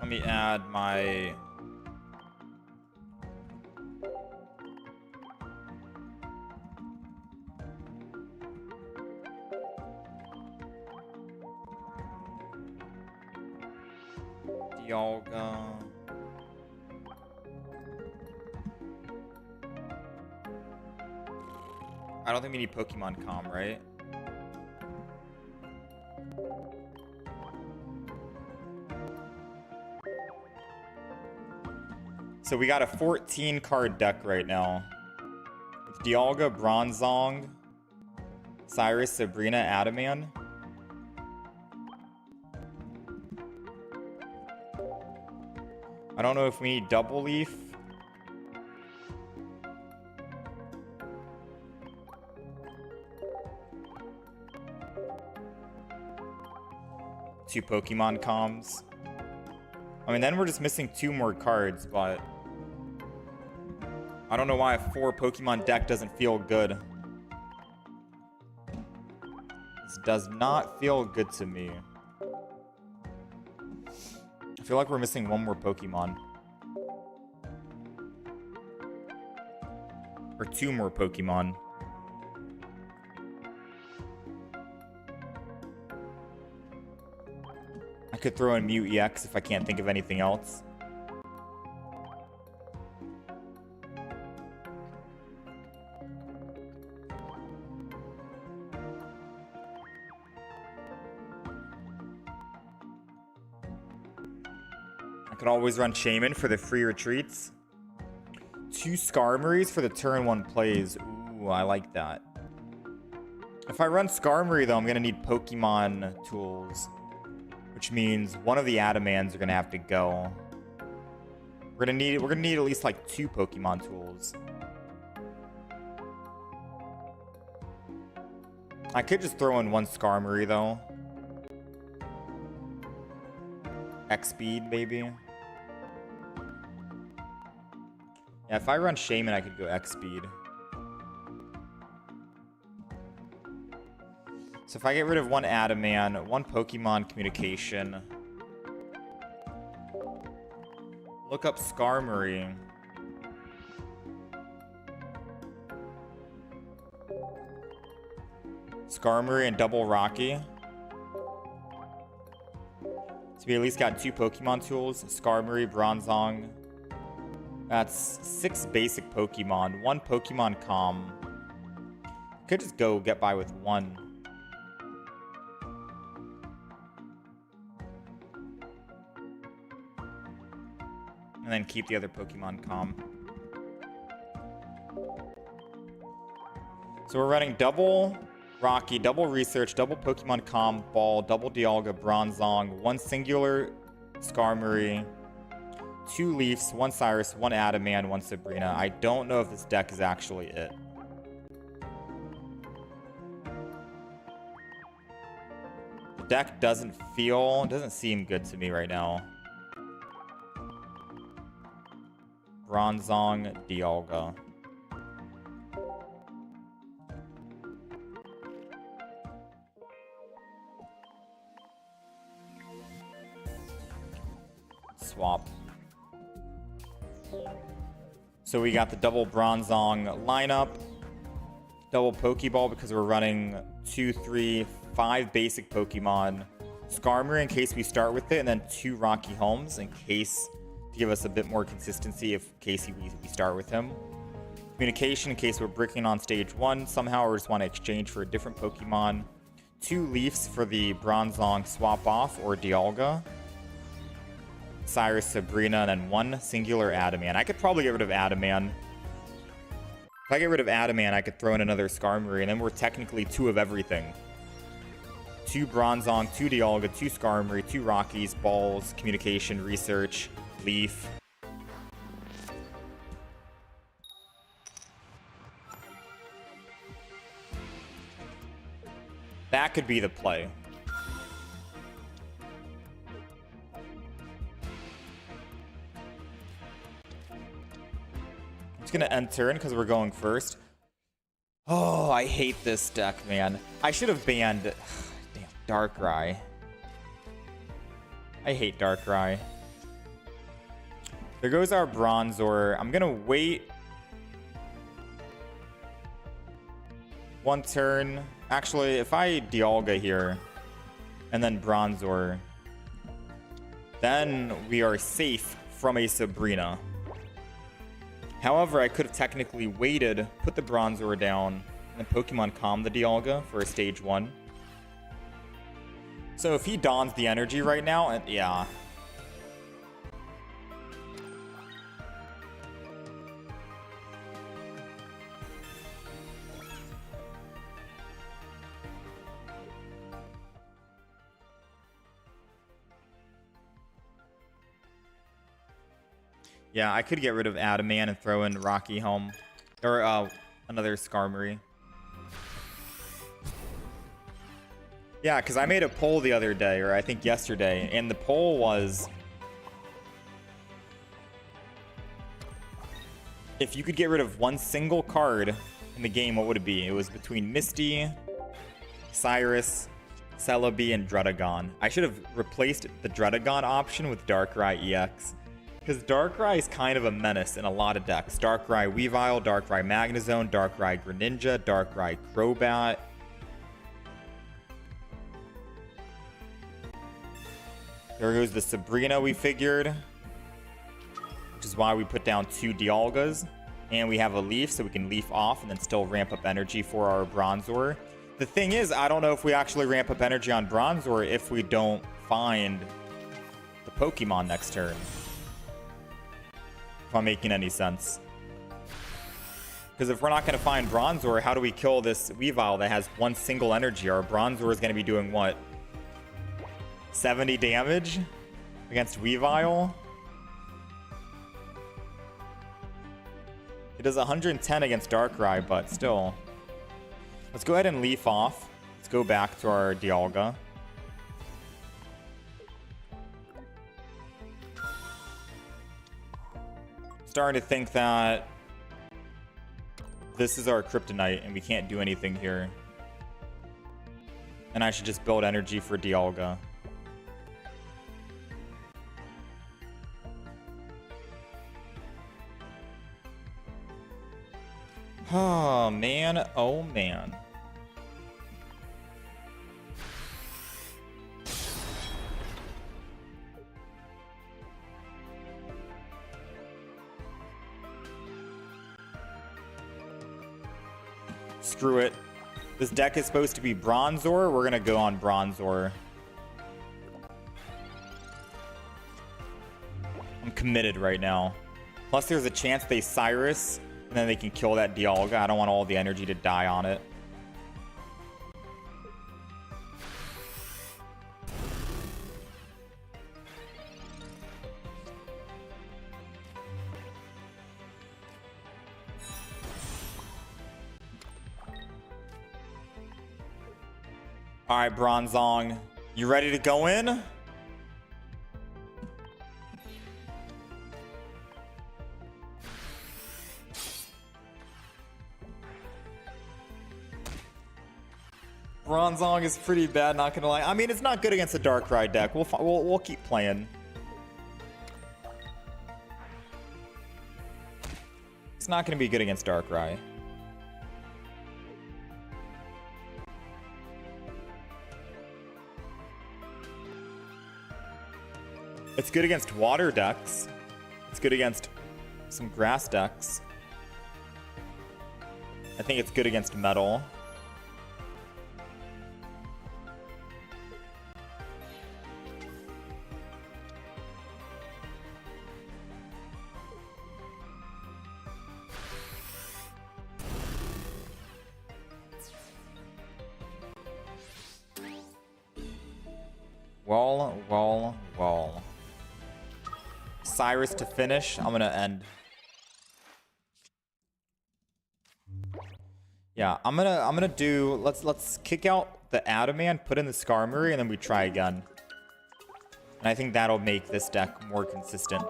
Let me add my Dialga. I don't think we need Pokemon Com, right? So we got a 14 card deck right now. With Dialga, Bronzong, Cyrus, Sabrina, Adaman. I don't know if we need Double Leaf. Two Pokemon comms. I mean, then we're just missing 2 more cards, but I don't know why a 4 Pokemon deck doesn't feel good. This does not feel good to me. I feel like we're missing 1 more Pokemon. Or 2 more Pokemon. I could throw in Mew EX if I can't think of anything else. I could always run Shaman for the free retreats. 2 Skarmories for the turn 1 plays. Ooh, I like that. If I run Skarmory, though, I'm going to need Pokemon tools. Which means one of the Adamans are gonna have to go. We're gonna need at least like 2 Pokemon tools. I could just throw in 1 Skarmory though. X-Speed maybe. Yeah, if I run Shaman, I could go X-Speed. So if I get rid of one Adaman, one Pokemon Communication, look up Skarmory. Skarmory and double Rocky. So we at least got 2 Pokemon tools. Skarmory, Bronzong. That's 6 basic Pokemon. 1 Pokemon Calm. Could just go get by with 1. And then keep the other Pokemon Calm. So we're running double Rocky, double Research, double Pokemon Calm, Ball, double Dialga, Bronzong, 1 singular Skarmory, 2 Leafs, 1 Cyrus, 1 Adaman, 1 Sabrina. I don't know if this deck is actually it. The deck doesn't seem good to me right now. Bronzong, Dialga. Swap. So we got the double Bronzong lineup, double Pokeball because we're running 2, 3, 5 basic Pokemon. Skarmory in case we start with it, and then 2 Rocky Homes in case to give us a bit more consistency if Casey we start with him. Communication in case we're breaking on stage 1 somehow or just want to exchange for a different Pokemon. 2 Leafs for the Bronzong swap off or Dialga. Cyrus, Sabrina, and then 1 singular Adaman. I could probably get rid of Adaman. If I get rid of Adaman, I could throw in another Skarmory, and then we're technically 2 of everything. 2 Bronzong, 2 Dialga, 2 Skarmory, 2 Rockies, Balls, Communication, Research, Leaf. That could be the play. Gonna end turn because we're going first. Oh, I hate this deck, man. I should have banned damn Darkrai. I hate Darkrai. There goes our Bronzor. I'm gonna wait 1 turn. Actually, if I Dialga here and then Bronzor, then we are safe from a Sabrina. However, I could have technically waited, put the Bronzor down, and then Pokemon Calm the Dialga for a stage 1. So if he dons the energy right now, and yeah. Yeah, I could get rid of Adaman and throw in Rocky Home. Or another Skarmory. Yeah, because I made a poll the other day, or I think yesterday, and the poll was if you could get rid of 1 single card in the game, what would it be? It was between Misty, Cyrus, Celebi, and Dredagon. I should have replaced the Dredagon option with Darkrai EX. Because Darkrai is kind of a menace in a lot of decks. Darkrai Weavile, Darkrai Magnezone, Darkrai Greninja, Darkrai Crobat. There goes the Sabrina we figured. Which is why we put down 2 Dialgas. And we have a Leaf, so we can Leaf off and then still ramp up energy for our Bronzor. The thing is, I don't know if we actually ramp up energy on Bronzor if we don't find the Pokemon next turn. If I'm making any sense. Because if we're not going to find Bronzor, how do we kill this Weavile that has 1 single energy? Our Bronzor is going to be doing what? 70 damage against Weavile? It does 110 against Darkrai, but still. Let's go ahead and Leaf off. Let's go back to our Dialga. Starting to think that this is our kryptonite and we can't do anything here. And I should just build energy for Dialga. Oh, man. Oh, man. Screw it. This deck is supposed to be Bronzor. We're going to go on Bronzor. I'm committed right now. Plus, there's a chance they Cyrus, and then they can kill that Dialga. I don't want all the energy to die on it. All right, Bronzong, you ready to go in? Bronzong is pretty bad, not gonna lie. I mean, it's not good against the Darkrai deck. We'll keep playing. It's not gonna be good against Darkrai. It's good against water decks. It's good against some grass decks. I think it's good against metal. Well. Cyrus to finish. I'm gonna end. Yeah, I'm gonna do. Let's kick out the Adamant, put in the Skarmory, and then we try again. And I think that'll make this deck more consistent.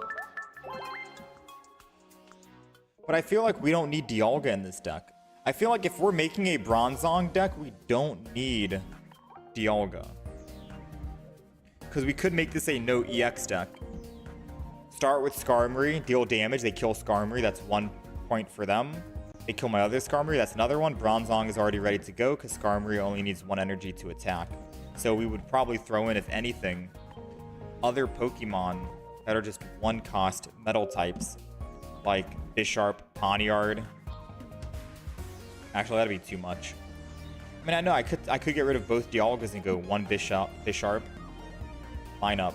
But I feel like we don't need Dialga in this deck. I feel like if we're making a Bronzong deck, we don't need Dialga. Because we could make this a no EX deck. Start with Skarmory, deal damage, they kill Skarmory, that's 1 point for them. They kill my other Skarmory, that's another one. Bronzong is already ready to go because Skarmory only needs 1 energy to attack. So we would probably throw in, if anything, other Pokemon that are just 1-cost metal types, like Bisharp, Pawniard. Actually, that'd be too much. I mean, I know I could get rid of both Dialgas and go 1 Bisharp. Line up.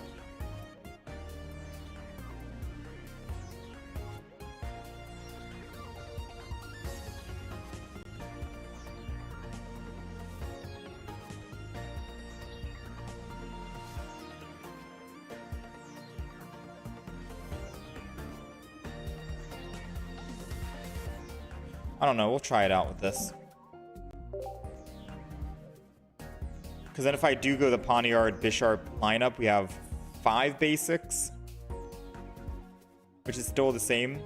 I don't know, we'll try it out with this. Because then if I do go the Pawniard Bisharp lineup, we have 5 basics. Which is still the same.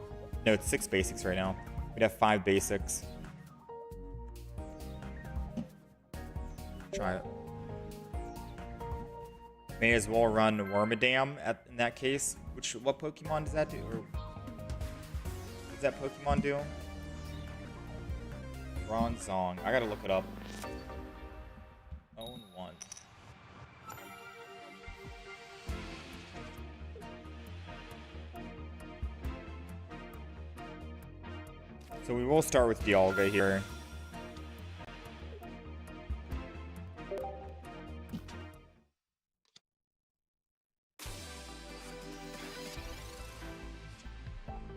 No, it's 6 basics right now. We'd have 5 basics. Try it. May as well run Wormadam in that case. What Pokemon does that do? Or does that Pokemon do? Bronzong. I gotta look it up. Own 1. So we will start with Dialga here.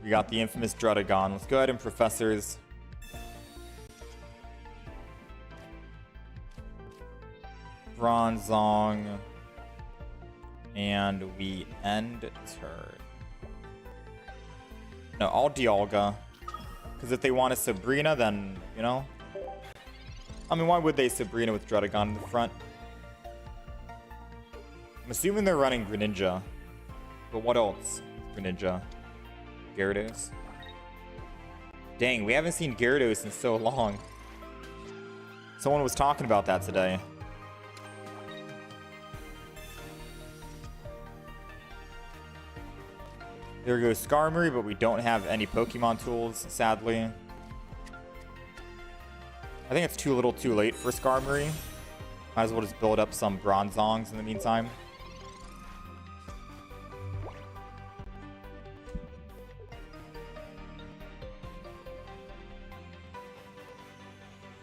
We got the infamous Druddigon. Let's go ahead and Professors. Bronzong. And we end turn. No, all Dialga. Because if they want a Sabrina, then, you know. I mean, why would they Sabrina with Druddigon in the front? I'm assuming they're running Greninja. But what else? Greninja. Gyarados. Dang, we haven't seen Gyarados in so long. Someone was talking about that today. There goes Skarmory, but we don't have any Pokemon tools, sadly. I think it's too little too late for Skarmory. Might as well just build up some Bronzongs in the meantime.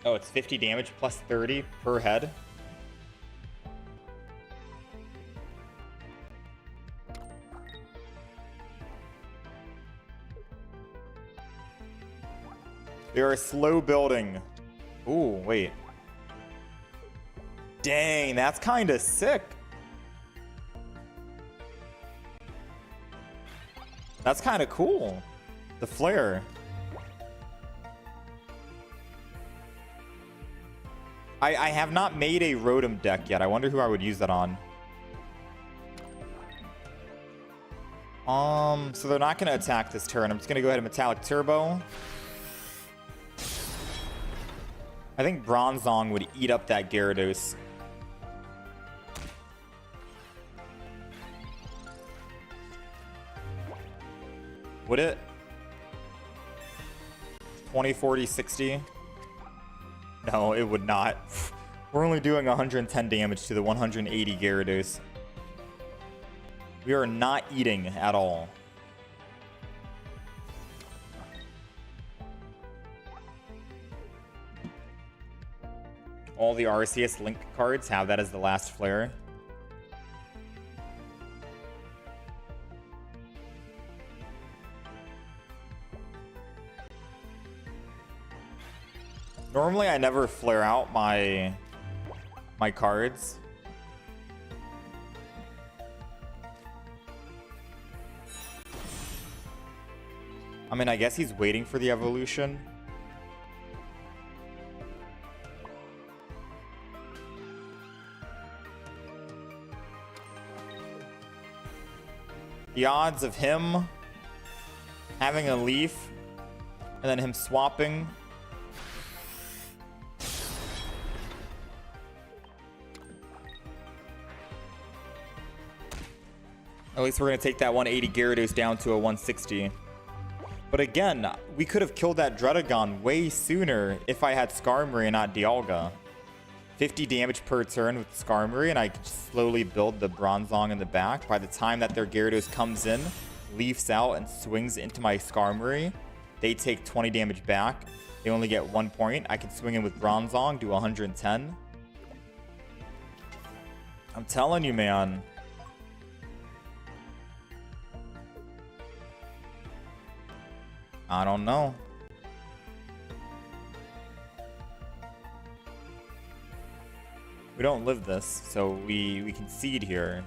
Oh, it's 50 damage plus 30 per head. They are slow building. Ooh, wait. Dang, that's kind of sick. That's kind of cool. The flare. I have not made a Rotom deck yet. I wonder who I would use that on. So they're not going to attack this turn. I'm just going to go ahead and Metallic Turbo. I think Bronzong would eat up that Gyarados. Would it? 20, 40, 60? No, it would not. We're only doing 110 damage to the 180 Gyarados. We are not eating at all. All the Arceus Link cards have that as the last flare. Normally, I never flare out my cards. I mean, I guess he's waiting for the evolution. The odds of him having a leaf and then him swapping. At least we're going to take that 180 Gyarados down to a 160. But again, we could have killed that Dredagon way sooner if I had Skarmory and not Dialga. 50 damage per turn with Skarmory, and I can slowly build the Bronzong in the back. By the time that their Gyarados comes in, leafs out, and swings into my Skarmory, they take 20 damage back. They only get 1 point. I can swing in with Bronzong, do 110. I'm telling you, man. I don't know. We don't live this, so we concede here.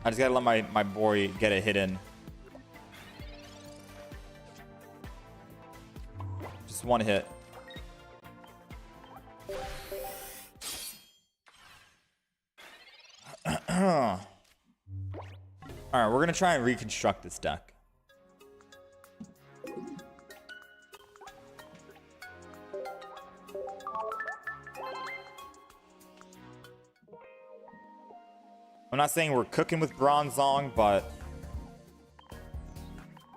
I just gotta let my boy get a hit in. Just one hit. Alright, we're gonna try and reconstruct this deck. I'm not saying we're cooking with Bronzong, but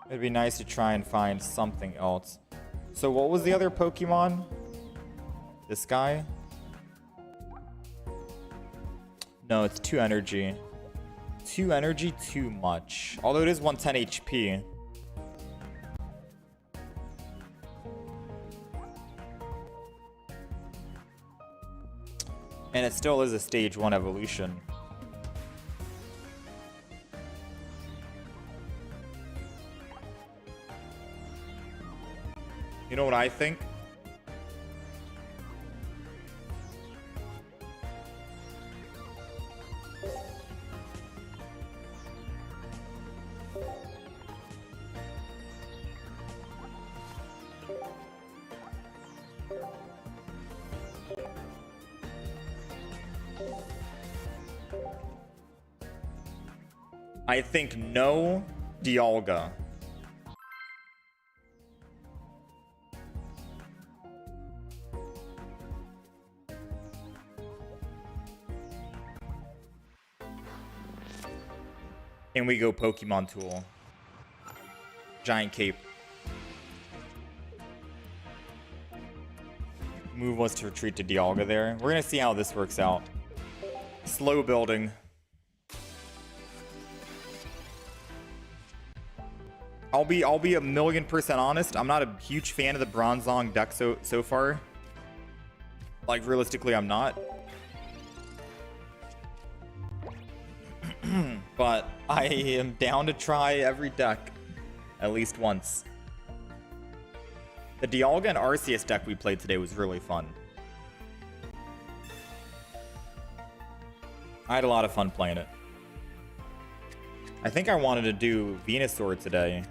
it'd be nice to try and find something else. So what was the other Pokemon? This guy? No, it's 2 energy. 2 energy, too much. Although it is 110 HP. And it still is a stage 1 evolution. You know what I think? I think no Dialga. And we go Pokemon Tool. Giant Cape. Move was to retreat to Dialga there. We're gonna see how this works out. Slow building. I'll be 1,000,000% honest. I'm not a huge fan of the Bronzong deck so far. Like realistically, I'm not. But I am down to try every deck at least once. The Dialga and Arceus deck we played today was really fun. I had a lot of fun playing it. I think I wanted to do Venusaur today.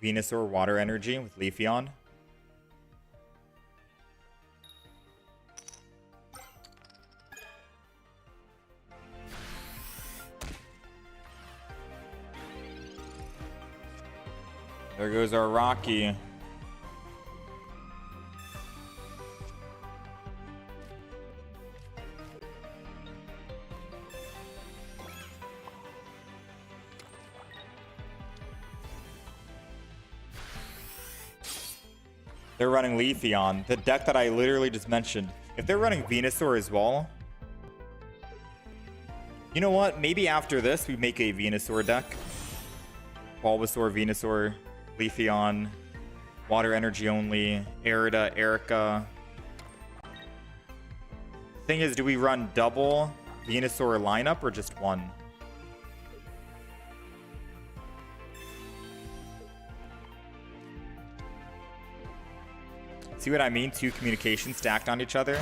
Venusaur Water Energy with Leafeon. There goes our Rocky. They're running Leafeon, the deck that I literally just mentioned. If they're running Venusaur as well, you know what? Maybe after this, we make a Venusaur deck. Bulbasaur, Venusaur, Leafeon, Water Energy only, Erida, Erica. Thing is, do we run double Venusaur lineup or just one? See what I mean? Two communications stacked on each other.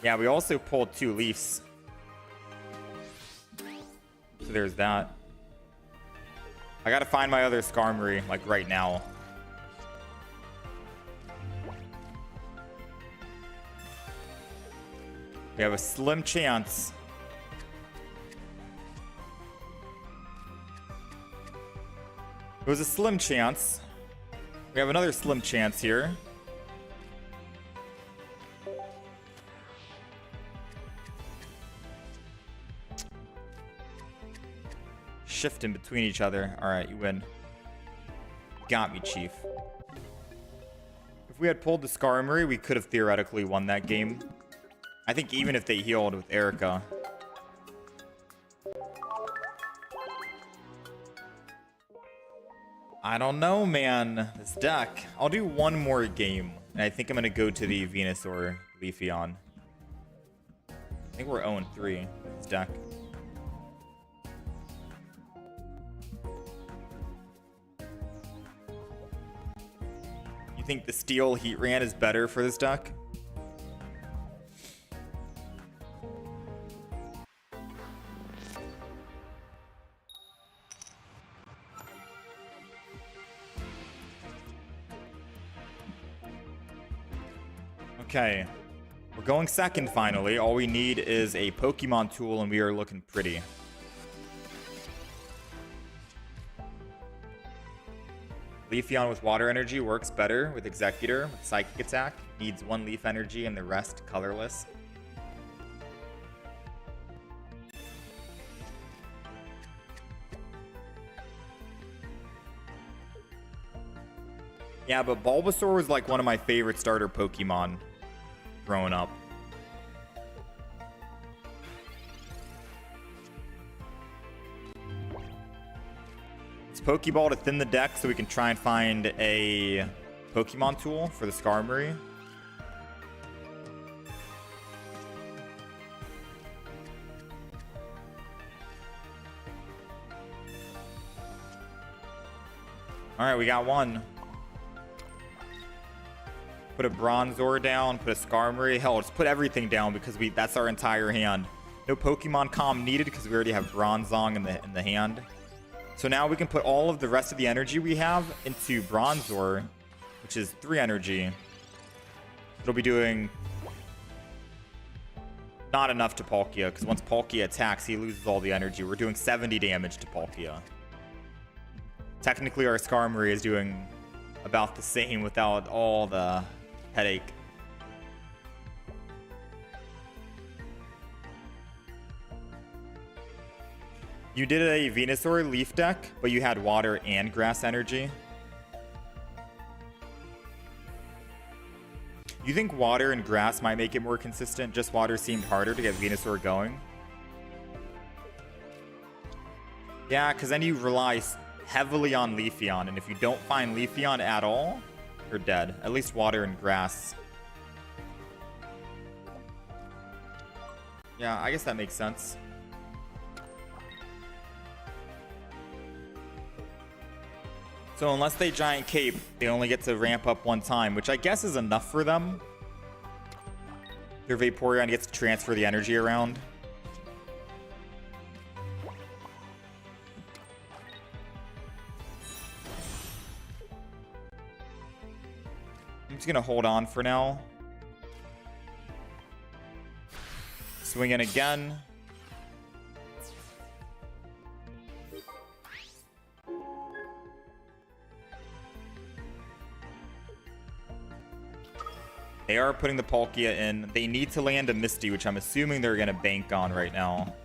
Yeah, we also pulled 2 Leafs. So there's that. I gotta find my other Skarmory, like, right now. We have a slim chance. It was a slim chance. We have another slim chance here. Shift in between each other. All right, you win. Got me, Chief. If we had pulled the Skarmory, we could have theoretically won that game. I think even if they healed with Erica. I don't know, man. This deck. I'll do one more game. And I think I'm going to go to the Venusaur Leafeon. I think we're 0-3 with this deck. You think the Steel Heatran is better for this deck? Okay, we're going second finally. All we need is a Pokemon tool and we are looking pretty. Leafeon with Water Energy works better with Executor with Psychic Attack. Needs 1 Leaf Energy and the rest colorless. Yeah, but Bulbasaur was like one of my favorite starter Pokemon growing up. It's Pokeball to thin the deck so we can try and find a Pokemon tool for the Skarmory. Alright, we got one. Put a Bronzor down, put a Skarmory. Hell, just put everything down because that's our entire hand. No Pokemon Comm needed because we already have Bronzong in the hand. So now we can put all of the rest of the energy we have into Bronzor, which is 3 energy. It'll be doing not enough to Palkia because once Palkia attacks, he loses all the energy. We're doing 70 damage to Palkia. Technically, our Skarmory is doing about the same without all the headache. You did a Venusaur Leaf deck, but you had water and grass energy. You think water and grass might make it more consistent? Just water seemed harder to get Venusaur going. Yeah, because then you rely heavily on Leafeon, and if you don't find Leafeon at all, you're dead. At least water and grass. Yeah, I guess that makes sense. So unless they Giant Cape, they only get to ramp up one time, which I guess is enough for them. Their Vaporeon gets to transfer the energy around. I'm just gonna hold on for now. Swing in again. They are putting the Palkia in. They need to land a Misty, which I'm assuming they're gonna bank on right now.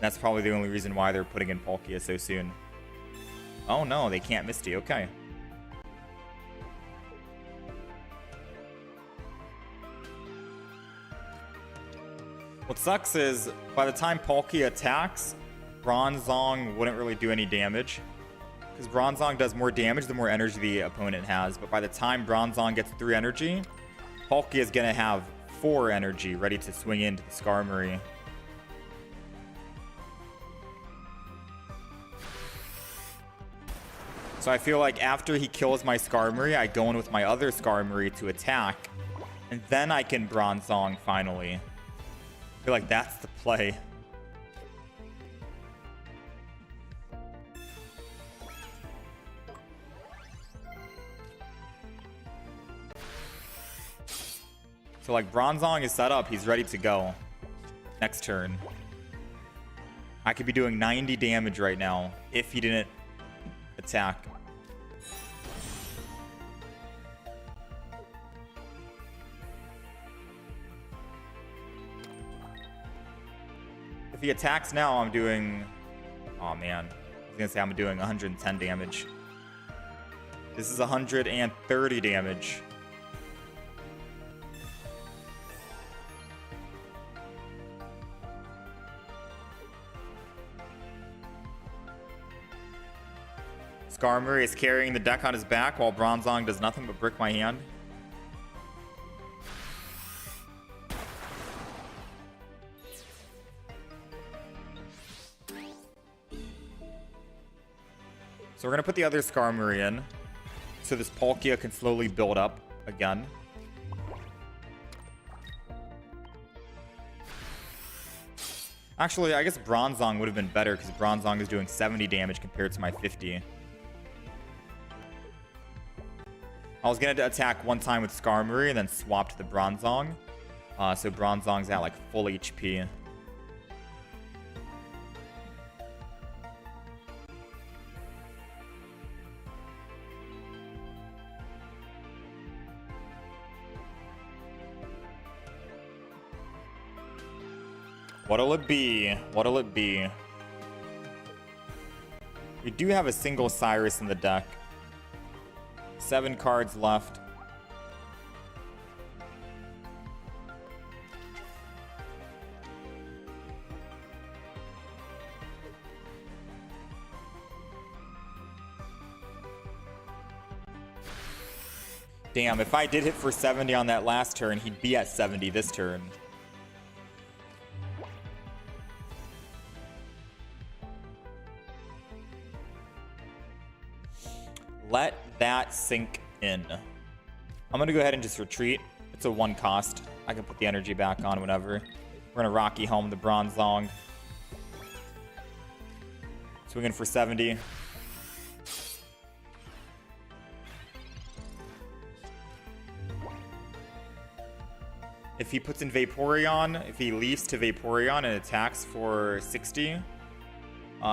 That's probably the only reason why they're putting in Palkia so soon. Oh no, they can't Misty. Okay. What sucks is, by the time Palkia attacks, Bronzong wouldn't really do any damage. Because Bronzong does more damage the more energy the opponent has. But by the time Bronzong gets 3 energy, Palkia is going to have 4 energy ready to swing into the Skarmory. So I feel like after he kills my Skarmory, I go in with my other Skarmory to attack. And then I can Bronzong finally. I feel like that's the play. So like Bronzong is set up, he's ready to go. Next turn. I could be doing 90 damage right now if he didn't attack. If he attacks now, I'm doing... Oh man. I was gonna say I'm doing 110 damage. This is 130 damage. Skarmory is carrying the deck on his back while Bronzong does nothing but brick my hand. So we're going to put the other Skarmory in so this Palkia can slowly build up again. Actually, I guess Bronzong would have been better because Bronzong is doing 70 damage compared to my 50. I was going to attack one time with Skarmory and then swap to the Bronzong. So Bronzong's at like full HP. What'll it be? What'll it be? We do have a single Cyrus in the deck. 7 cards left. Damn, if I did hit for 70 on that last turn, he'd be at 70 this turn. Let that sink in. I'm going to go ahead and just retreat. It's a 1 cost. I can put the energy back on whenever. We're going to Rocky home the Bronzong. Swinging for 70. If he puts in Vaporeon, if he leaves to Vaporeon and attacks for 60,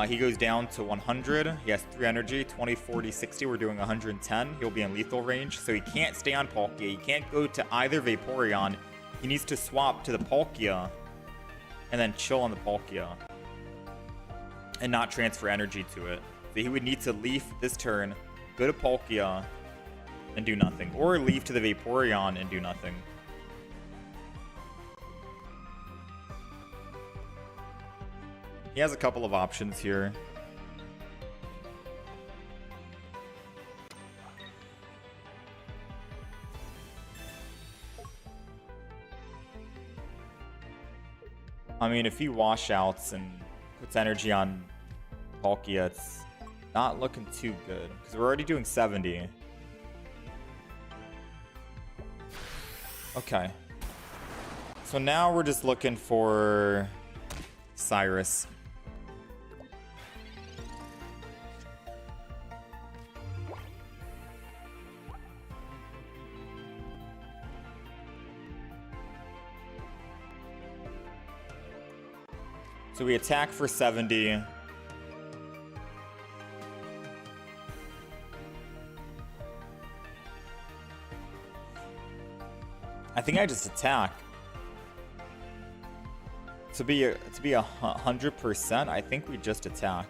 he goes down to 100. He has 3 energy, 20, 40, 60. We're doing 110. He'll be in lethal range, so he can't stay on Palkia. He can't go to either Vaporeon. He needs to swap to the Palkia and then chill on the Palkia. and not transfer energy to it. So he would need to leaf this turn, go to Palkia, and do nothing. Or leaf to the Vaporeon and do nothing. He has a couple of options here. I mean, if he washouts and puts energy on Palkia, it's not looking too good. Because we're already doing 70. Okay. So now we're just looking for Cyrus. So we attack for 70. I think I just attack. To be 100%, I think we just attack.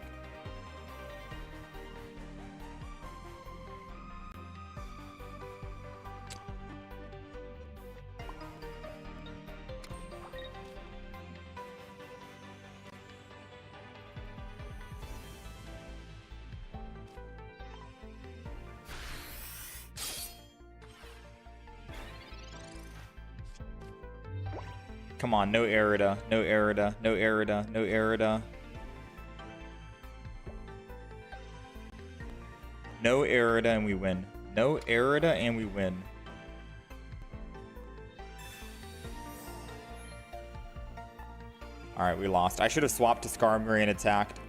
Come on, no Arida, no Arida, no Arida, no Arida. No Arida and we win. No Arida and we win. Alright, we lost. I should have swapped to Skarmory and attacked.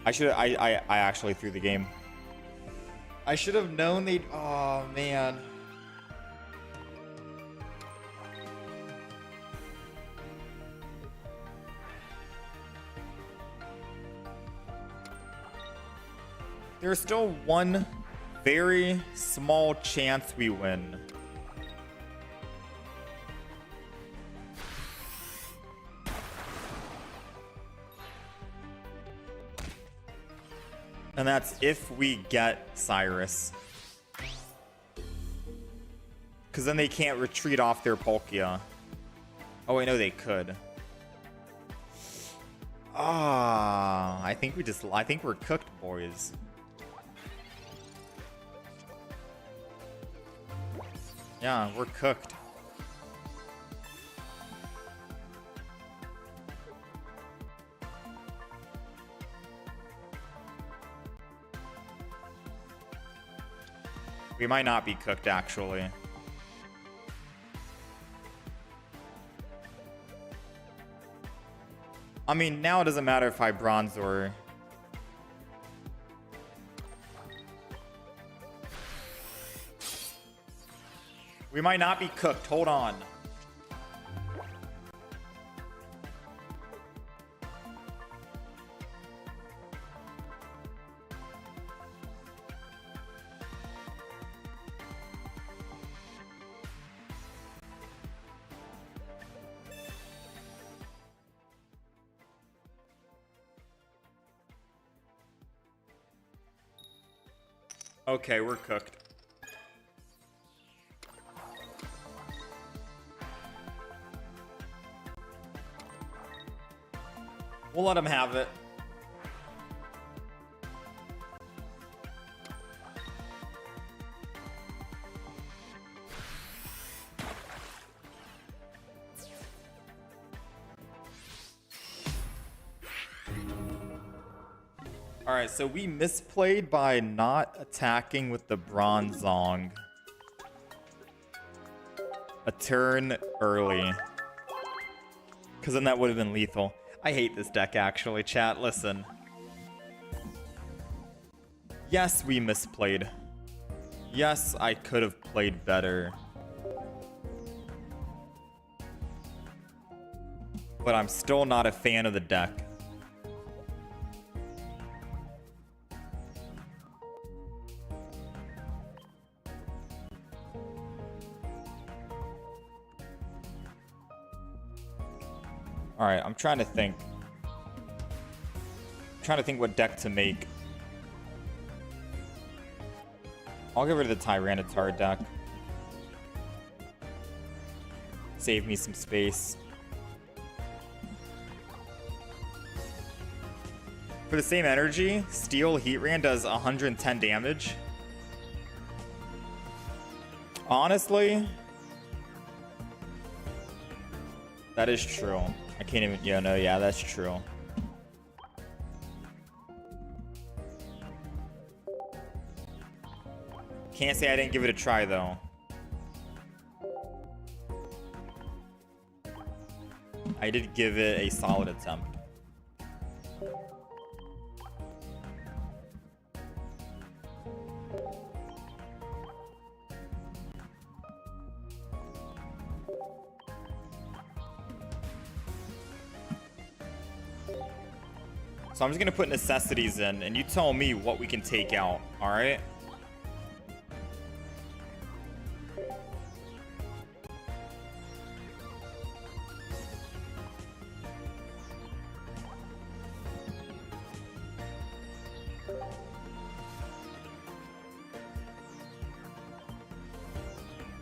I actually threw the game. I should have known they'd... Oh, man. There's still one very small chance we win. And that's if we get Cyrus. Because then they can't retreat off their Palkia. Oh, I know they could. Ah, I think we're cooked, boys. Yeah, we're cooked. We might not be cooked, actually. I mean, now it doesn't matter if I Bronzor. We might not be cooked. Hold on. Okay, we're cooked. We'll let him have it. Alright, so we misplayed by not attacking with the Bronzong a turn early. Because then that would have been lethal. I hate this deck, actually. Chat, listen. Yes, we misplayed. Yes, I could have played better. But I'm still not a fan of the deck. Alright, I'm trying to think. trying to think what deck to make. I'll get rid of the Tyranitar deck. Save me some space. For the same energy, Steel Heatran does 110 damage. Honestly, that is true. I can't even, yeah, that's true. Can't say I didn't give it a try though. I did give it a solid attempt. So I'm just gonna put necessities in, and you tell me what we can take out, alright?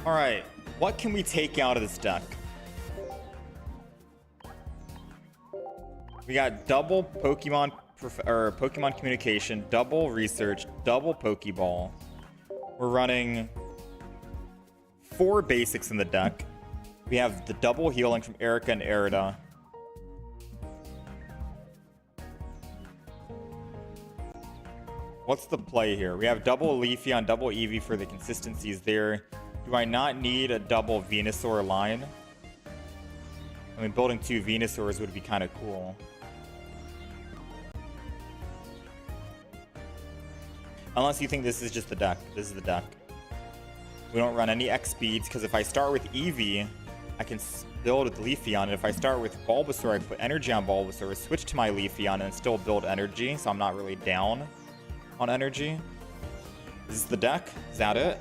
Alright, what can we take out of this deck? We got double Pokemon communication, double research, double Pokeball. We're running 4 basics in the deck. We have the double healing from Erica and Erida. What's the play here? We have double Leafeon, double Eevee for the consistencies there. Do I not need a double Venusaur line? I mean, building 2 Venusaurs would be kind of cool. Unless you think this is just the deck. This is the deck. We don't run any X speeds, because if I start with Eevee, I can build with Leafeon. And if I start with Bulbasaur, I can put energy on Bulbasaur, switch to my Leafeon, and still build energy, so I'm not really down on energy. Is this the deck? Is that it?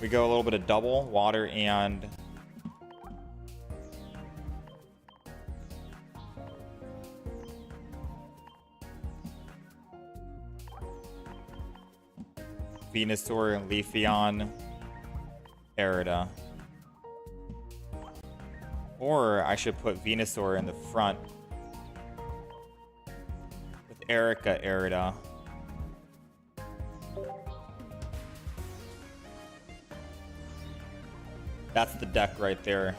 We go a little bit of double, water, and... Venusaur, Leafeon, Erida. Or I should put Venusaur in the front with Erica, Erida. That's the deck right there.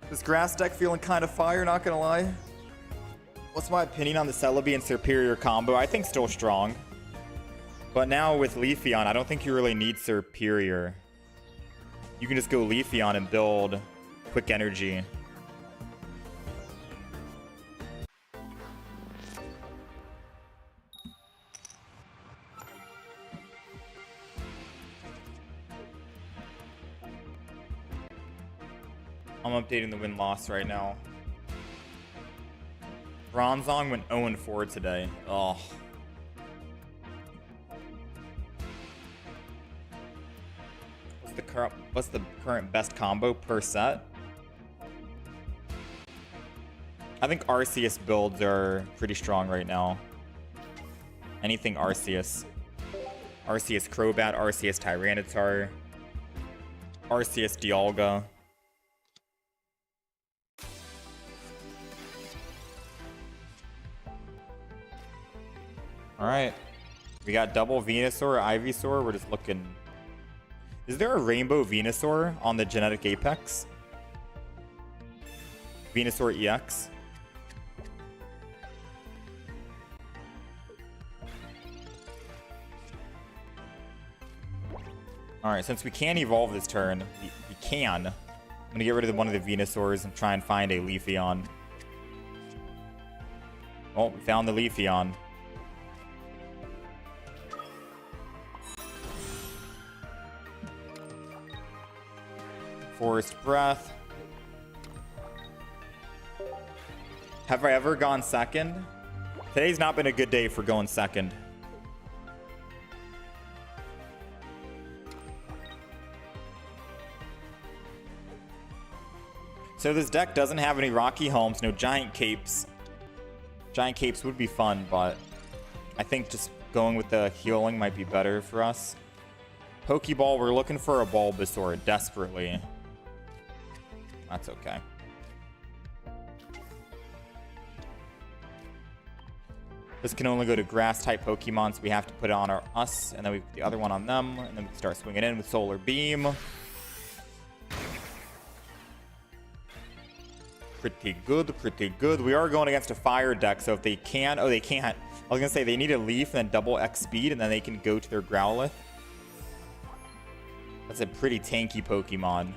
This grass deck feeling kind of fire, not gonna lie. What's my opinion on the Celebi and Superior combo? I think still strong. But now with Leafeon, I don't think you really need Superior. You can just go Leafeon and build quick energy. I'm updating the win-loss right now. Bronzong went 0-4 today. Oh. What's the current best combo per set? I think Arceus builds are pretty strong right now. Anything Arceus. Arceus Crobat, Arceus Tyranitar, Arceus Dialga. Alright. We got double Venusaur, Ivysaur. We're just looking. Is there a Rainbow Venusaur on the Genetic Apex? Venusaur EX? Alright, since we can evolve this turn, we can. I'm gonna get rid of one of the Venusaurs and try and find a Leafeon. Oh, we found the Leafeon. Forest Breath. Have I ever gone second? Today's not been a good day for going second. So this deck doesn't have any Rocky Helms, no Giant Capes. Giant Capes would be fun, but I think just going with the healing might be better for us. Pokeball, we're looking for a Bulbasaur desperately. That's okay. This can only go to grass-type Pokemon, so we have to put it on us, and then we put the other one on them, and then we can start swinging in with Solar Beam. Pretty good, pretty good. We are going against a fire deck, so if they can... Oh, they can't. I was going to say they need a Leaf and then double X speed, and then they can go to their Growlithe. That's a pretty tanky Pokemon.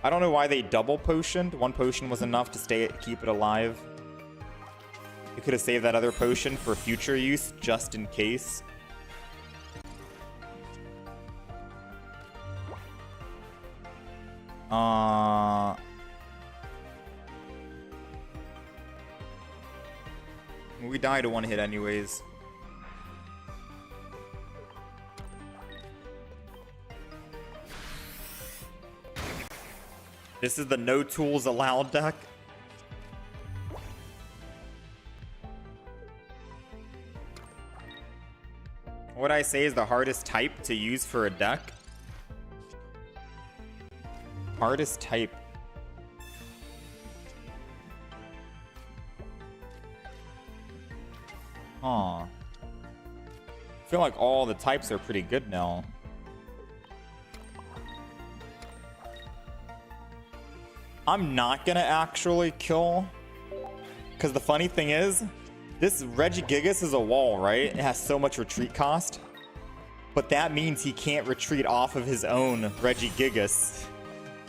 I don't know why they double potioned. One potion was enough to keep it alive. You could have saved that other potion for future use, just in case. We die to one hit anyways. This is the no tools allowed deck. What I say is the hardest type to use for a deck. Hardest type. Huh. I feel like all the types are pretty good now. I'm not gonna actually kill, because the funny thing is, this Regigigas is a wall, right? It has so much retreat cost, but that means he can't retreat off of his own Regigigas.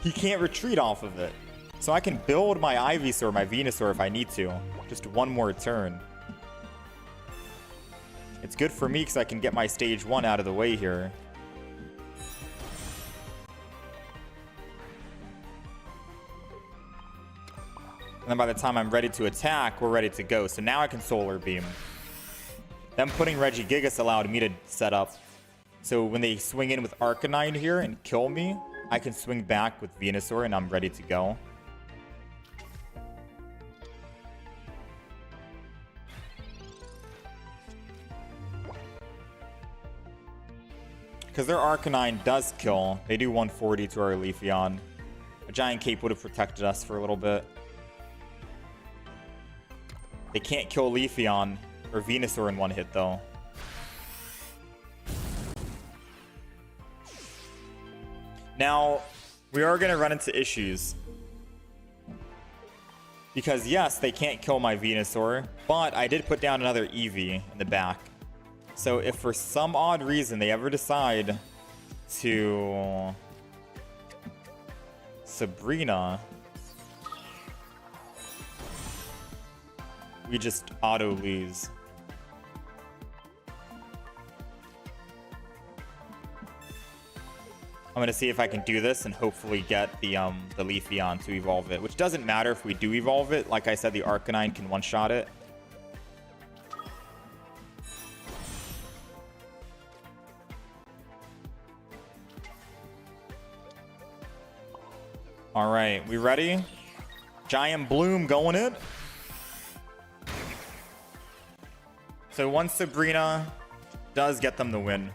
He can't retreat off of it. So I can build my Ivysaur, my Venusaur if I need to. Just one more turn. It's good for me because I can get my stage 1 out of the way here. And then by the time I'm ready to attack, we're ready to go. So now I can Solar Beam. Them putting Regigigas allowed me to set up. So when they swing in with Arcanine here and kill me, I can swing back with Venusaur and I'm ready to go. Because their Arcanine does kill. They do 140 to our Leafeon. A Giant Cape would have protected us for a little bit. They can't kill Leafeon or Venusaur in one hit, though. Now, we are going to run into issues. Because, yes, they can't kill my Venusaur, but I did put down another Eevee in the back. So if for some odd reason they ever decide to... Sabrina... we just auto lose. I'm gonna see if I can do this and hopefully get the Leafeon to evolve it, which doesn't matter if we do evolve it. Like I said, the Arcanine can one-shot it. All right, we ready? Giant Bloom going in. So once Sabrina does get them the win.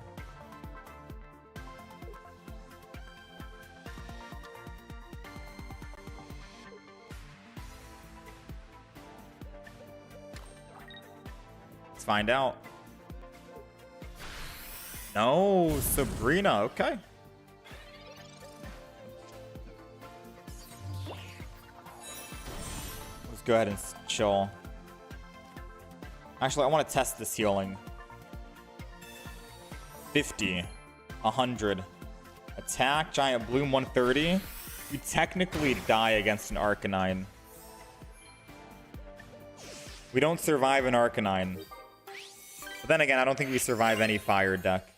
Let's find out. No, Sabrina, okay. Let's go ahead and chill. Actually, I want to test this healing. 50. 100. Attack. Giant Bloom 130. We technically die against an Arcanine. We don't survive an Arcanine. But then again, I don't think we survive any fire deck.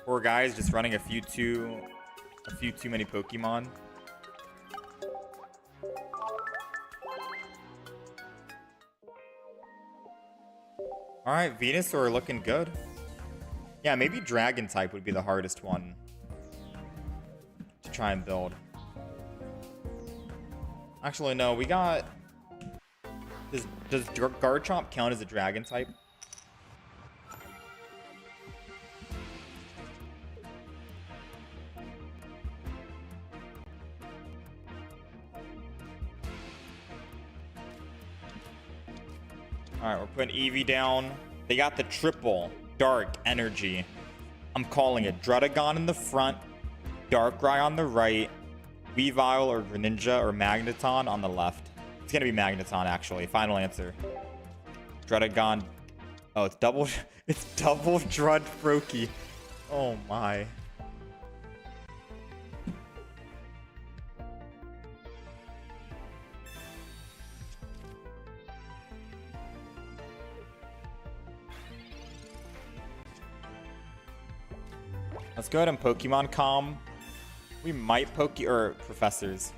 Poor guy's just running a few too many Pokemon. All right, Venusaur looking good. Yeah, maybe dragon type would be the hardest one to try and build. Actually, no, we got... Does Garchomp count as a dragon type? Alright, we're putting Eevee down. They got the triple dark energy. I'm calling it Druddigon in the front, Darkrai on the right, Weavile or Greninja or Magneton on the left. It's gonna be Magneton, actually. Final answer. Druddigon. Oh, it's double. It's double Drud Froakie. Oh my. Let's go ahead and Pokemon Calm. We might Professors.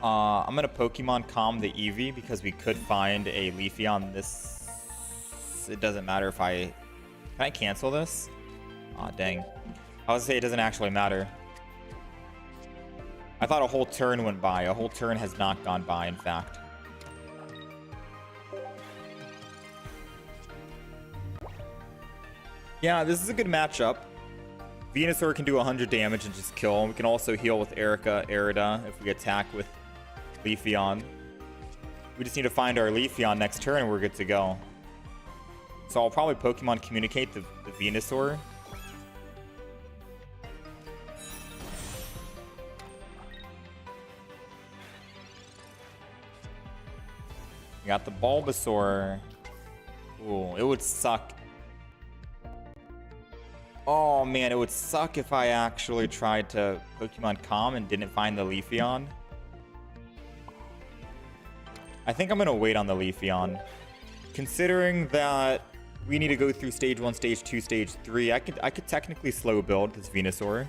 I'm gonna Pokemon Calm the Eevee because we could find a Leafeon this. It doesn't matter if I... Can I cancel this? Aw, dang. I was gonna say it doesn't actually matter. I thought a whole turn went by. A whole turn has not gone by, in fact. Yeah, this is a good matchup. Venusaur can do 100 damage and just kill. We can also heal with Erida if we attack with Leafeon. We just need to find our Leafeon next turn and we're good to go. So I'll probably Pokemon Communicate the Venusaur. We got the Bulbasaur. Ooh, it would suck. Oh man, it would suck if I actually tried to Pokemon Calm and didn't find the Leafeon. I think I'm gonna wait on the Leafeon. Considering that we need to go through stage 1, stage 2, stage 3, I could technically slow build this Venusaur.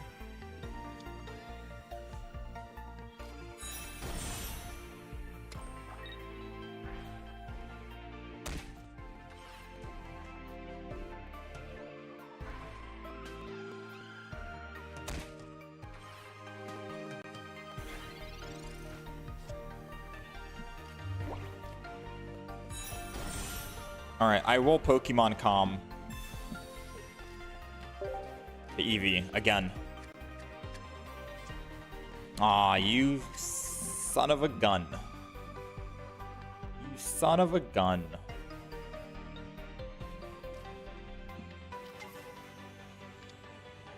Alright, I will Pokemon Calm the Eevee again. Aw, you son of a gun. You son of a gun.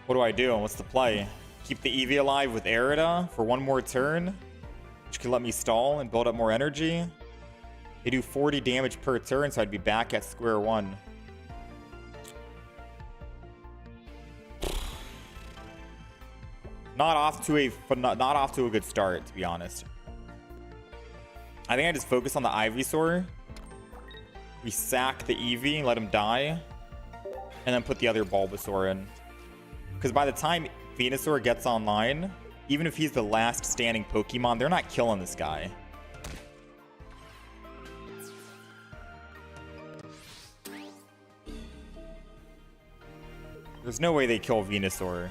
What do I do? What's the play? Keep the Eevee alive with Erida for one more turn, which could let me stall and build up more energy. They do 40 damage per turn, so I'd be back at square one. Not off to a good start, to be honest. I think I just focus on the Ivysaur. We sack the Eevee, let him die, and then put the other Bulbasaur in. Because by the time Venusaur gets online, even if he's the last standing Pokemon, they're not killing this guy. There's no way they kill Venusaur.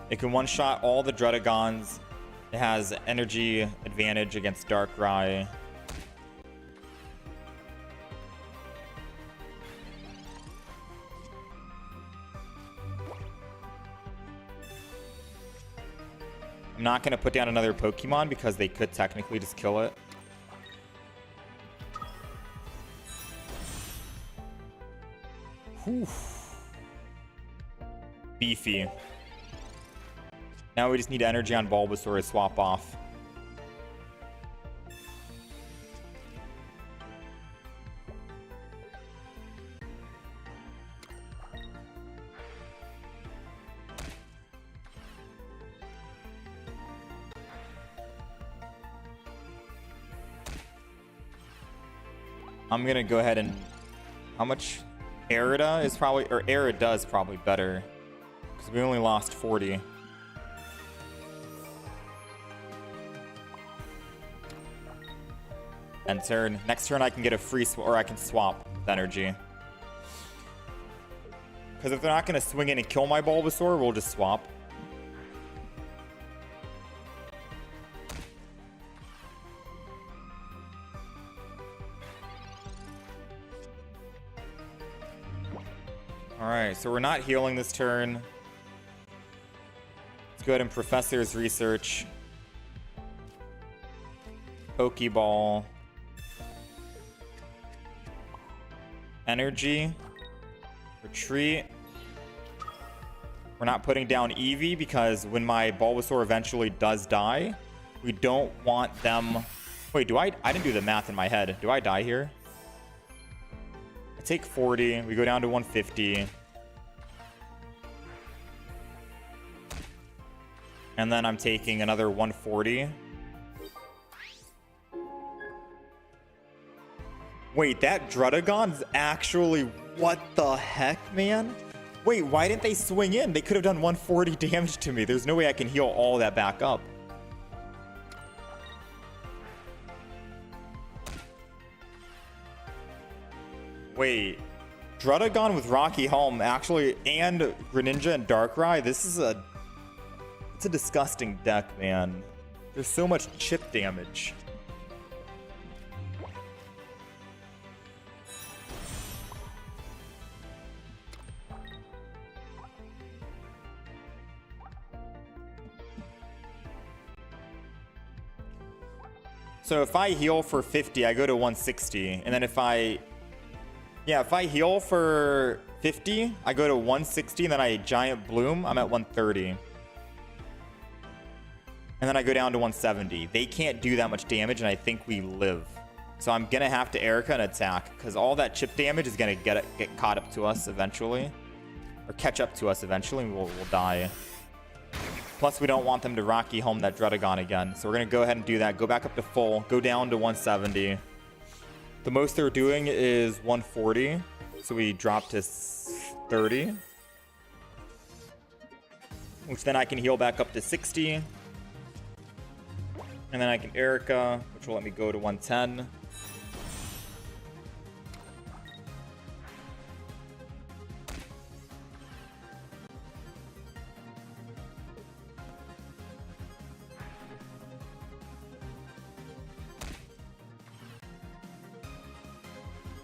It can one-shot all the Druddigons. It has energy advantage against Darkrai. I'm not going to put down another Pokemon because they could technically just kill it. Whew. Beefy. Now we just need energy on Bulbasaur to swap off. I'm gonna go ahead and... How much? Erida is probably... Or Erida is probably better. Because we only lost 40. End turn. Next turn I can get a free... Or I can swap with energy. Because if they're not going to swing in and kill my Bulbasaur, we'll just swap. Alright, so we're not healing this turn. Let's go ahead and Professor's Research. Pokeball. Energy. Retreat. We're not putting down Eevee because when my Bulbasaur eventually does die, we don't want them... Wait, I didn't do the math in my head. Do I die here? I take 40. We go down to 150. And then I'm taking another 140. Wait, that Druddigon's actually... What the heck, man? Wait, why didn't they swing in? They could have done 140 damage to me. There's no way I can heal all that back up. Wait, Druddigon with Rocky Helm actually, and Greninja and Darkrai. It's a disgusting deck, man. There's so much chip damage. So if I heal for 50, I go to 160. And then if I heal for 50, I go to 160, and then I Giant Bloom, I'm at 130. And then I go down to 170. They can't do that much damage, and I think we live. So I'm gonna have to Erica and attack, because all that chip damage is gonna get caught up to us eventually. Or catch up to us eventually, and we'll die. Plus, we don't want them to Rocky Helm that Druddigon again. So we're going to go ahead and do that. Go back up to full. Go down to 170. The most they're doing is 140. So we drop to 30. Which then I can heal back up to 60. And then I can Erica, which will let me go to 110.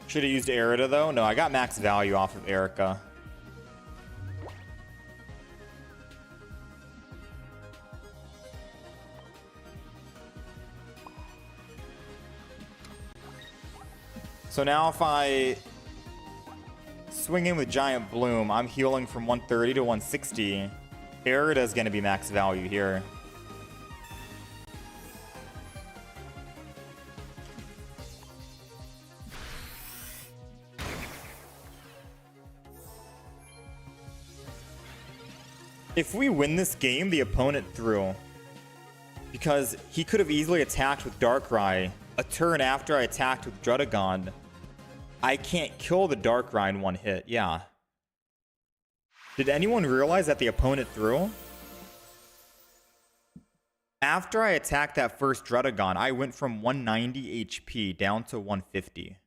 Should have used Erida though. No, I got max value off of Erica. So now if I swing in with Giant Bloom, I'm healing from 130 to 160. Erida is going to be max value here. If we win this game, the opponent threw. Because he could have easily attacked with Darkrai a turn after I attacked with Druddigon. I can't kill the Darkrai in one hit. Yeah. Did anyone realize that the opponent threw? After I attacked that first Druddigon, I went from 190 HP down to 150.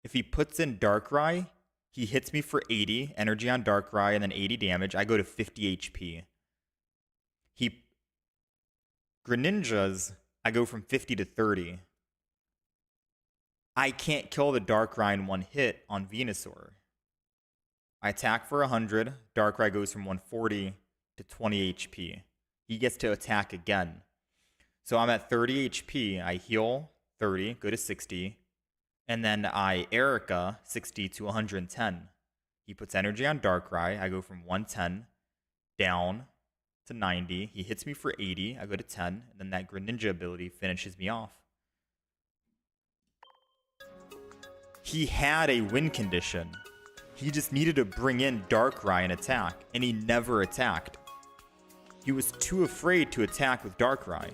If he puts in Darkrai, he hits me for 80 energy on Darkrai and then 80 damage. I go to 50 HP. Greninjas, I go from 50 to 30. I can't kill the Darkrai in one hit on Venusaur. I attack for 100. Darkrai goes from 140 to 20 HP. He gets to attack again. So I'm at 30 HP. I heal 30, go to 60. And then I Erica 60 to 110. He puts energy on Darkrai. I go from 110 down to 90. He hits me for 80. I go to 10. And then that Greninja ability finishes me off. He had a win condition. He just needed to bring in Darkrai and attack. And he never attacked. He was too afraid to attack with Darkrai.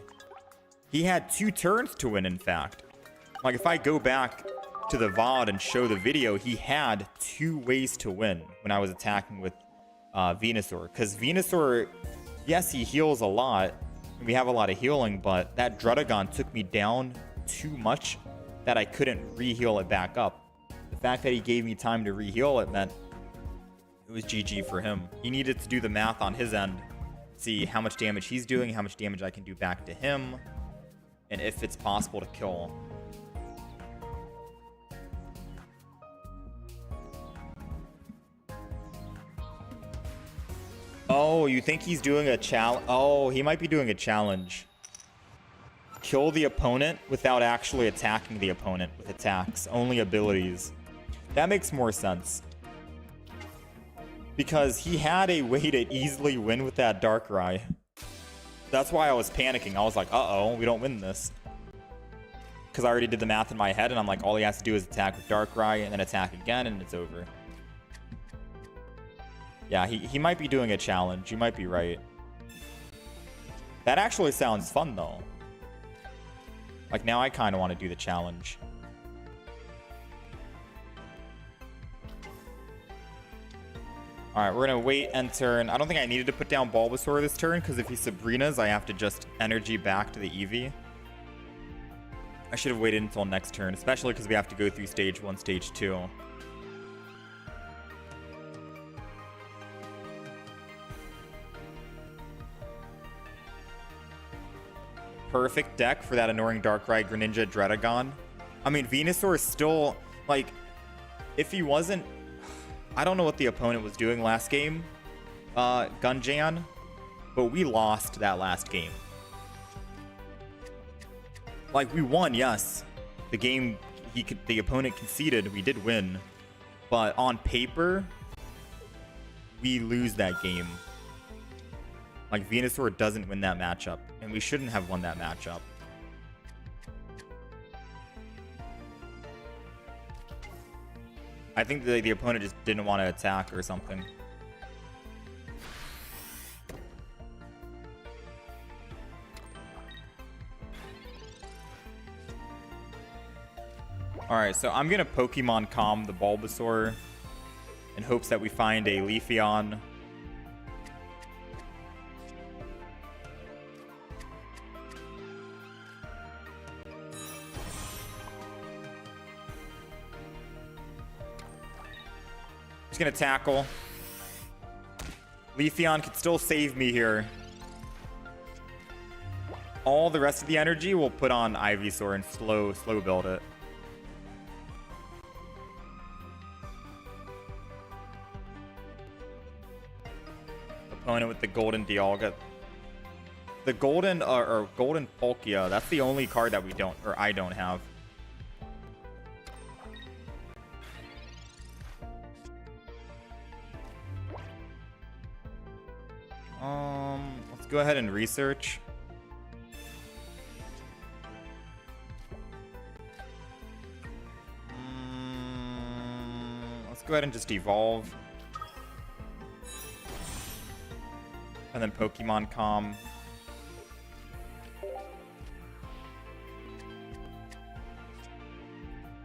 He had 2 turns to win, in fact. Like, if I go back to the VOD and show the video, he had 2 ways to win when I was attacking with Venusaur. Because Venusaur, yes, he heals a lot. We have a lot of healing, but that Druddigon took me down too much that I couldn't re-heal it back up. The fact that he gave me time to re-heal it meant it was GG for him. He needed to do the math on his end, see how much damage he's doing, how much damage I can do back to him, and if it's possible to kill. Oh, you think he's doing a challenge? Oh, he might be doing a challenge. Kill the opponent without actually attacking the opponent with attacks, only abilities. That makes more sense. Because he had a way to easily win with that Darkrai. That's why I was panicking. I was like, uh-oh, we don't win this. Because I already did the math in my head, and I'm like, all he has to do is attack with Darkrai, and then attack again, and it's over. Yeah, he might be doing a challenge. You might be right. That actually sounds fun, though. Like, now I kind of want to do the challenge. Alright, we're going to wait and turn. I don't think I needed to put down Bulbasaur this turn, because if he Sabrina's, I have to just energy back to the Eevee. I should have waited until next turn, especially because we have to go through stage 1, stage 2. Perfect deck for that annoying Darkrai, Greninja, Dredagon. I mean, Venusaur is still, like, if he wasn't... I don't know what the opponent was doing last game, Gunjan, but we lost that last game. Like, we won, yes. The game, the opponent conceded, we did win. But on paper, we lose that game. Like, Venusaur doesn't win that matchup, and we shouldn't have won that matchup. I think the opponent just didn't want to attack or something. Alright, so I'm going to Pokemon Calm the Bulbasaur in hopes that we find a Leafeon. Just gonna tackle. Leafeon could still save me here. All the rest of the energy we'll put on Ivysaur and slow build it. Opponent with the golden Dialga. The golden or golden Palkia, that's the only card that we don't, or I don't have. Let's go ahead and research. Let's go ahead and just evolve. And then Pokemon Calm.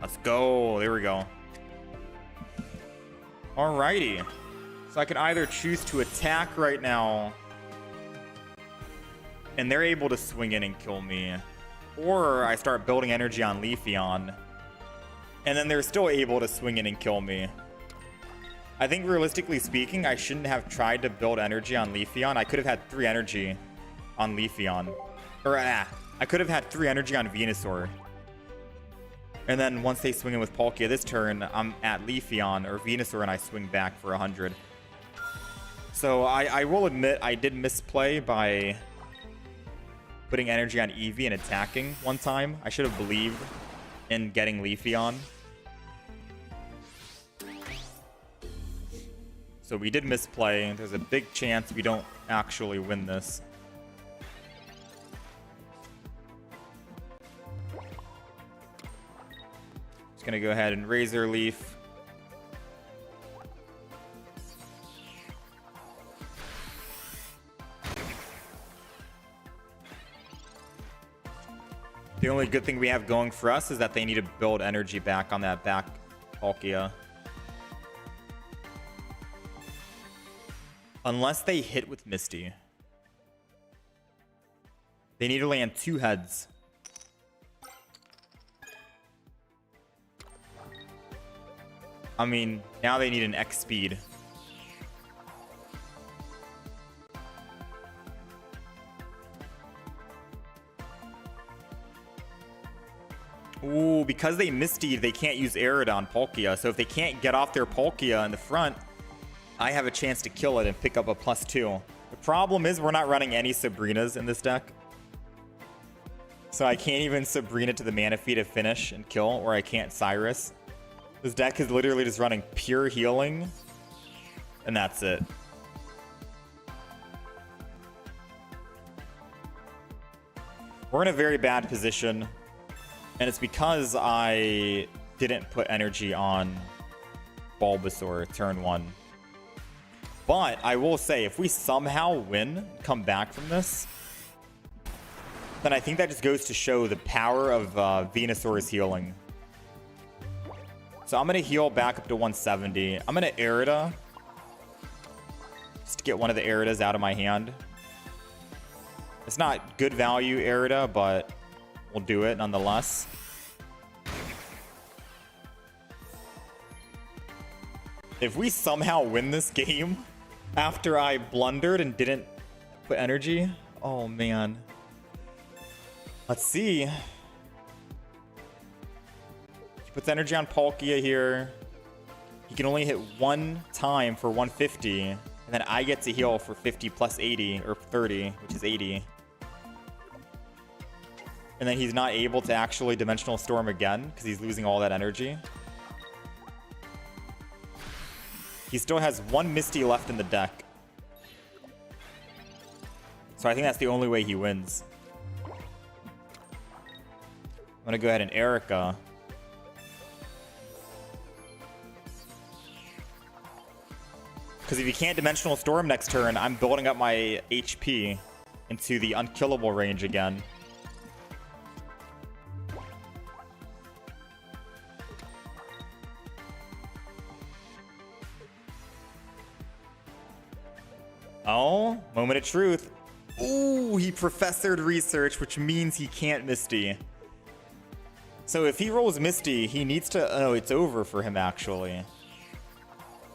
Let's go. There we go. Alrighty. So I can either choose to attack right now, and they're able to swing in and kill me, or I start building energy on Leafeon, and then they're still able to swing in and kill me. I think realistically speaking, I shouldn't have tried to build energy on Leafeon. I could have had 3 energy on Leafeon. Or, I could have had 3 energy on Venusaur. And then once they swing in with Palkia this turn, I'm at Leafeon or Venusaur and I swing back for 100. So I will admit I did misplay by putting energy on Eevee and attacking one time. I should have believed in getting Leafeon. So we did misplay. There's a big chance we don't actually win this. Just gonna go ahead and Razor Leaf. The only good thing we have going for us is that they need to build energy back on that back Palkia. Unless they hit with Misty. They need to land 2 heads. I mean, now they need an X speed. because they Mistied, they can't use Erida on Palkia. So if they can't get off their Palkia in the front, I have a chance to kill it and pick up a +2. The problem is we're not running any Sabrinas in this deck. So I can't even Sabrina to the Manaphy to finish and kill, or I can't Cyrus. This deck is literally just running pure healing, and that's it. We're in a very bad position, and it's because I didn't put energy on Bulbasaur turn 1. But I will say, if we somehow win, come back from this, then I think that just goes to show the power of Venusaur's healing. So I'm going to heal back up to 170. I'm going to Erida, just to get one of the Eridas out of my hand. It's not good value Erida, but we'll do it nonetheless. If we somehow win this game after I blundered and didn't put energy, oh man. Let's see. He puts energy on Palkia here. He can only hit one time for 150, and then I get to heal for 50 plus 80, or 30, which is 80. And then he's not able to actually Dimensional Storm again because he's losing all that energy. He still has one Misty left in the deck. So I think that's the only way he wins. I'm going to go ahead and Erica. Because if he can't Dimensional Storm next turn, I'm building up my HP into the unkillable range again. Oh, moment of truth. Ooh, he Professored Research, which means he can't Misty. So if he rolls Misty, he needs to... Oh, it's over for him, actually.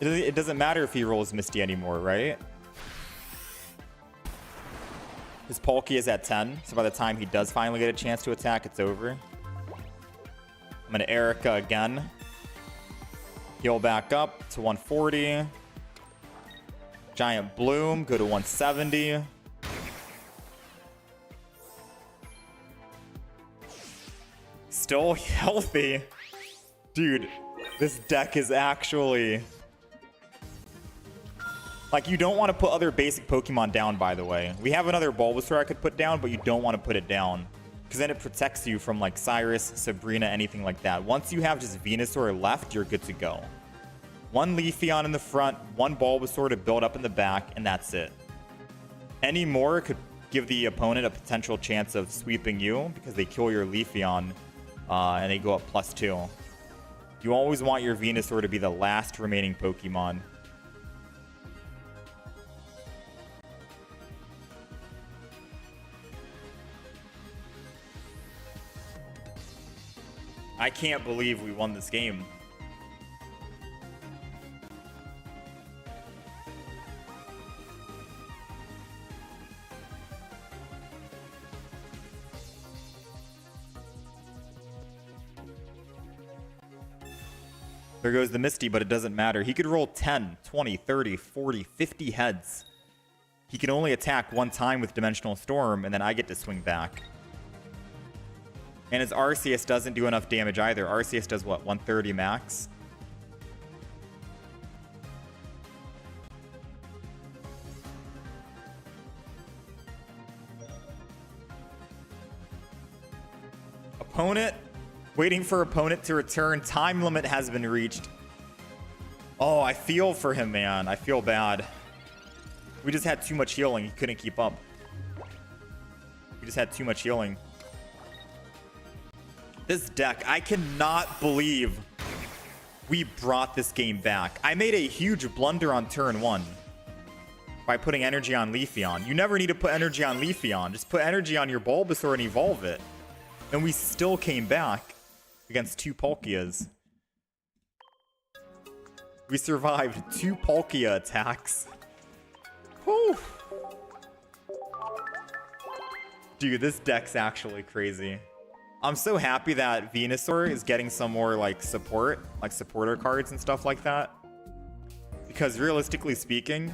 It doesn't matter if he rolls Misty anymore, right? His Palkia is at 10, so by the time he does finally get a chance to attack, it's over. I'm going to Erica again. Heal back up to 140. Giant Bloom, go to 170. Still healthy. Dude, this deck is actually... Like, you don't want to put other basic Pokemon down, by the way. We have another Bulbasaur I could put down, but you don't want to put it down. Because then it protects you from, like, Cyrus, Sabrina, anything like that. Once you have just Venusaur left, you're good to go. One Leafeon in the front, one Bulbasaur to build up in the back, and that's it. Any more could give the opponent a potential chance of sweeping you because they kill your Leafeon and they go up +2. You always want your Venusaur to be the last remaining Pokemon. I can't believe we won this game. There goes the Misty, but it doesn't matter. He could roll 10, 20, 30, 40, 50 heads. He can only attack one time with Dimensional Storm, and then I get to swing back. And his Arceus doesn't do enough damage either. Arceus does what, 130 max? Opponent, waiting for opponent to return. Time limit has been reached. Oh, I feel for him, man. I feel bad. We just had too much healing. He couldn't keep up. We just had too much healing. This deck, I cannot believe we brought this game back. I made a huge blunder on turn 1 by putting energy on Leafeon. You never need to put energy on Leafeon. Just put energy on your Bulbasaur and evolve it. And we still came back against 2 Palkias. We survived 2 Palkia attacks. Whew. Dude, this deck's actually crazy. I'm so happy that Venusaur is getting some more like support, like supporter cards and stuff like that. Because realistically speaking,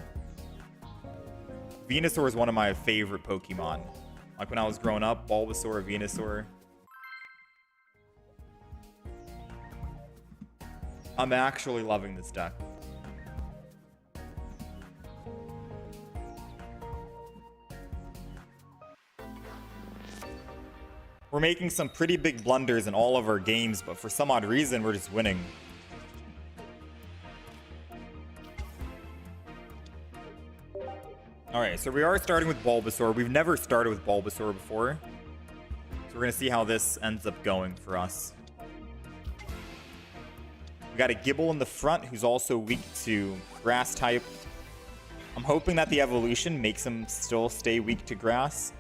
Venusaur is one of my favorite Pokemon. Like when I was growing up, Bulbasaur, Venusaur. I'm actually loving this deck. We're making some pretty big blunders in all of our games, but for some odd reason, we're just winning. Alright, so we are starting with Bulbasaur. We've never started with Bulbasaur before. So we're going to see how this ends up going for us. We got a Gibble in the front, who's also weak to Grass type. I'm hoping that the evolution makes him still stay weak to Grass.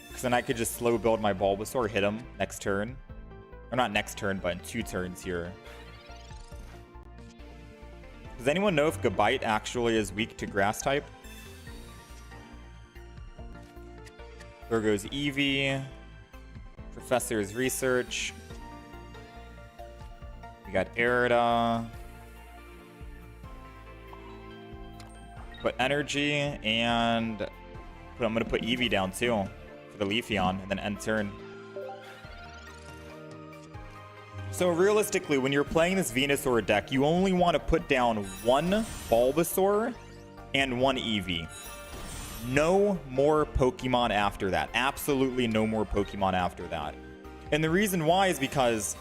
Because then I could just slow build my Bulbasaur, hit him next turn. Or not next turn, but in 2 turns here. Does anyone know if Gabite actually is weak to Grass type? There goes Eevee. Professor's Research. We got Erida. Put Energy, and I'm going to put Eevee down too. The Leafeon, and then end turn. So realistically, when you're playing this Venusaur deck, you only want to put down 1 Bulbasaur and 1 Eevee. No more Pokemon after that. Absolutely no more Pokemon after that. And the reason why is because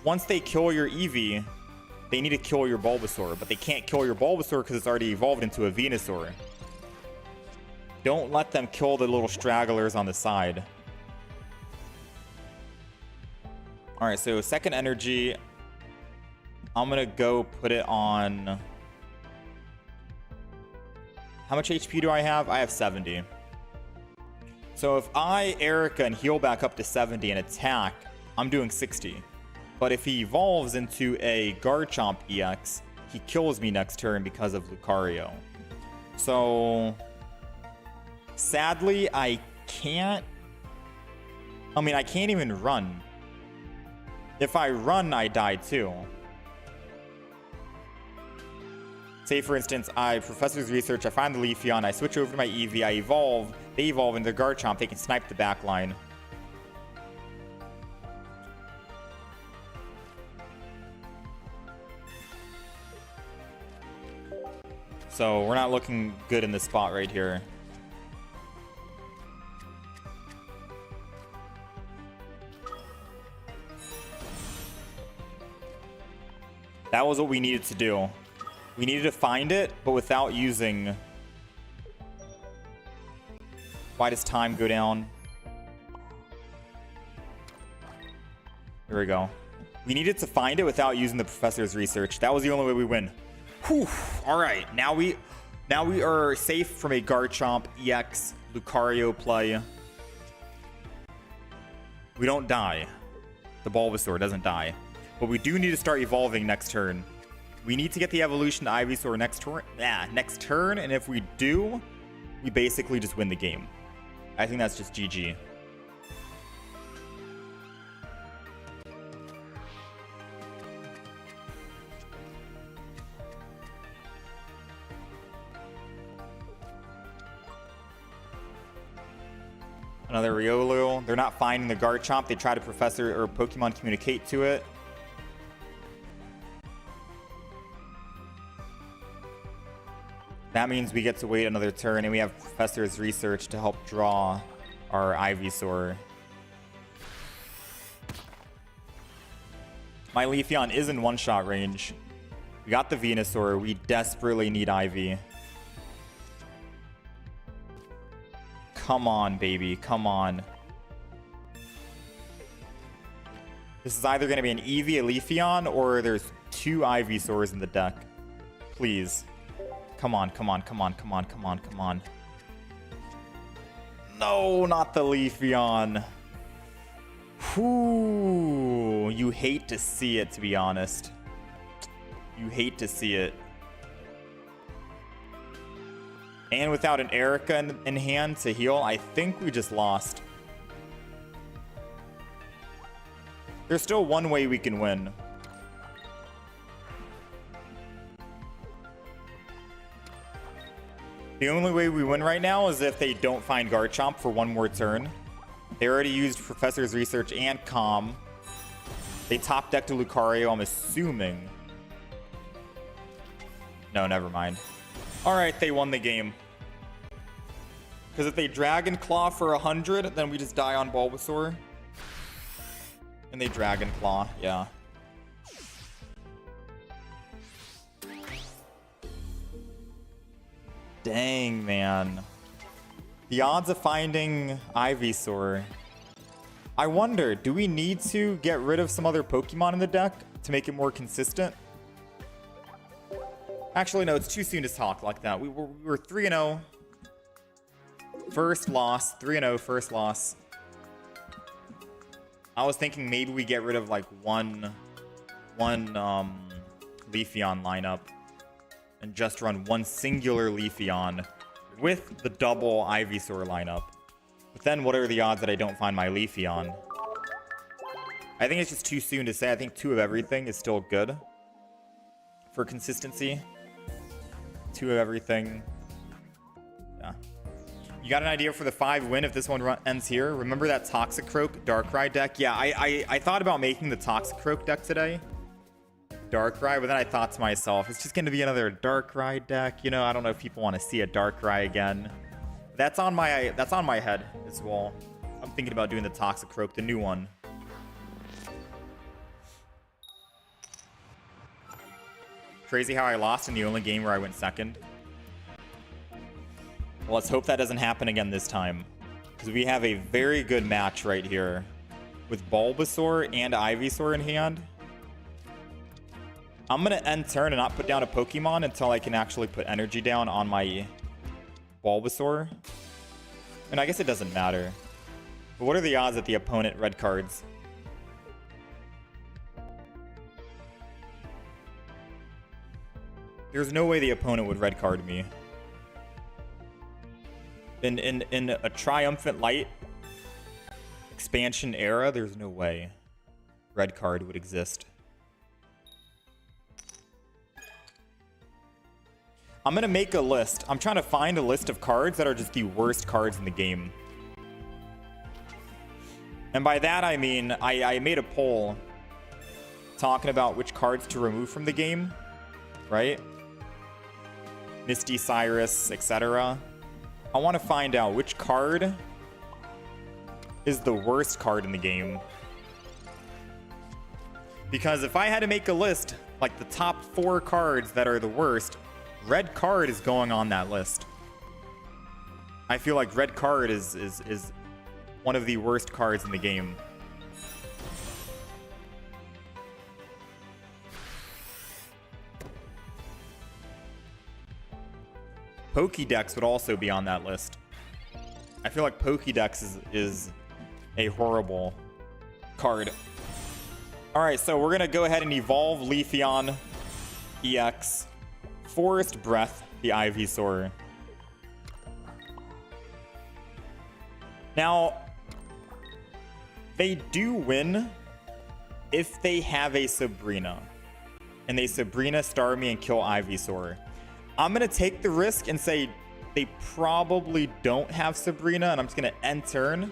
once they kill your Eevee, they need to kill your Bulbasaur, but they can't kill your Bulbasaur because it's already evolved into a Venusaur. Don't let them kill the little stragglers on the side. Alright, so second energy. I'm going to go put it on... How much HP do I have? I have 70. So if I Erica and heal back up to 70 and attack, I'm doing 60. But if he evolves into a Garchomp EX, he kills me next turn because of Lucario. So... Sadly, I can't... I mean, I can't even run. If I run, I die too. Say, for instance, I Professor's Research, I find the Leafeon, I switch over to my Eevee, I evolve, they evolve into Garchomp, they can snipe the back line. So, we're not looking good in this spot right here. That was what we needed to do. We needed to find it, but without using... Why does time go down? Here we go. We needed to find it without using the Professor's Research. That was the only way we win. Whew. All right. Now we are safe from a Garchomp EX Lucario play. We don't die. The Bulbasaur doesn't die. But we do need to start evolving next turn. We need to get the evolution to Ivysaur next turn, and if we do, we basically just win the game. I think that's just GG. Another Riolu. They're not finding the Garchomp. They try to Professor or Pokemon communicate to it. That means we get to wait another turn, and we have Professor's Research to help draw our Ivysaur. My Leafeon is in one-shot range. We got the Venusaur. We desperately need Ivy. Come on, baby. Come on. This is either going to be an Eevee, a Leafeon, or there's 2 Ivysaurs in the deck. Please. Come on, come on, come on, come on, come on, come on. No, not the Leafeon. Whew. You hate to see it, to be honest. You hate to see it. And without an Erica in hand to heal, I think we just lost. There's still one way we can win. The only way we win right now is if they don't find Garchomp for one more turn. They already used Professor's Research and Calm. They top decked a Lucario, I'm assuming. No, never mind. Alright, they won the game. Because if they Dragon Claw for 100, then we just die on Bulbasaur. And they Dragon Claw, yeah. Dang, man. The odds of finding Ivysaur. I wonder, do we need to get rid of some other Pokemon in the deck to make it more consistent? Actually, no, it's too soon to talk like that. We were 3-0. First loss. 3-0, first loss. I was thinking maybe we get rid of like one Leafeon lineup and just run one singular Leafeon with the double Ivysaur lineup. But then what are the odds that I don't find my Leafeon? I think it's just too soon to say. I think 2 of everything is still good for consistency. 2 of everything. Yeah. You got an idea for the 5 win if this one ends here? Remember that Toxicroak Darkrai deck? Yeah, I thought about making the Toxicroak deck today. Darkrai, but then I thought to myself, it's just going to be another Darkrai deck. You know, I don't know if people want to see a Darkrai again. That's on my head as well. I'm thinking about doing the Toxicroak, the new one. Crazy how I lost in the only game where I went second. Well, let's hope that doesn't happen again this time. Because we have a very good match right here. With Bulbasaur and Ivysaur in hand. I'm going to end turn and not put down a Pokemon until I can actually put energy down on my Bulbasaur. And I guess it doesn't matter. But what are the odds that the opponent red cards? There's no way the opponent would red card me. In a Triumphant Light expansion era, there's no way red card would exist. I'm going to make a list. I'm trying to find a list of cards that are just the worst cards in the game. And by that, I mean, I made a poll talking about which cards to remove from the game, right? Misty Cyrus, etc. I want to find out which card is the worst card in the game. Because if I had to make a list, like the top 4 cards that are the worst, red card is going on that list. I feel like red card is one of the worst cards in the game. Pokédex would also be on that list. I feel like Pokédex is a horrible card. Alright, so we're going to go ahead and evolve Leafeon EX. Forest Breath, the Ivysaur. Now, they do win if they have a Sabrina. And they Sabrina, Starmie, and kill Ivysaur. I'm going to take the risk and say they probably don't have Sabrina, and I'm just going to end turn.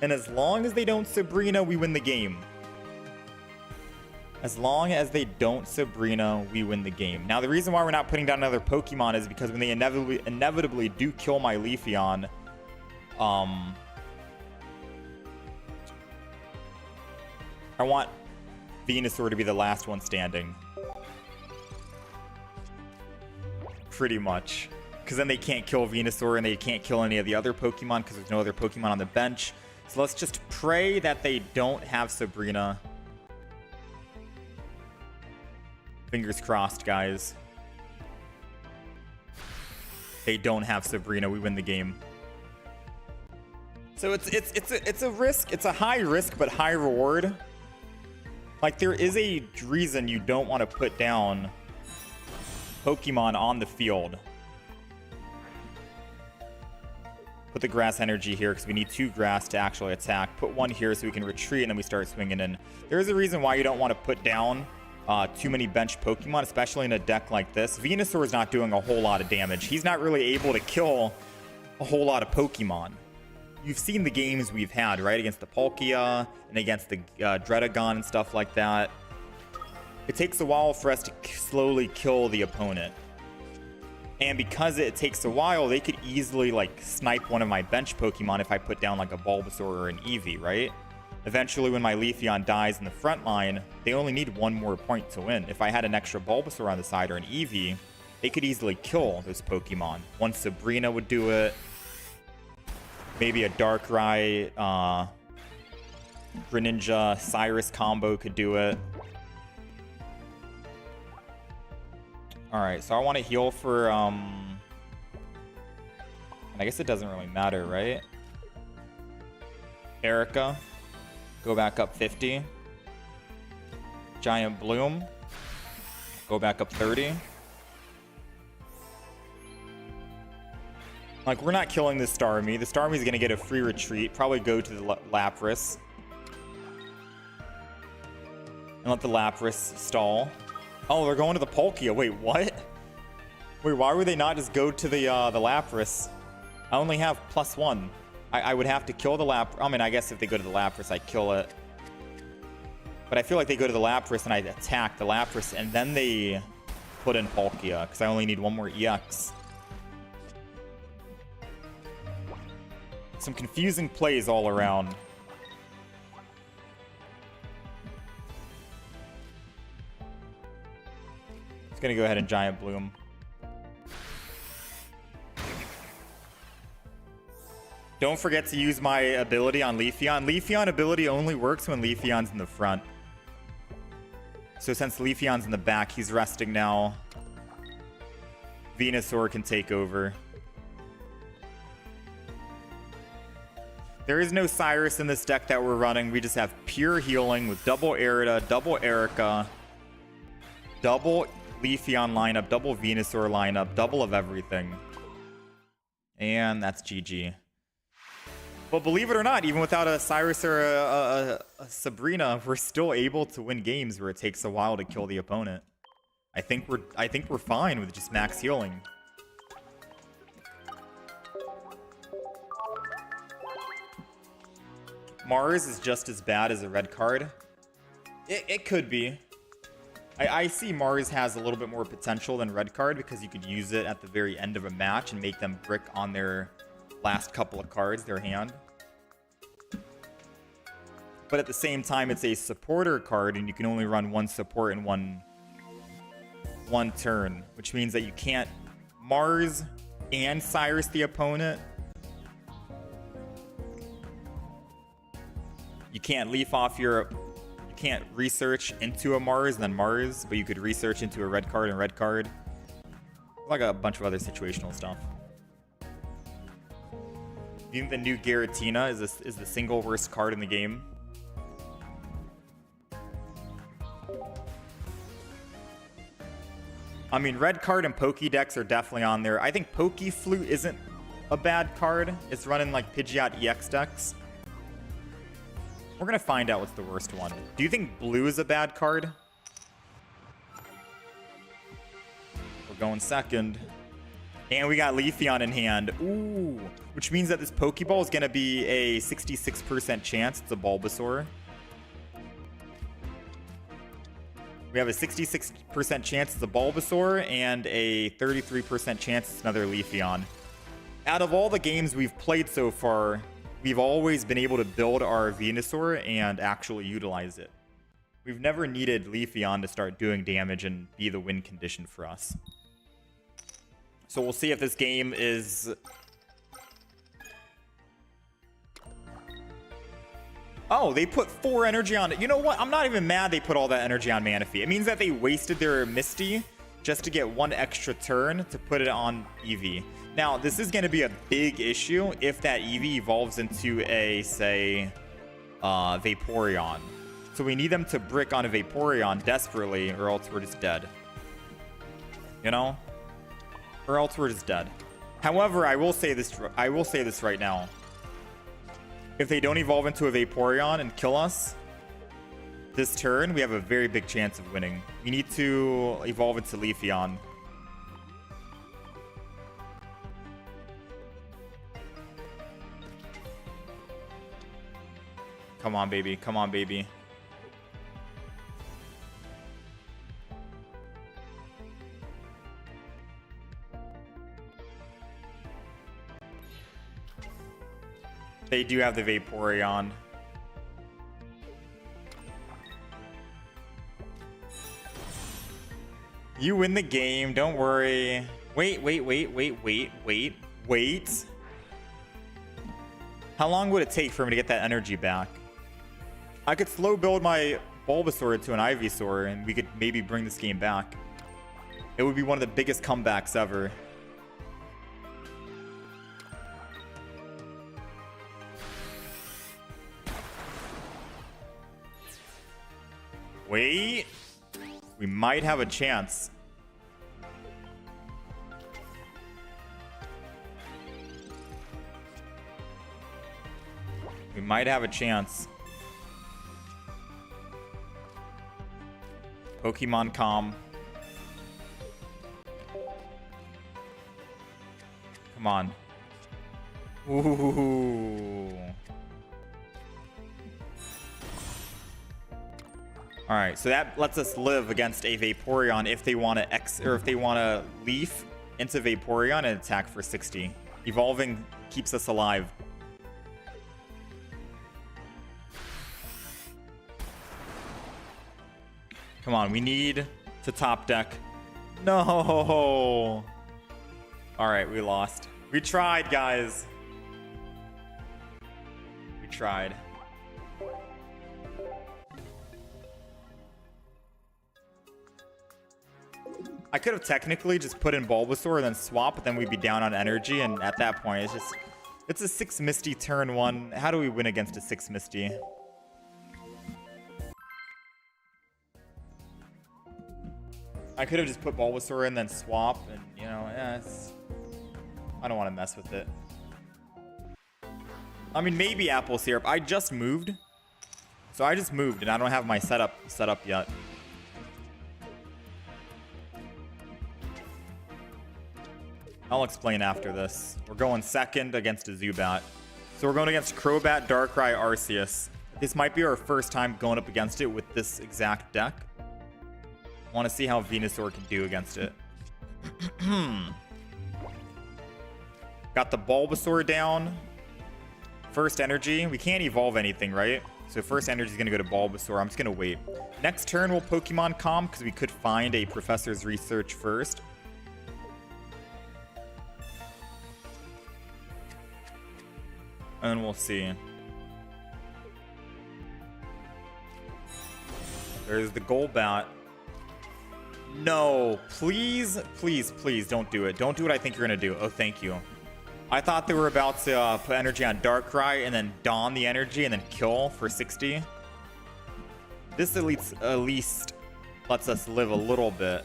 And as long as they don't Sabrina, we win the game. As long as they don't Sabrina, we win the game. Now, the reason why we're not putting down another Pokemon is because when they inevitably do kill my Leafeon, I want Venusaur to be the last one standing. Pretty much. Because then they can't kill Venusaur and they can't kill any of the other Pokemon because there's no other Pokemon on the bench. So let's just pray that they don't have Sabrina. Fingers crossed, guys. They don't have Sabrina. We win the game. So it's a risk. It's a high risk but high reward. Like, there is a reason you don't want to put down Pokemon on the field. Put the grass energy here because we need 2 grass to actually attack. Put 1 here so we can retreat, and then we start swinging in. There's a reason why you don't want to put down too many bench Pokemon, especially in a deck like this. Venusaur is not doing a whole lot of damage. He's not really able to kill a whole lot of Pokemon. You've seen the games we've had, right? Against the Palkia and against the Dredagon and stuff like that. It takes a while for us to slowly kill the opponent. And because it takes a while, they could easily, like, snipe one of my bench Pokemon if I put down, like, a Bulbasaur or an Eevee, right? Eventually, when my Leafeon dies in the front line, they only need 1 more point to win. If I had an extra Bulbasaur on the side or an Eevee, they could easily kill those Pokemon. One Sabrina would do it. Maybe a Darkrai, Greninja, Cyrus combo could do it. Alright, so I want to heal for, and I guess it doesn't really matter, right? Erica. Go back up 50. Giant Bloom. Go back up 30. Like, we're not killing the Starmie. The Starmie's going to get a free retreat. Probably go to the Lapras. And let the Lapras stall. Oh, they're going to the Palkia. Wait, what? Wait, why would they not just go to the Lapras? I only have +1. I would have to kill the Lapras. I mean, I guess if they go to the Lapras, I kill it. But I feel like they go to the Lapras and I attack the Lapras, and then they put in Palkia, because I only need 1 more EX. Some confusing plays all around. Gonna go ahead and Giant Bloom. Don't forget to use my ability on Leafeon. Leafeon ability only works when Leafeon's in the front. So since Leafeon's in the back, he's resting now. Venusaur can take over. There is no Cyrus in this deck that we're running. We just have pure healing with double Erida, double Erica, double Leafeon lineup, double Venusaur lineup, double of everything. And that's GG. But believe it or not, even without a Cyrus or a Sabrina, we're still able to win games where it takes a while to kill the opponent. I think we're fine with just max healing. Mars is just as bad as a red card. It could be. I see Mars has a little bit more potential than red card because you could use it at the very end of a match and make them brick on their last couple of cards, their hand. But at the same time, it's a supporter card, and you can only run 1 support in one turn, which means that you can't Mars and Cyrus the opponent. You can't leaf off your... You can't research into a Mars and then Mars, but you could research into a red card and red card. Like a bunch of other situational stuff. You think the new Giratina is the single worst card in the game? I mean, red card and Pokédex are definitely on there. I think Pokeflute isn't a bad card. It's running like Pidgeot EX decks. We're gonna find out what's the worst one. Do you think blue is a bad card? We're going second. And we got Leafeon in hand. Ooh. Which means that this Pokeball is gonna be a 66% chance it's a Bulbasaur. We have a 66% chance it's a Bulbasaur and a 33% chance it's another Leafeon. Out of all the games we've played so far, we've always been able to build our Venusaur and actually utilize it. We've never needed Leafeon to start doing damage and be the win condition for us. So we'll see if this game is... Oh, they put 4 energy on it. You know what? I'm not even mad they put all that energy on Manaphy. It means that they wasted their Misty just to get 1 extra turn to put it on Eevee. Now, this is going to be a big issue if that Eevee evolves into a, say, Vaporeon. So we need them to brick on a Vaporeon desperately, or else we're just dead. You know? Or else we're just dead. However, I will say this right now. If they don't evolve into a Vaporeon and kill us this turn, we have a very big chance of winning. We need to evolve into Leafeon. Come on, baby. Come on, baby. They do have the Vaporeon. You win the game. Don't worry. Wait. How long would it take for me to get that energy back? I could slow build my Bulbasaur into an Ivysaur and we could maybe bring this game back. It would be one of the biggest comebacks ever. Wait. We might have a chance. We might have a chance. Pokemon Calm. Come on. Ooh. All right, so that lets us live against a Vaporeon if they want to if they want to Leaf into Vaporeon and attack for 60. Evolving keeps us alive. Come on, we need to top deck. No. All right, we lost. We tried, guys. We tried. I could have technically just put in Bulbasaur and then swap, but then we'd be down on energy, and at that point, it's a 6 Misty turn 1. How do we win against a 6 Misty? I could have just put Bulbasaur in, then swap, and, you know, I don't want to mess with it. I mean, maybe Apple Syrup. I just moved. So I just moved, and I don't have my setup set up yet. I'll explain after this. We're going second against a Zubat. So we're going against Crobat, Darkrai, Arceus. This might be our first time going up against it with this exact deck. I want to see how Venusaur can do against it. Got the Bulbasaur down. First energy. We can't evolve anything, right? So first energy is going to go to Bulbasaur. I'm just going to wait. Next turn, we'll Pokemon Calm because we could find a Professor's Research first. And we'll see. There's the Golbat. No, please, please, please don't do it. Don't do what I think you're going to do. Oh, thank you. I thought they were about to put energy on Darkrai and then don the energy and then kill for 60. This at least lets us live a little bit.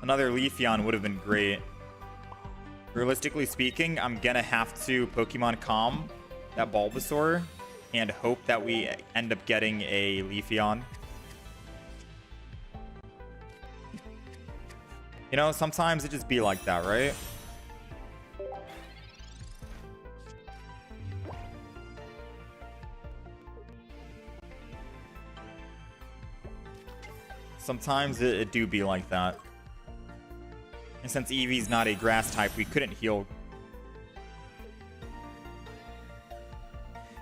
Another Leafeon would have been great. Realistically speaking, I'm going to have to Pokemon Calm that Bulbasaur and hope that we end up getting a Leafeon. You know, sometimes it just be like that, right? Sometimes it do be like that. And since Eevee's not a grass type, we couldn't heal.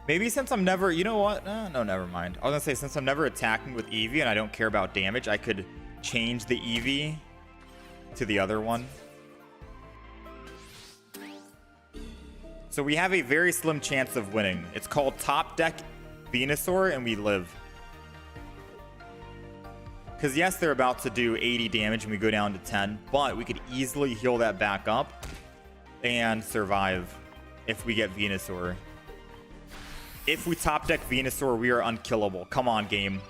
Maybe since I'm never... You know what? No, never mind. I was going to say, since I'm never attacking with Eevee and I don't care about damage, I could change the Eevee to the other one. So we have a very slim chance of winning. It's called Top Deck Venusaur, and we live. Because yes, they're about to do 80 damage and we go down to 10, but we could easily heal that back up and survive if we get Venusaur. If we top deck Venusaur, we are unkillable. Come on, game.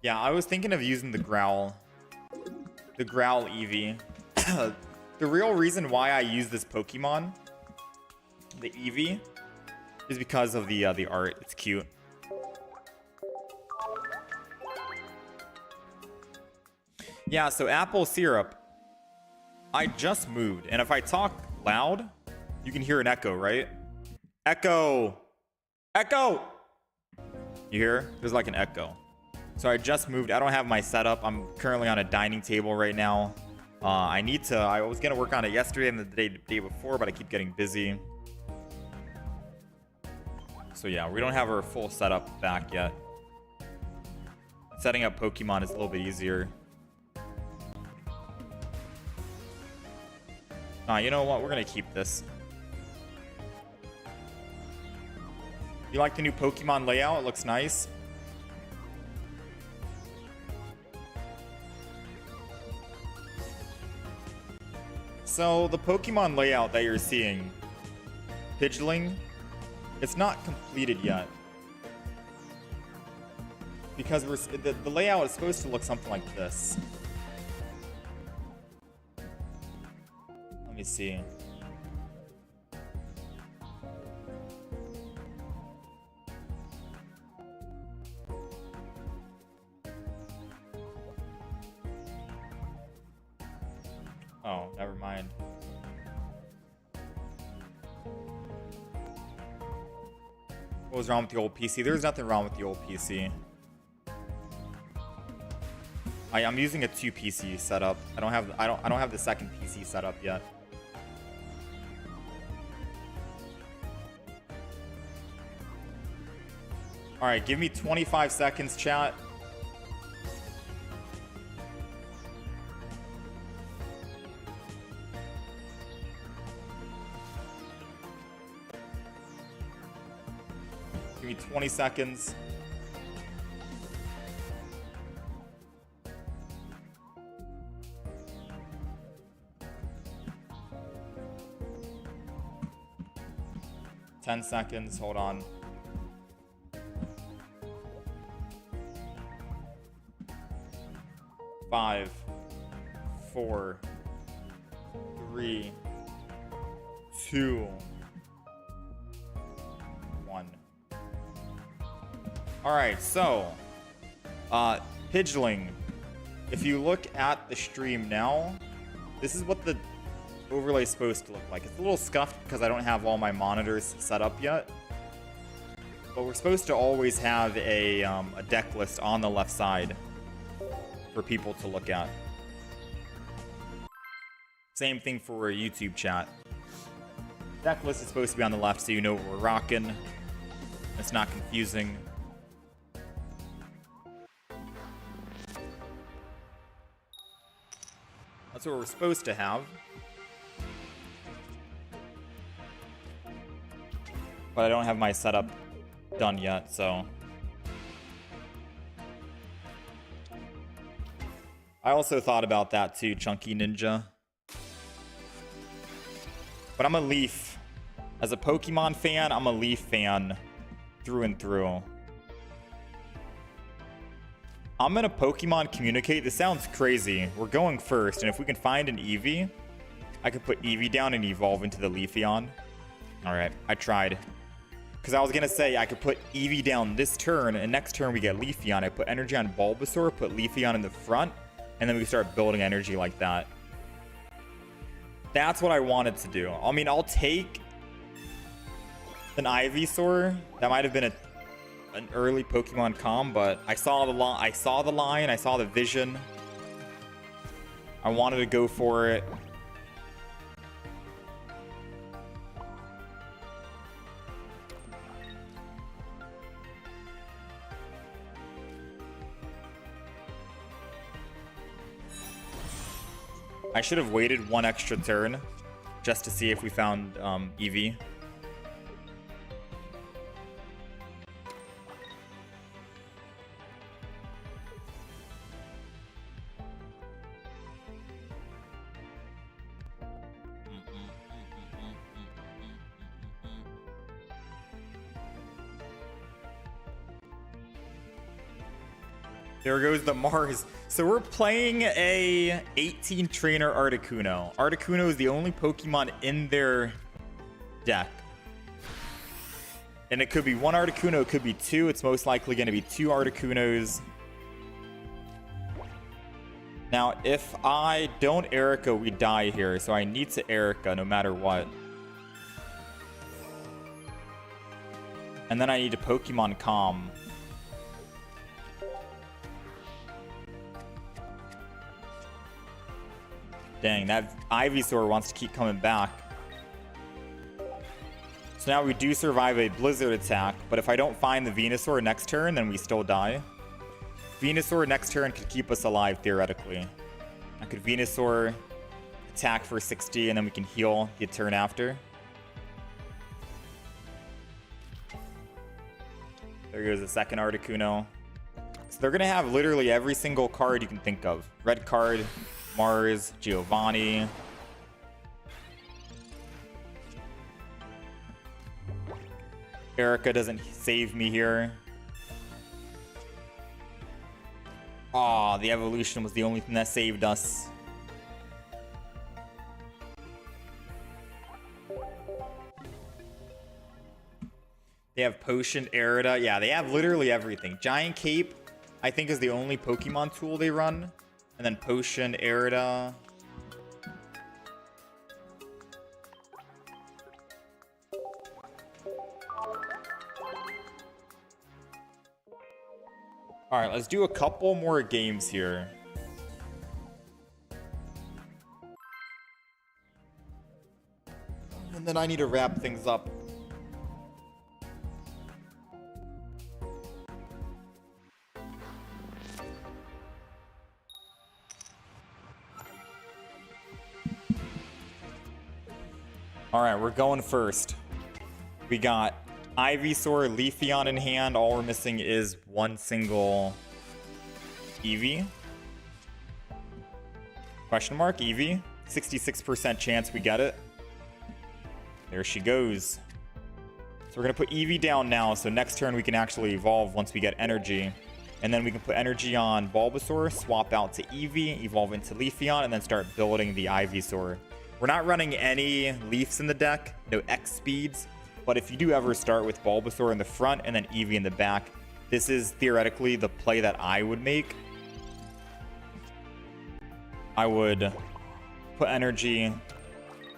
Yeah, I was thinking of using the Growl. The Growl Eevee. The real reason why I use this Pokemon, the Eevee, is because of the art. It's cute. Yeah, so apple syrup. I just moved, and if I talk loud, you can hear an echo, right? Echo! Echo! You hear? There's like an echo. So I just moved. I don't have my setup. I'm currently on a dining table right now. I was gonna work on it yesterday and the day before, but I keep getting busy. So yeah, we don't have our full setup back yet. Setting up Pokemon is a little bit easier. You know what? We're gonna keep this. You like the new Pokemon layout? It looks nice. So the Pokemon layout that you're seeing, Pidgeling, it's not completed yet. Because the layout is supposed to look something like this. Let me see. Oh, never mind. What was wrong with the old PC? There's nothing wrong with the old PC. I'm using a 2 PC setup. I don't have the second PC set up yet. All right, give me 25 seconds, chat. Give me 20 seconds. Ten seconds, hold on. Five, 4, 3, 2, 1. Alright, so Pidgeling. If you look at the stream now, this is what the overlay is supposed to look like. It's a little scuffed because I don't have all my monitors set up yet. But we're supposed to always have a deck list on the left side for people to look at. Same thing for YouTube chat. Deck list is supposed to be on the left so you know what we're rocking. It's not confusing. That's what we're supposed to have. But I don't have my setup done yet, so. I also thought about that too, Chunky Ninja. But I'm a Leaf. As a Pokemon fan, I'm a Leaf fan through and through. I'm gonna Pokemon communicate. This sounds crazy. We're going first, and if we can find an Eevee, I could put Eevee down and evolve into the Leafeon. Alright, I tried. Because I was gonna say I could put Eevee down this turn, and next turn we get Leafeon. I put energy on Bulbasaur, put Leafeon in the front, and then we start building energy like that. That's what I wanted to do. I mean, I'll take an Ivysaur. That might have been an early Pokemon com, but I saw the line, I saw the vision. I wanted to go for it. I should have waited one extra turn just to see if we found Eevee. There goes the Mars. So we're playing a 18 trainer Articuno. Articuno is the only Pokemon in their deck. And it could be one Articuno, it could be two. It's most likely going to be two Articunos. Now, if I don't Erica, we die here. So I need to Erica no matter what. And then I need to Pokemon Calm. Dang, that Ivysaur wants to keep coming back. So now we do survive a Blizzard attack, but if I don't find the Venusaur next turn, then we still die. Venusaur next turn could keep us alive, theoretically. I could Venusaur attack for 60, and then we can heal the turn after. There goes the second Articuno. So they're going to have literally every single card you can think of. Red card, Mars, Giovanni. Erica doesn't save me here. Aw, the evolution was the only thing that saved us. They have Potion, Erida. Yeah, they have literally everything. Giant Cape, I think, is the only Pokemon tool they run. And then Potion, Erida. Alright, let's do a couple more games here. And then I need to wrap things up. Alright, we're going first. We got Ivysaur, Leafeon in hand. All we're missing is one single Eevee. Question mark, Eevee. 66% chance we get it. There she goes. So we're going to put Eevee down now, so next turn we can actually evolve once we get energy. And then we can put energy on Bulbasaur, swap out to Eevee, evolve into Leafeon, and then start building the Ivysaur. We're not running any Leafs in the deck, no X speeds. But if you do ever start with Bulbasaur in the front and then Eevee in the back, this is theoretically the play that I would make. I would put energy,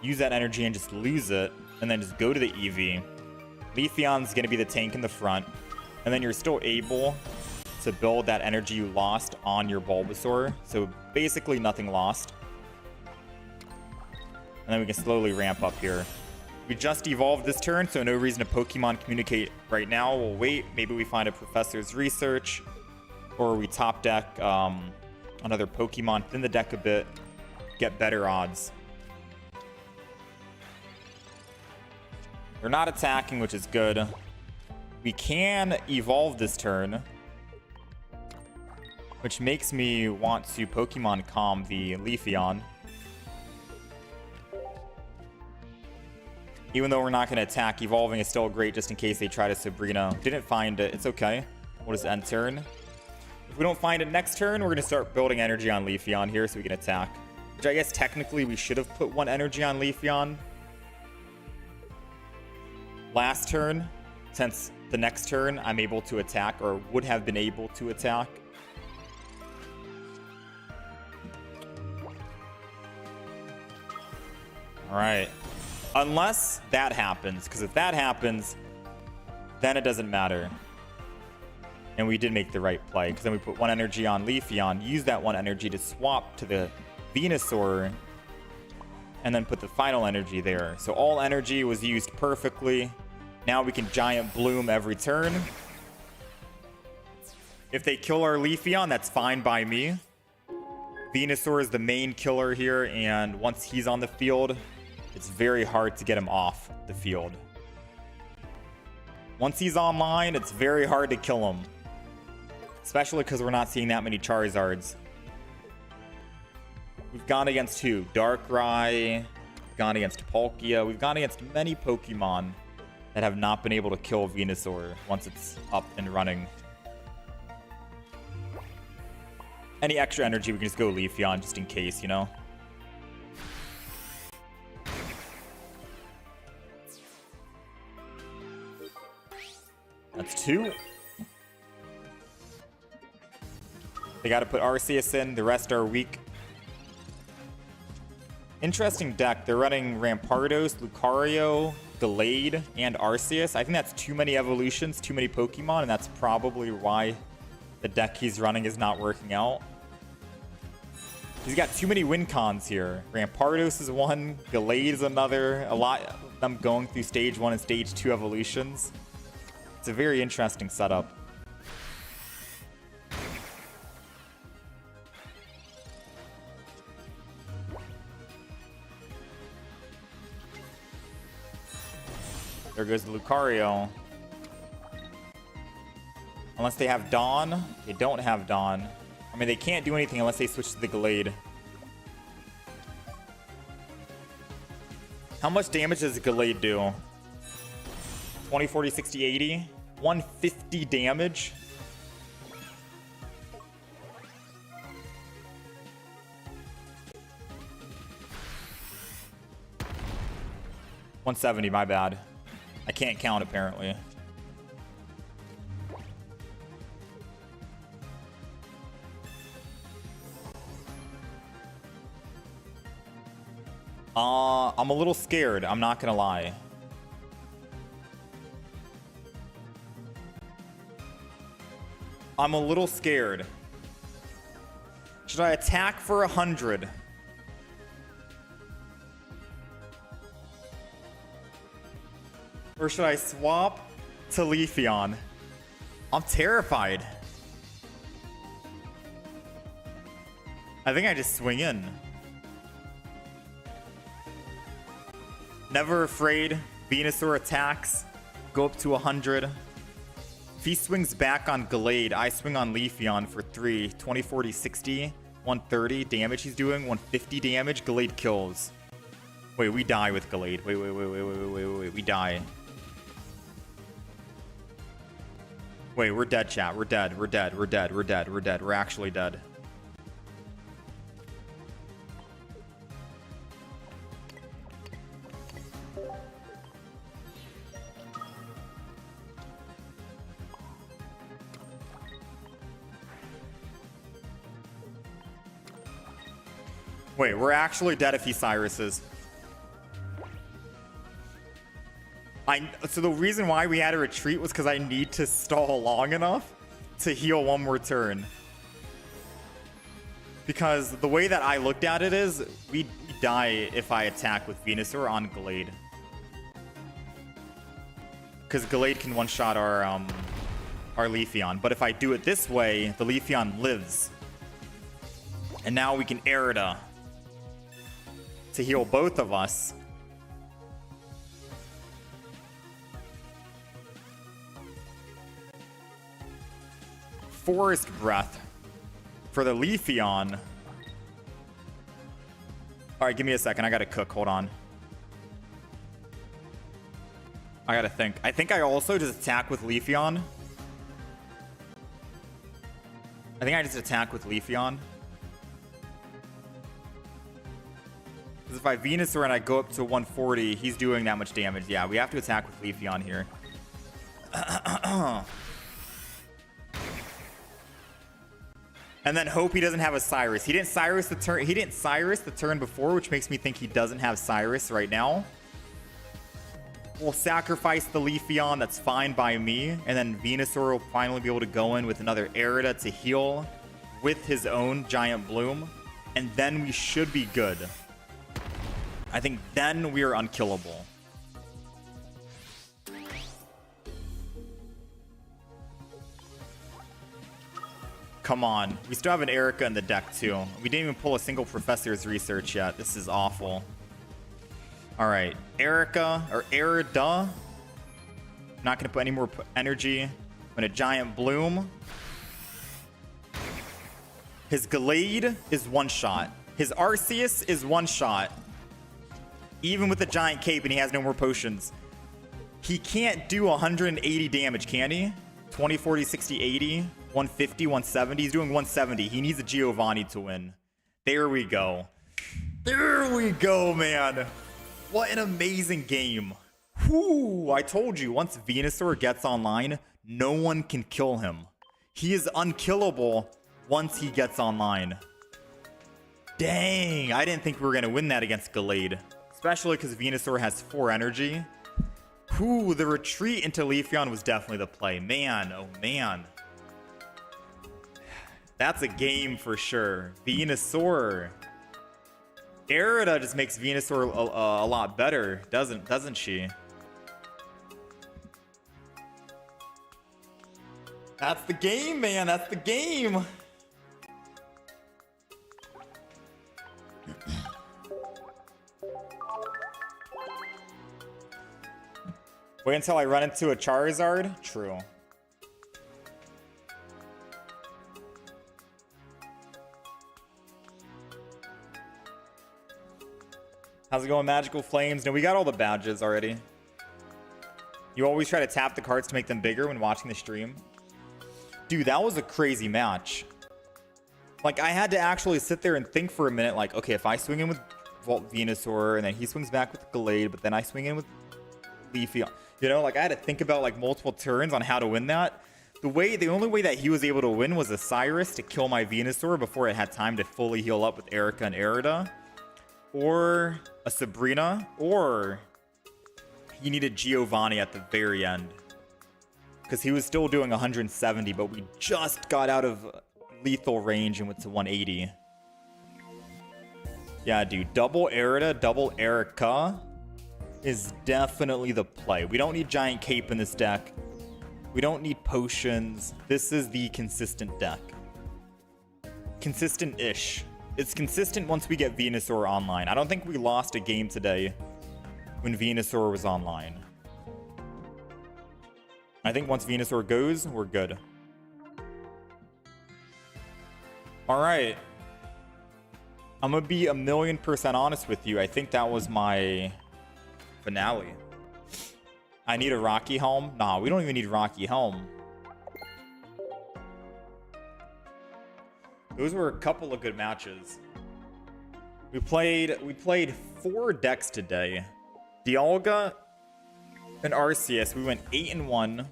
use that energy and just lose it, and then just go to the Eevee. Leafeon's going to be the tank in the front, and then you're still able to build that energy you lost on your Bulbasaur. So basically nothing lost. And then we can slowly ramp up here. We just evolved this turn, so no reason to Pokemon communicate right now. We'll wait. Maybe we find a Professor's Research, or we top deck another Pokemon, thin the deck a bit, get better odds. They're not attacking, which is good. We can evolve this turn, which makes me want to Pokemon Calm the Leafeon. Even though we're not going to attack, evolving is still great just in case they try to Sabrina. Didn't find it. It's okay. We'll just end turn. If we don't find it next turn, we're going to start building energy on Leafeon here so we can attack. Which I guess technically we should have put one energy on Leafeon last turn, since the next turn I'm able to attack, or would have been able to attack. Alright. Unless that happens, because if that happens, then it doesn't matter. And we did make the right play, because then we put one energy on Leafeon, use that one energy to swap to the Venusaur, and then put the final energy there. So all energy was used perfectly. Now we can Giant Bloom every turn. If they kill our Leafeon, that's fine by me. Venusaur is the main killer here, and once he's on the field, it's very hard to get him off the field. Once he's online, it's very hard to kill him. Especially because we're not seeing that many Charizards. We've gone against who? Darkrai. We've gone against Palkia. We've gone against many Pokemon that have not been able to kill Venusaur once it's up and running. Any extra energy, we can just go Leafeon just in case, you know? That's 2. They got to put Arceus in. The rest are weak. Interesting deck. They're running Rampardos, Lucario, Gallade, and Arceus. I think that's too many evolutions, too many Pokemon, and that's probably why the deck he's running is not working out. He's got too many win cons here. Rampardos is one, Gallade is another. A lot of them going through stage 1 and stage 2 evolutions. It's a very interesting setup. There goes the Lucario. Unless they have Dawn. They don't have Dawn. I mean, they can't do anything unless they switch to the Gallade. How much damage does Gallade do? 20, 40, 60, 80? 150 damage? $170, my bad. I can't count, apparently. I'm a little scared. I'm not gonna lie. I'm a little scared. Should I attack for 100? Or should I swap to Leafeon? I'm terrified. I think I just swing in. Never afraid. Venusaur attacks. Go up to 100. If he swings back on Gallade, I swing on Leafeon for 3. 20, 40, 60. 130 damage he's doing. 150 damage. Gallade kills. Wait, we die with Gallade. Wait. We die. Wait, we're dead, chat. We're dead. We're actually dead. Wait, we're actually dead if he Cyruses. So the reason why we had to retreat was because I need to stall long enough to heal one more turn. Because the way that I looked at it is, we die if I attack with Venusaur on Gallade. Because Gallade can one-shot our Leafeon. But if I do it this way, the Leafeon lives. And now we can Erida to heal both of us. Forest Breath for the Leafeon. Alright, give me a second. I gotta cook. Hold on. I gotta think. I think I also just attack with Leafeon. I think I just attack with Leafeon. Because if I Venusaur and I go up to 140, he's doing that much damage. Yeah, we have to attack with Leafeon here. And then hope he doesn't have a Cyrus. He didn't Cyrus the turn. He didn't Cyrus the turn before, which makes me think he doesn't have Cyrus right now. We'll sacrifice the Leafeon. That's fine by me. And then Venusaur will finally be able to go in with another Erida to heal with his own Giant Bloom. And then we should be good. I think then we are unkillable. Come on. We still have an Erica in the deck, too. We didn't even pull a single Professor's Research yet. This is awful. All right. Erica, or Erida. Not going to put any more energy. I'm going to Giant Bloom. His Gallade is one-shot. His Arceus is one-shot. Even with the Giant Cape and he has no more potions. He can't do 180 damage, can he? 20, 40, 60, 80. 150, 170. He's doing 170. He needs a Giovanni to win. There we go. There we go, man. What an amazing game. Whew, I told you, once Venusaur gets online, no one can kill him. He is unkillable once he gets online. Dang, I didn't think we were going to win that against Gallade. Especially because Venusaur has 4 energy. Whew, the retreat into Leafeon was definitely the play. Man, oh man. That's a game for sure. Venusaur. Erida just makes Venusaur a lot better, doesn't she? That's the game, man. That's the game. Wait until I run into a Charizard? True. How's it going, Magical Flames? No, we got all the badges already. You always try to tap the cards to make them bigger when watching the stream. Dude, that was a crazy match. Like, I had to actually sit there and think for a minute, like, okay, if I swing in with Venusaur, and then he swings back with Gallade, but then I swing in with Leafeon. You know, like, I had to think about, like, multiple turns on how to win that. The only way that he was able to win was a Cyrus to kill my Venusaur before it had time to fully heal up with Erica and Erida. Or a Sabrina, or he needed Giovanni at the very end. Because he was still doing 170, but we just got out of lethal range and went to 180. Yeah, dude, double Erida, double Erica is definitely the play. We don't need Giant Cape in this deck. We don't need potions. This is the consistent deck. Consistent-ish. It's consistent once we get Venusaur online. I don't think we lost a game today when Venusaur was online. I think once Venusaur goes, we're good. All right. I'm going to be 1,000,000% honest with you. I think that was my finale. I need a Rocky Helm. Nah, we don't even need Rocky Helm. Those were a couple of good matches. We played 4 decks today. Dialga and Arceus, we went 8-1.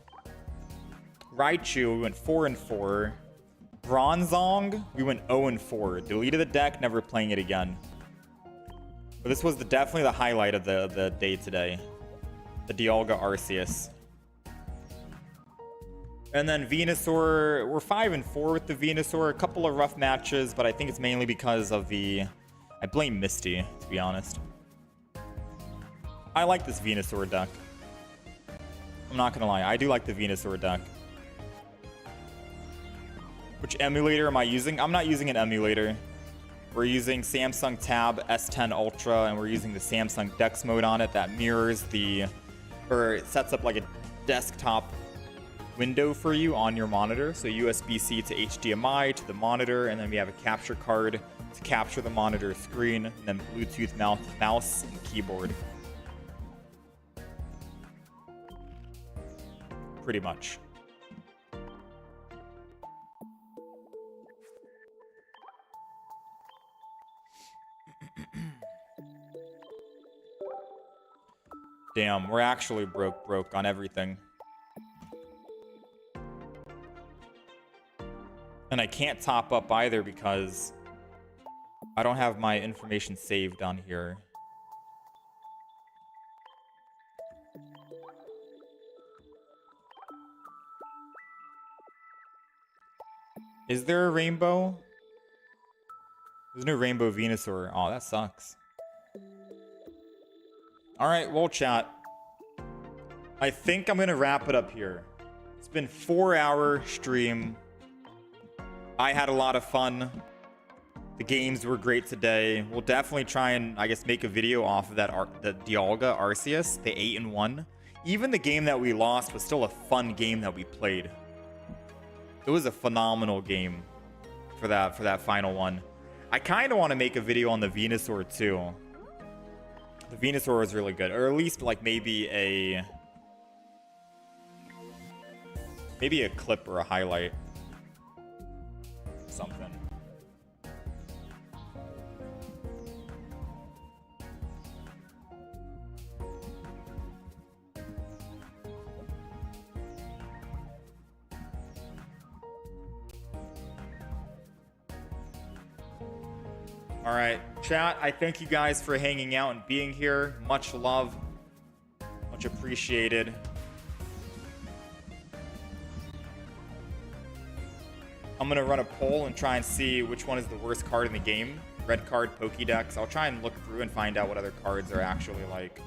Raichu, we went 4-4. Bronzong, we went 0-4. Deleted the deck, never playing it again. But this was definitely the highlight of the day today. The Dialga Arceus. And then Venusaur, we're 5-4 with the Venusaur. A couple of rough matches, but I think it's mainly because of I blame Misty, to be honest. I like this Venusaur deck. I'm not gonna lie, I do like the Venusaur deck. Which emulator am I using? I'm not using an emulator. We're using Samsung Tab S10 Ultra, and we're using the Samsung Dex mode on it that mirrors or it sets up like a desktop window for you on your monitor. So USB-C to HDMI to the monitor, and then we have a capture card to capture the monitor screen, and then Bluetooth mouse and keyboard. Pretty much. Damn, we're actually broke on everything. And I can't top up either because I don't have my information saved on here. Is there a rainbow? There's no rainbow Venusaur. Oh, that sucks. Alright, well, chat. I think I'm gonna wrap it up here. It's been a 4-hour stream. I had a lot of fun. The games were great today. We'll definitely try and, I guess, make a video off of the Dialga Arceus, the 8-1. Even the game that we lost was still a fun game that we played. It was a phenomenal game for that final one. I kind of want to make a video on the Venusaur too. The Venusaur was really good, or at least like maybe a clip or a highlight. something. All right, chat, I thank you guys for hanging out and being here. Much love. Much appreciated. I'm going to run a poll and try and see which one is the worst card in the game. Red card, Pokédex. I'll try and look through and find out what other cards are actually like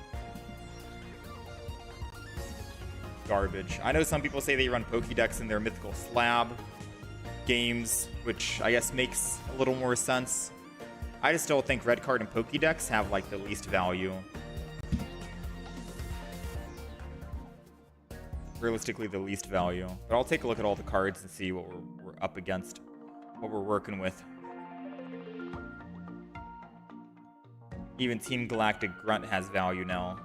garbage. I know some people say they run Pokédex in their Mythical Slab games, which I guess makes a little more sense. I just still think red card and Pokédex have like the least value. Realistically, the least value. But I'll take a look at all the cards and see what we're up against, what we're working with. Even Team Galactic Grunt has value now.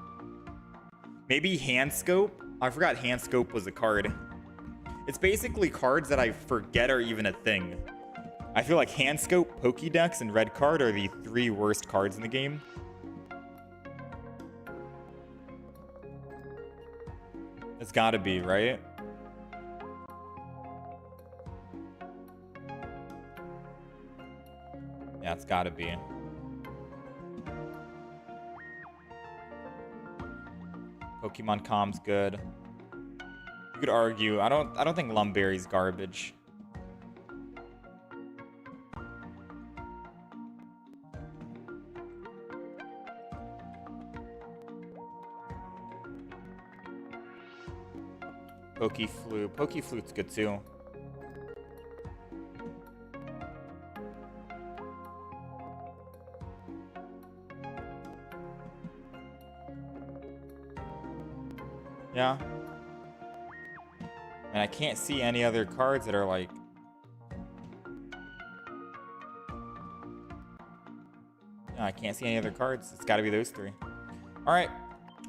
Maybe Hand Scope? I forgot Hand Scope was a card. It's basically cards that I forget are even a thing. I feel like Hand Scope, Pokédex, and Red Card are the 3 worst cards in the game. It's gotta be, right? Yeah, it's gotta be. Pokemon Com's good. You could argue. I don't think Lumberry's garbage. Pokeflute's good too. Yeah. And I can't see any other cards that are like... Yeah, I can't see any other cards. It's gotta be those 3. Alright.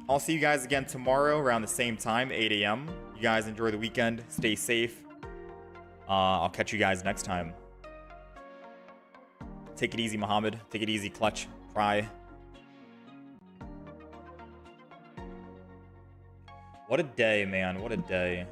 I'll see you guys again tomorrow around the same time, 8 a.m. You guys enjoy the weekend. Stay safe. I'll catch you guys next time. Take it easy, Muhammad. Take it easy, Clutch. Pry. What a day, man. What a day.